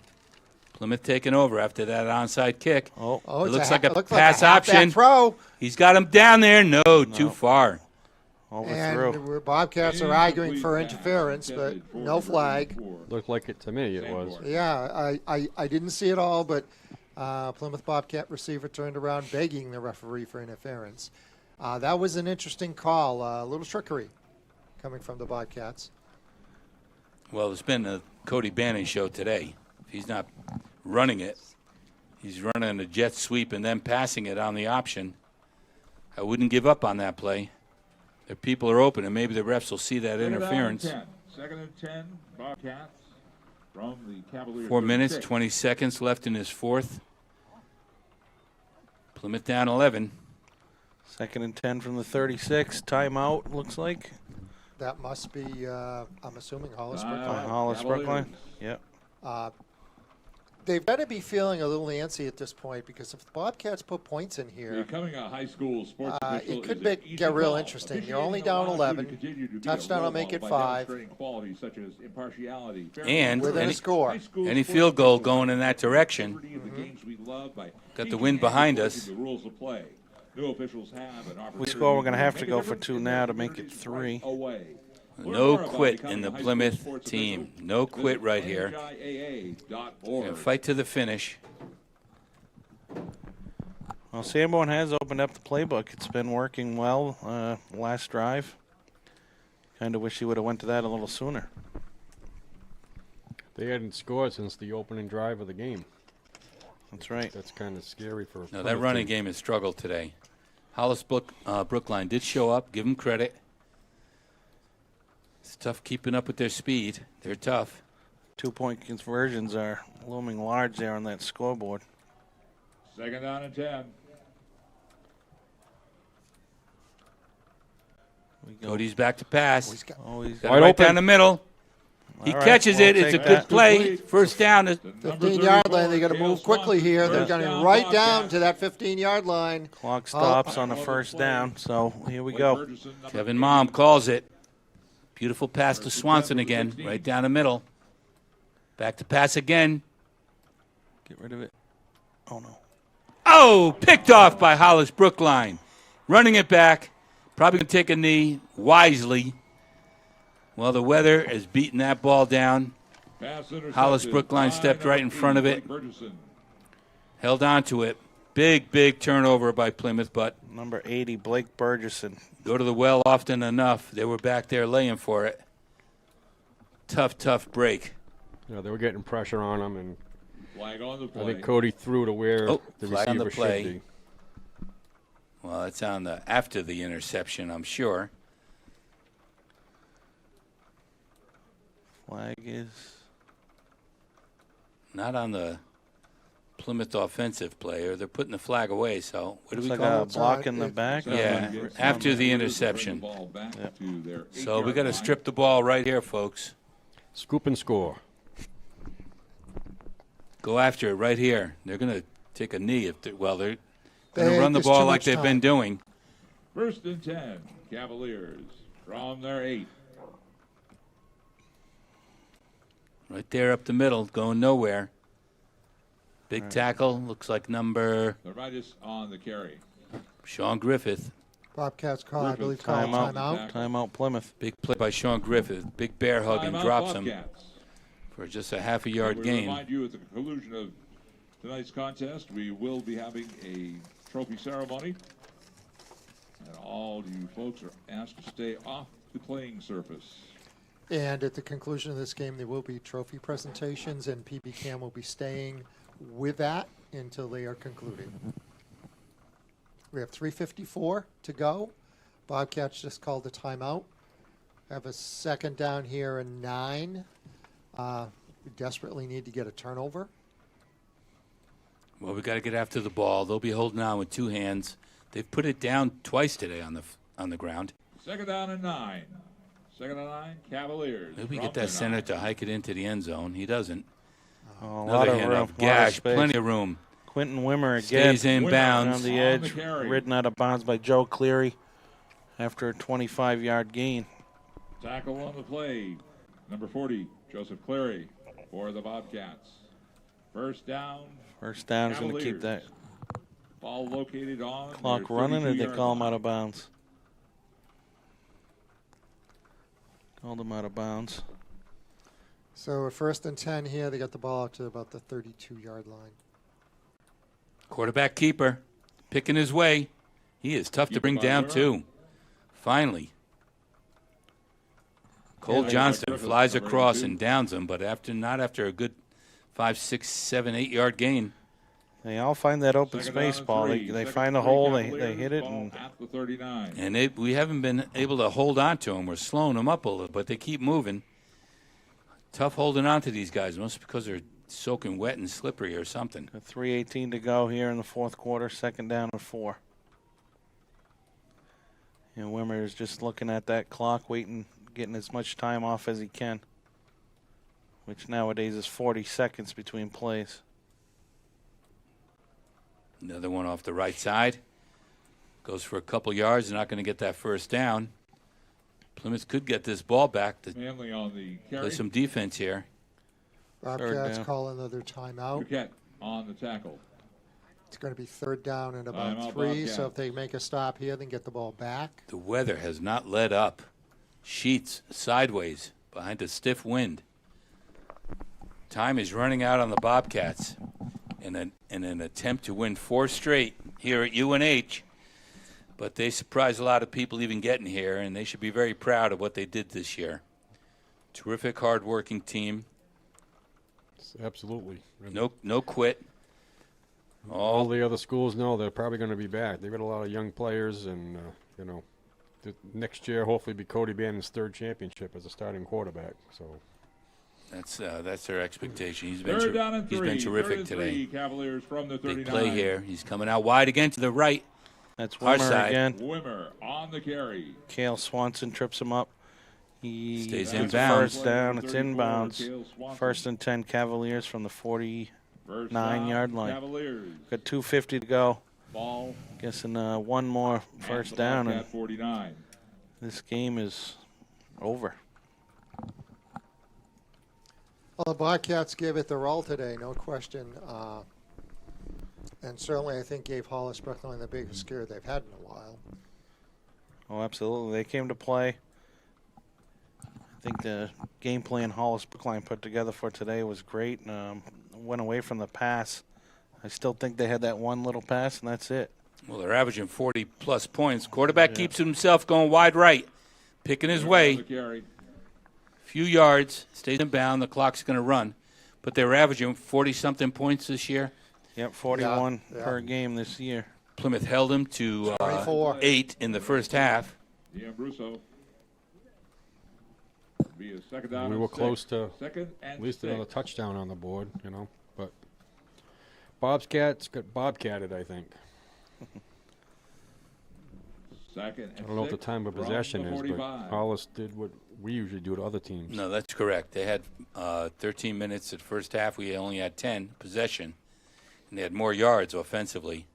Speaker 2: Plymouth taking over after that onside kick.
Speaker 3: Oh,
Speaker 1: Oh,
Speaker 2: It
Speaker 1: it's
Speaker 2: looks like a
Speaker 1: looks
Speaker 2: pass
Speaker 1: halfback
Speaker 2: option.
Speaker 1: throw.
Speaker 2: He's got him down there. No, too far.
Speaker 3: overthrew.
Speaker 1: And the Bobcats are arguing for interference, but no flag.
Speaker 10: Looked like it to me, it was.
Speaker 1: Yeah, I didn't see it all, but Plymouth Bobcat receiver turned around begging the referee for interference. That was an interesting call, a little trickery coming from the Bobcats.
Speaker 2: Well, it's been a Cody Bannon show today. If he's not running it, he's running a jet sweep and then passing it on the option. I wouldn't give up on that play. If people are open, and maybe the refs will see that interference.
Speaker 9: 2nd and 10, Bobcats from the Cavaliers.
Speaker 2: 4 minutes,
Speaker 9: 36.
Speaker 2: 20 seconds left in his fourth. Plymouth down 11.
Speaker 3: 2nd and 10 from the 36. Timeout, looks like.
Speaker 1: That must be, I'm assuming, Hollis
Speaker 9: Timeout.
Speaker 1: Brookline.
Speaker 3: Hollis
Speaker 9: Cavaliers.
Speaker 3: Brookline. Yep.
Speaker 1: they've got to be feeling a little antsy at this point because if the Bobcats put points in here,
Speaker 9: Becoming a high school sports official
Speaker 1: it could
Speaker 9: is an easy
Speaker 1: get real
Speaker 9: call.
Speaker 1: interesting. You're
Speaker 9: Officiating
Speaker 1: only down
Speaker 9: allows you to
Speaker 1: 11.
Speaker 9: continue to be a
Speaker 1: Touchdown
Speaker 9: role
Speaker 1: will make
Speaker 9: model
Speaker 1: it
Speaker 9: by
Speaker 1: 5.
Speaker 9: demonstrating qualities such as impartiality,
Speaker 2: And
Speaker 1: Within
Speaker 2: any-
Speaker 1: a score.
Speaker 9: high school
Speaker 2: Any
Speaker 9: sports
Speaker 2: field goal
Speaker 9: officials
Speaker 2: going in that direction.
Speaker 9: integrity of the games we love by
Speaker 2: Got the
Speaker 9: teaching
Speaker 2: wind
Speaker 9: and
Speaker 2: behind
Speaker 9: enforcing
Speaker 2: us.
Speaker 9: the rules of play. New officials have an opportunity
Speaker 3: We score, we're going to have to
Speaker 9: make a
Speaker 3: go for
Speaker 9: difference
Speaker 3: 2
Speaker 9: in
Speaker 3: now
Speaker 9: their
Speaker 3: to make it
Speaker 9: communities
Speaker 3: 3.
Speaker 9: right away. Learn
Speaker 2: No
Speaker 9: more about
Speaker 2: quit
Speaker 9: becoming
Speaker 2: in the
Speaker 9: a high school
Speaker 2: Plymouth
Speaker 9: sports
Speaker 2: team.
Speaker 9: official.
Speaker 2: No quit
Speaker 9: Visit
Speaker 2: right here.
Speaker 9: NHIAA.org.
Speaker 2: Gonna fight to the finish.
Speaker 3: Well, Sanborn has opened up the playbook. It's been working well last drive. Kind of wish he would have went to that a little sooner.
Speaker 10: They hadn't scored since the opening drive of the game.
Speaker 3: That's right.
Speaker 10: That's kind of scary for.
Speaker 2: No, that running game has struggled today. Hollis Brookline did show up. Give them credit. It's tough keeping up with their speed. They're tough.
Speaker 3: 2-point conversions are looming large there on that scoreboard.
Speaker 9: Second down and 10.
Speaker 3: We go.
Speaker 2: Cody's back to pass.
Speaker 1: He's got
Speaker 3: Oh, he's
Speaker 2: Got
Speaker 3: got
Speaker 2: it
Speaker 10: Wide
Speaker 2: right
Speaker 10: open.
Speaker 2: down the middle. He
Speaker 3: All right,
Speaker 2: catches
Speaker 3: we'll
Speaker 2: it. It's a
Speaker 3: take
Speaker 2: good
Speaker 3: that.
Speaker 2: play. First down.
Speaker 1: 15-yard line. They got to move quickly here. They're going right down to that 15-yard line.
Speaker 3: Clock stops on the first down, so here we go.
Speaker 2: Kevin Mom calls it. Beautiful pass to Swanson again. Right down the middle. Back to pass again.
Speaker 3: Get rid of it. Oh, no.
Speaker 2: Oh, picked off by Hollis Brookline. Running it back. Probably going to take a knee wisely. Well, the weather is beating that ball down. Hollis Brookline stepped right in front of it. Held on to it. Big, big turnover by Plymouth, but
Speaker 3: Number 80, Blake Burgesson.
Speaker 2: go to the well often enough. They were back there laying for it. Tough, tough break.
Speaker 10: Yeah, they were getting pressure on him, and
Speaker 9: Flag on the
Speaker 10: I
Speaker 9: play.
Speaker 10: think Cody threw to where
Speaker 2: Oh,
Speaker 10: the
Speaker 2: flag on the
Speaker 10: receiver
Speaker 2: play.
Speaker 10: should be.
Speaker 2: Well, it's on the after the interception, I'm sure.
Speaker 3: Flag is
Speaker 2: Not on the Plymouth offensive player. They're putting the flag away, so what do
Speaker 3: looks
Speaker 2: we
Speaker 3: like
Speaker 2: call
Speaker 3: a
Speaker 2: it?
Speaker 3: block in the back.
Speaker 2: Yeah, after the interception. So we got to strip the ball right here, folks.
Speaker 10: Scoop and score.
Speaker 2: Go after it right here. They're going to take a knee if they're going to
Speaker 1: Hey,
Speaker 2: run the
Speaker 1: there's
Speaker 2: ball
Speaker 1: too
Speaker 2: like
Speaker 1: much
Speaker 2: they've been
Speaker 1: time.
Speaker 2: doing.
Speaker 9: First and 10, Cavaliers from their 8.
Speaker 2: Right there up the middle, going nowhere. Big tackle, looks like number
Speaker 9: The right is on the carry.
Speaker 2: Sean Griffith.
Speaker 1: Bobcats call, I
Speaker 9: Griffith,
Speaker 1: believe, call
Speaker 3: timeout.
Speaker 1: timeout.
Speaker 3: Timeout Plymouth.
Speaker 2: Big play by Sean Griffith. Big bear hug and
Speaker 9: Timeout,
Speaker 2: drops him
Speaker 9: Bobcats.
Speaker 2: for just a half a yard
Speaker 9: We
Speaker 2: gain.
Speaker 9: remind you at the conclusion of tonight's contest, we will be having a trophy ceremony. And all you folks are asked to stay off the playing surface.
Speaker 1: And at the conclusion of this game, there will be trophy presentations, and PB Cam will be staying with that until they are concluded. We have 3:54 to go. Bobcats just called a timeout. Have a second down here and 9. We desperately need to get a turnover.
Speaker 2: Well, we got to get after the ball. They'll be holding on with two hands. They've put it down twice today on the ground.
Speaker 9: Second down and 9. Second and 9, Cavaliers.
Speaker 2: Maybe we
Speaker 9: from
Speaker 2: get that
Speaker 9: their
Speaker 2: center
Speaker 9: 9.
Speaker 2: to hike it into the end zone. He doesn't.
Speaker 3: Oh, a lot
Speaker 2: Another
Speaker 3: of room,
Speaker 2: handoff.
Speaker 3: lot of
Speaker 2: Gash,
Speaker 3: space.
Speaker 2: plenty of room.
Speaker 3: Quentin Wimmer again.
Speaker 2: Stays in
Speaker 9: Wimmer
Speaker 2: bounds.
Speaker 3: Around the
Speaker 9: On
Speaker 3: edge,
Speaker 9: the carry.
Speaker 3: ridden out of bounds by Joe Cleary after a 25-yard gain.
Speaker 9: Tackle on the play. Number 40, Joseph Cleary for the Bobcats. First down.
Speaker 3: First down is going to keep that
Speaker 9: Cavaliers. Ball located on
Speaker 3: clock
Speaker 9: their
Speaker 3: running, or they
Speaker 9: 32-yard
Speaker 3: call him
Speaker 9: line.
Speaker 3: out of bounds? Called him out of bounds.
Speaker 1: So at 1st and 10 here, they got the ball out to about the 32-yard line.
Speaker 2: Quarterback keeper, picking his way. He is tough to
Speaker 9: Keeper
Speaker 2: bring
Speaker 9: by
Speaker 2: down,
Speaker 9: Durham.
Speaker 2: too. Finally. Cole
Speaker 9: Yeah,
Speaker 2: Johnston
Speaker 9: Griffith,
Speaker 2: flies
Speaker 9: number
Speaker 2: across
Speaker 9: 82.
Speaker 2: and downs him, but not after a good 5, 6, 7, 8-yard gain.
Speaker 3: They all find that open
Speaker 9: Second down
Speaker 3: space,
Speaker 9: and
Speaker 3: Paul.
Speaker 9: 3.
Speaker 3: They
Speaker 9: Second
Speaker 3: find a
Speaker 9: and 3,
Speaker 3: hole, they
Speaker 9: Cavaliers.
Speaker 3: hit it,
Speaker 9: Ball
Speaker 3: and
Speaker 9: at the 39.
Speaker 2: And we haven't been able to hold on to him. We're slowing them up a little, but they keep moving. Tough holding on to these guys, mostly because they're soaking wet and slippery or something.
Speaker 3: 3:18 to go here in the fourth quarter. Second down and 4. And Wimmer is just looking at that clock, waiting, getting as much time off as he can, which nowadays is 40 seconds between plays.
Speaker 2: Another one off the right side. Goes for a couple yards. Not going to get that first down. Plymouth could get this ball back to
Speaker 9: Manley on the carry.
Speaker 2: play some defense here.
Speaker 1: Bobcats call another timeout.
Speaker 9: Wildcat on the tackle.
Speaker 1: It's going to be third down and about
Speaker 9: Timeout,
Speaker 1: 3,
Speaker 9: Bobcats.
Speaker 1: so if they make a stop here, then get the ball back.
Speaker 2: The weather has not let up. Sheets sideways behind a stiff wind. Time is running out on the Bobcats in an attempt to win 4 straight here at UNH. But they surprised a lot of people even getting here, and they should be very proud of what they did this year. Terrific, hard-working team.
Speaker 4: Absolutely.
Speaker 2: No quit.
Speaker 4: All the other schools know they're probably going to be back. They've got a lot of young players, and next year hopefully be Cody Bannon's 3rd championship as a starting quarterback. So
Speaker 2: that's their expectation. He's
Speaker 9: Third down and 3.
Speaker 2: been terrific
Speaker 9: Third and
Speaker 2: today.
Speaker 9: 3, Cavaliers from the 39.
Speaker 2: Big play here. He's coming out wide again to the right.
Speaker 3: That's
Speaker 2: Our
Speaker 3: Wimmer
Speaker 2: side.
Speaker 3: again.
Speaker 9: Wimmer on the carry.
Speaker 3: Kale Swanson trips him up. He
Speaker 2: Stays
Speaker 3: gets a
Speaker 2: inbounds.
Speaker 3: first down. It's
Speaker 9: 34,
Speaker 3: inbounds.
Speaker 9: Kale Swanson.
Speaker 3: 1st and 10 Cavaliers from the 49-yard
Speaker 9: First down,
Speaker 3: line.
Speaker 9: Cavaliers.
Speaker 3: Got 2:50 to go.
Speaker 9: Ball
Speaker 3: Guessing one more first
Speaker 9: at the
Speaker 3: down, and
Speaker 9: Bobcat 49.
Speaker 3: this game is over.
Speaker 1: Well, the Bobcats gave it their all today, no question. And certainly I think gave Hollis Brookline the biggest scare they've had in a while.
Speaker 3: Oh, absolutely. They came to play. I think the game plan Hollis Brookline put together for today was great. Went away from the pass. I still think they had that one little pass, and that's it.
Speaker 2: Well, they're averaging 40-plus points. Quarterback keeps himself going wide right, picking his way. Few yards, stays in bound. The clock's going to run. But they were averaging 40-something points this year.
Speaker 3: Yep, 41
Speaker 1: Yeah.
Speaker 3: per game this year.
Speaker 2: Plymouth held him to
Speaker 1: 24.
Speaker 2: 8 in the first half.
Speaker 9: Brusso. Be a second down
Speaker 4: we
Speaker 9: and
Speaker 4: were
Speaker 9: 6.
Speaker 4: close to
Speaker 9: Second and
Speaker 4: at least
Speaker 9: 6.
Speaker 4: another touchdown on the board, But Bobcats got Bobcatted, I think.
Speaker 9: Second and
Speaker 4: I don't know what the
Speaker 9: 6
Speaker 4: time of
Speaker 9: from
Speaker 4: possession
Speaker 9: the
Speaker 4: is, but
Speaker 9: 45.
Speaker 4: Hollis did what we usually do to other teams.
Speaker 2: No, that's correct. They had 13 minutes at first half. We only had 10 possession. And they had more yards offensively.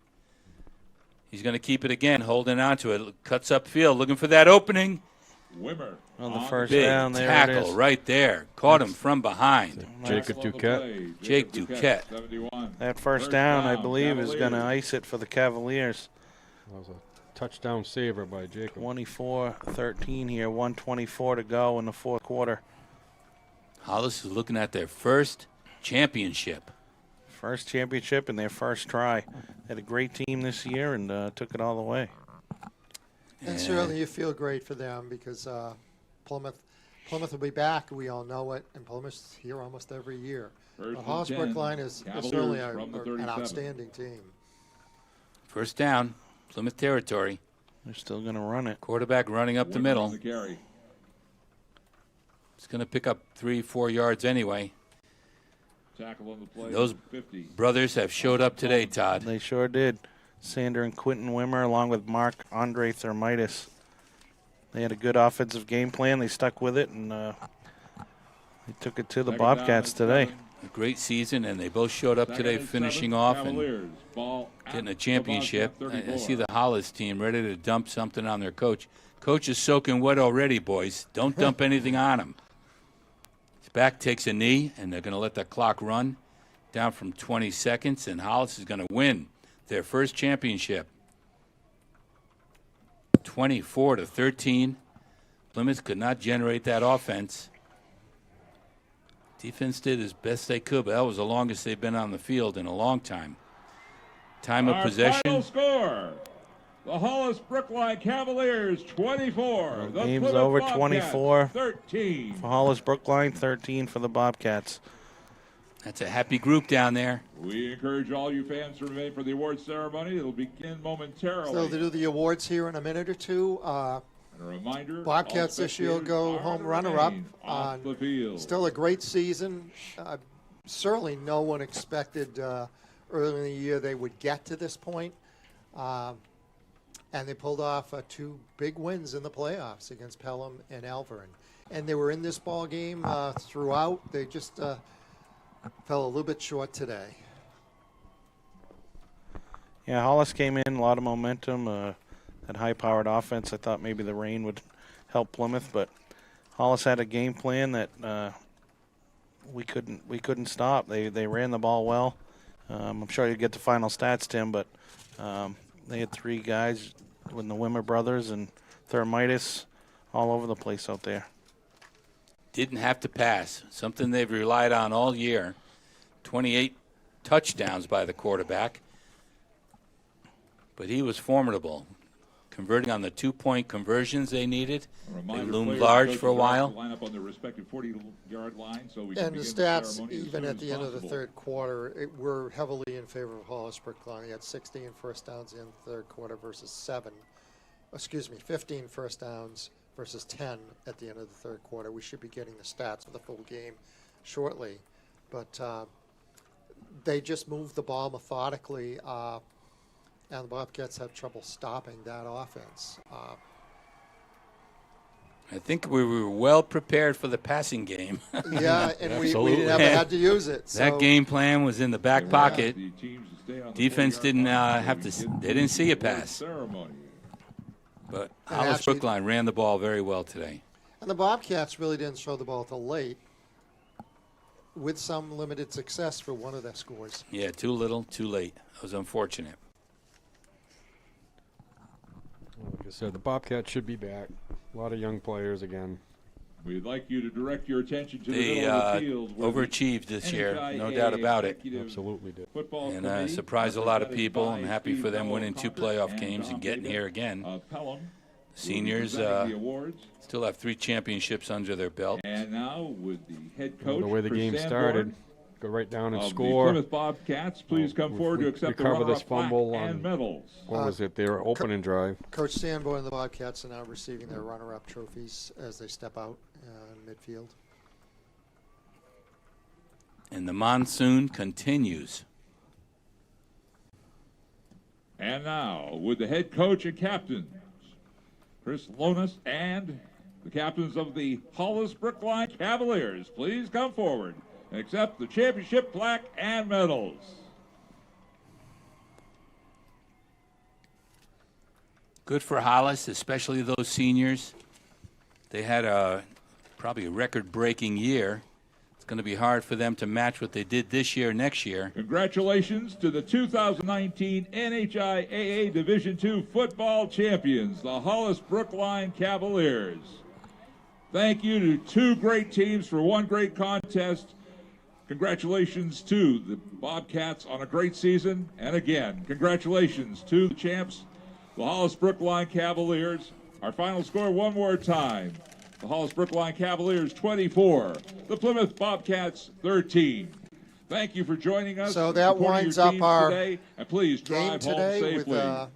Speaker 2: He's going to keep it again, holding on to it. Cuts upfield, looking for that opening.
Speaker 9: Wimmer
Speaker 3: On the
Speaker 9: on
Speaker 3: first
Speaker 2: Big
Speaker 3: down, there it
Speaker 2: tackle
Speaker 3: is.
Speaker 2: right there. Caught him from behind.
Speaker 4: Jacob
Speaker 9: on the
Speaker 4: Duquette.
Speaker 9: play.
Speaker 2: Jake
Speaker 9: Jacob
Speaker 2: Duquette.
Speaker 9: 71.
Speaker 3: That first
Speaker 9: First
Speaker 3: down, I
Speaker 9: down,
Speaker 3: believe, is going to
Speaker 9: Cavaliers.
Speaker 3: ice it for the Cavaliers.
Speaker 4: That was a touchdown saver by Jacob.
Speaker 3: 24-13 here, 1:24 to go in the fourth quarter.
Speaker 2: Hollis is looking at their first championship.
Speaker 3: First championship in their first try. Had a great team this year and took it all the way.
Speaker 1: And certainly you feel great for them because Plymouth will be back. We all know it, and Plymouth's here almost every year.
Speaker 9: First
Speaker 1: But
Speaker 9: and
Speaker 1: Hollis
Speaker 9: 10,
Speaker 1: Brookline is
Speaker 9: Cavaliers
Speaker 1: certainly
Speaker 9: from the
Speaker 1: an
Speaker 9: 37.
Speaker 1: outstanding team.
Speaker 2: First down, Plymouth territory.
Speaker 3: They're still going to run it.
Speaker 2: Quarterback running up the
Speaker 9: Wimmer
Speaker 2: middle.
Speaker 9: on the carry.
Speaker 2: It's going to pick up 3-4 yards anyway.
Speaker 9: Tackle on the play.
Speaker 2: Those
Speaker 9: 50.
Speaker 2: brothers have showed up today, Todd.
Speaker 3: They sure did. Sander and Quentin Wimmer, along with Marc-Andre Thermitis. They had a good offensive game plan. They stuck with it, and they took it to the
Speaker 9: Second down
Speaker 3: Bobcats
Speaker 9: and
Speaker 3: today.
Speaker 9: 7.
Speaker 2: A great season, and they both showed up
Speaker 9: Second
Speaker 2: today,
Speaker 9: and
Speaker 2: finishing
Speaker 9: 7,
Speaker 2: off and
Speaker 9: Cavaliers. Ball at
Speaker 2: getting a
Speaker 9: the
Speaker 2: championship.
Speaker 9: Bobcat
Speaker 2: I
Speaker 9: 34.
Speaker 2: see the Hollis team ready to dump something on their coach. Coach is soaking wet already, boys. Don't dump anything on him. His back takes a knee, and they're going to let the clock run down from 20 seconds, and Hollis is going to win their first championship. 24-13. Plymouth could not generate that offense. Defense did as best they could, but that was the longest they've been on the field in a long time. Time of
Speaker 9: Our
Speaker 2: possession.
Speaker 9: final score. The Hollis Brookline Cavaliers 24. The
Speaker 3: Game's
Speaker 9: Plymouth
Speaker 3: over,
Speaker 9: Bobcats
Speaker 3: 24.
Speaker 9: 13.
Speaker 3: For Hollis Brookline, 13 for the Bobcats.
Speaker 2: That's a happy group down there.
Speaker 9: We encourage all you fans to remain for the award ceremony. It'll begin momentarily.
Speaker 1: So they do the awards here in a minute or two.
Speaker 9: And a reminder,
Speaker 1: Bobcats
Speaker 9: all
Speaker 1: this year will
Speaker 9: spectators
Speaker 1: go
Speaker 9: are
Speaker 1: home
Speaker 9: to
Speaker 1: runner-up.
Speaker 9: remain off the field.
Speaker 1: Still a great season. Certainly no one expected early in the year they would get to this point. And they pulled off 2 big wins in the playoffs against Pelham and Alverin. And they were in this ball game throughout. They just fell a little bit short today.
Speaker 3: Yeah, Hollis came in, a lot of momentum, that high-powered offense. I thought maybe the rain would help Plymouth, but Hollis had a game plan that we couldn't stop. They ran the ball well. I'm sure you'll get the final stats, Tim, but they had 3 guys with the Wimmer brothers and Thermitis all over the place out there.
Speaker 2: Didn't have to pass, something they've relied on all year. 28 touchdowns by the quarterback. But he was formidable, converting on the 2-point conversions they needed. They loomed large for a while.
Speaker 9: Line up on their respective 40-yard line, so we
Speaker 1: And the stats, even at the end of the third quarter, were heavily in favor of Hollis Brookline. He had 16 first downs in the third quarter versus 15 first downs versus 10 at the end of the third quarter. We should be getting the stats for the full game shortly. But they just moved the ball methodically, and the Bobcats had trouble stopping that offense.
Speaker 2: I think we were well prepared for the passing game.
Speaker 1: Yeah, and we never had to use it. So.
Speaker 2: That game plan was in the back pocket. Defense didn't they didn't see a pass. But Hollis Brookline ran the ball very well today.
Speaker 1: And the Bobcats really didn't throw the ball till late, with some limited success for one of their scores.
Speaker 2: Yeah, too little, too late. That was unfortunate.
Speaker 4: Like I said, the Bobcats should be back. A lot of young players again.
Speaker 9: We'd like you to direct your attention to the
Speaker 2: They
Speaker 9: middle of the field.
Speaker 2: overachieved this year, no doubt about it.
Speaker 4: Absolutely did.
Speaker 2: And surprised a lot of people. I'm happy for them winning 2 playoff games and getting here again. Seniors still have 3 championships under their belt.
Speaker 9: And now with the head coach,
Speaker 4: The way the game
Speaker 9: Chris
Speaker 4: started,
Speaker 9: Sanborn
Speaker 4: go right down and
Speaker 9: of
Speaker 4: score.
Speaker 9: The Plymouth Bobcats, please come forward to accept the
Speaker 4: recover this
Speaker 9: runner-up plaque
Speaker 4: fumble
Speaker 9: and medals.
Speaker 4: What was it? Their opening drive.
Speaker 1: Coach Sanborn and the Bobcats are now receiving their runner-up trophies as they step out in midfield.
Speaker 2: And the monsoon continues.
Speaker 9: And now, with the head coach and captains, Chris Lonis, and the captains of the Hollis Brookline Cavaliers, please come forward and accept the championship plaque and medals.
Speaker 2: Good for Hollis, especially those seniors. They had probably a record-breaking year. It's going to be hard for them to match what they did this year, next year.
Speaker 9: Congratulations to the 2019 NHIAA Division II football champions, the Hollis Brookline Cavaliers. Thank you to 2 great teams for 1 great contest. Congratulations to the Bobcats on a great season. And again, congratulations to the champs, the Hollis Brookline Cavaliers. Our final score one more time. The Hollis Brookline Cavaliers 24, the Plymouth Bobcats 13. Thank you for joining us.
Speaker 1: So that winds up our
Speaker 9: today, and please
Speaker 1: game
Speaker 9: drive home
Speaker 1: today
Speaker 9: safely.
Speaker 1: with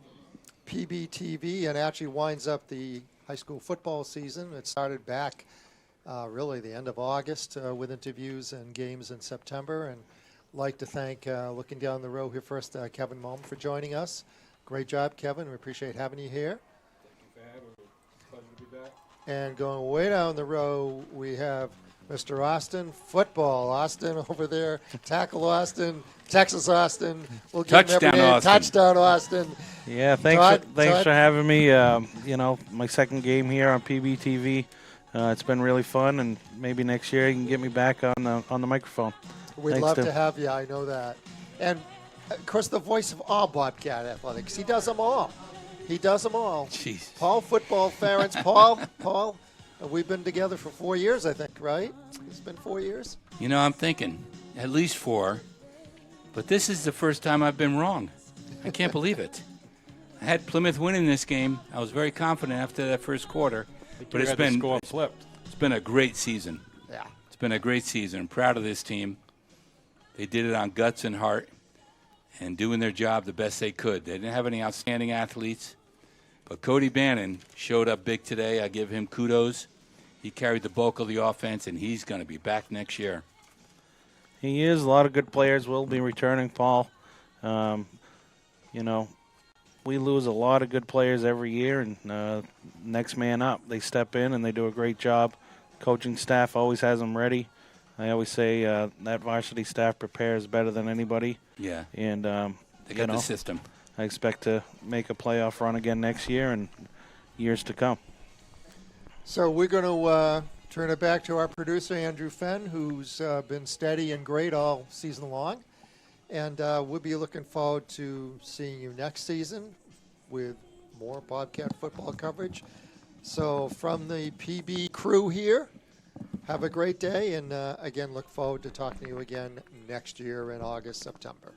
Speaker 1: PBTV, and actually winds up the high school football season. It started back really the end of August with interviews and games in September. And I'd like to thank, looking down the row here first, Kevin Mullen for joining us. Great job, Kevin. We appreciate having you here.
Speaker 4: Pleasure to be back.
Speaker 1: And going way down the row, we have Mr. Austin, football. Austin over there, tackle Austin, Texas Austin. We'll give him every
Speaker 2: Touchdown,
Speaker 1: name.
Speaker 2: Austin.
Speaker 1: Touchdown Austin.
Speaker 3: Yeah,
Speaker 1: Todd?
Speaker 3: thanks for having me. My second game here on PBTV. It's been really fun, and maybe next year you can get me back on the microphone.
Speaker 1: We'd
Speaker 3: Thanks,
Speaker 1: love
Speaker 3: Tim.
Speaker 1: to have you. I know that. And, of course, the voice of all Bobcat athletics. He does them all. He does them all.
Speaker 2: Jeez.
Speaker 1: Paul, football parents. Paul, we've been together for 4 years, I think, right? It's been 4 years.
Speaker 2: You know, I'm thinking at least 4. But this is the first time I've been wrong. I can't believe it. I had Plymouth winning this game. I was very confident after that first quarter. But it's been a great season.
Speaker 1: Yeah.
Speaker 2: It's been a great season. I'm proud of this team. They did it on guts and heart and doing their job the best they could. They didn't have any outstanding athletes, but Cody Bannon showed up big today. I give him kudos. He carried the bulk of the offense, and he's going to be back next year.
Speaker 3: He is. A lot of good players will be returning, Paul. We lose a lot of good players every year, and next man up, they step in and they do a great job. Coaching staff always has them ready. I always say that varsity staff prepares better than anybody.
Speaker 2: Yeah.
Speaker 3: And
Speaker 2: They got the system.
Speaker 3: I expect to make a playoff run again next year and years to come.
Speaker 1: So we're going to turn it back to our producer, Andrew Fenn, who's been steady and great all season long. And we'll be looking forward to seeing you next season with more Bobcat football coverage. So from the PB crew here, have a great day. And again, look forward to talking to you again next year in August, September.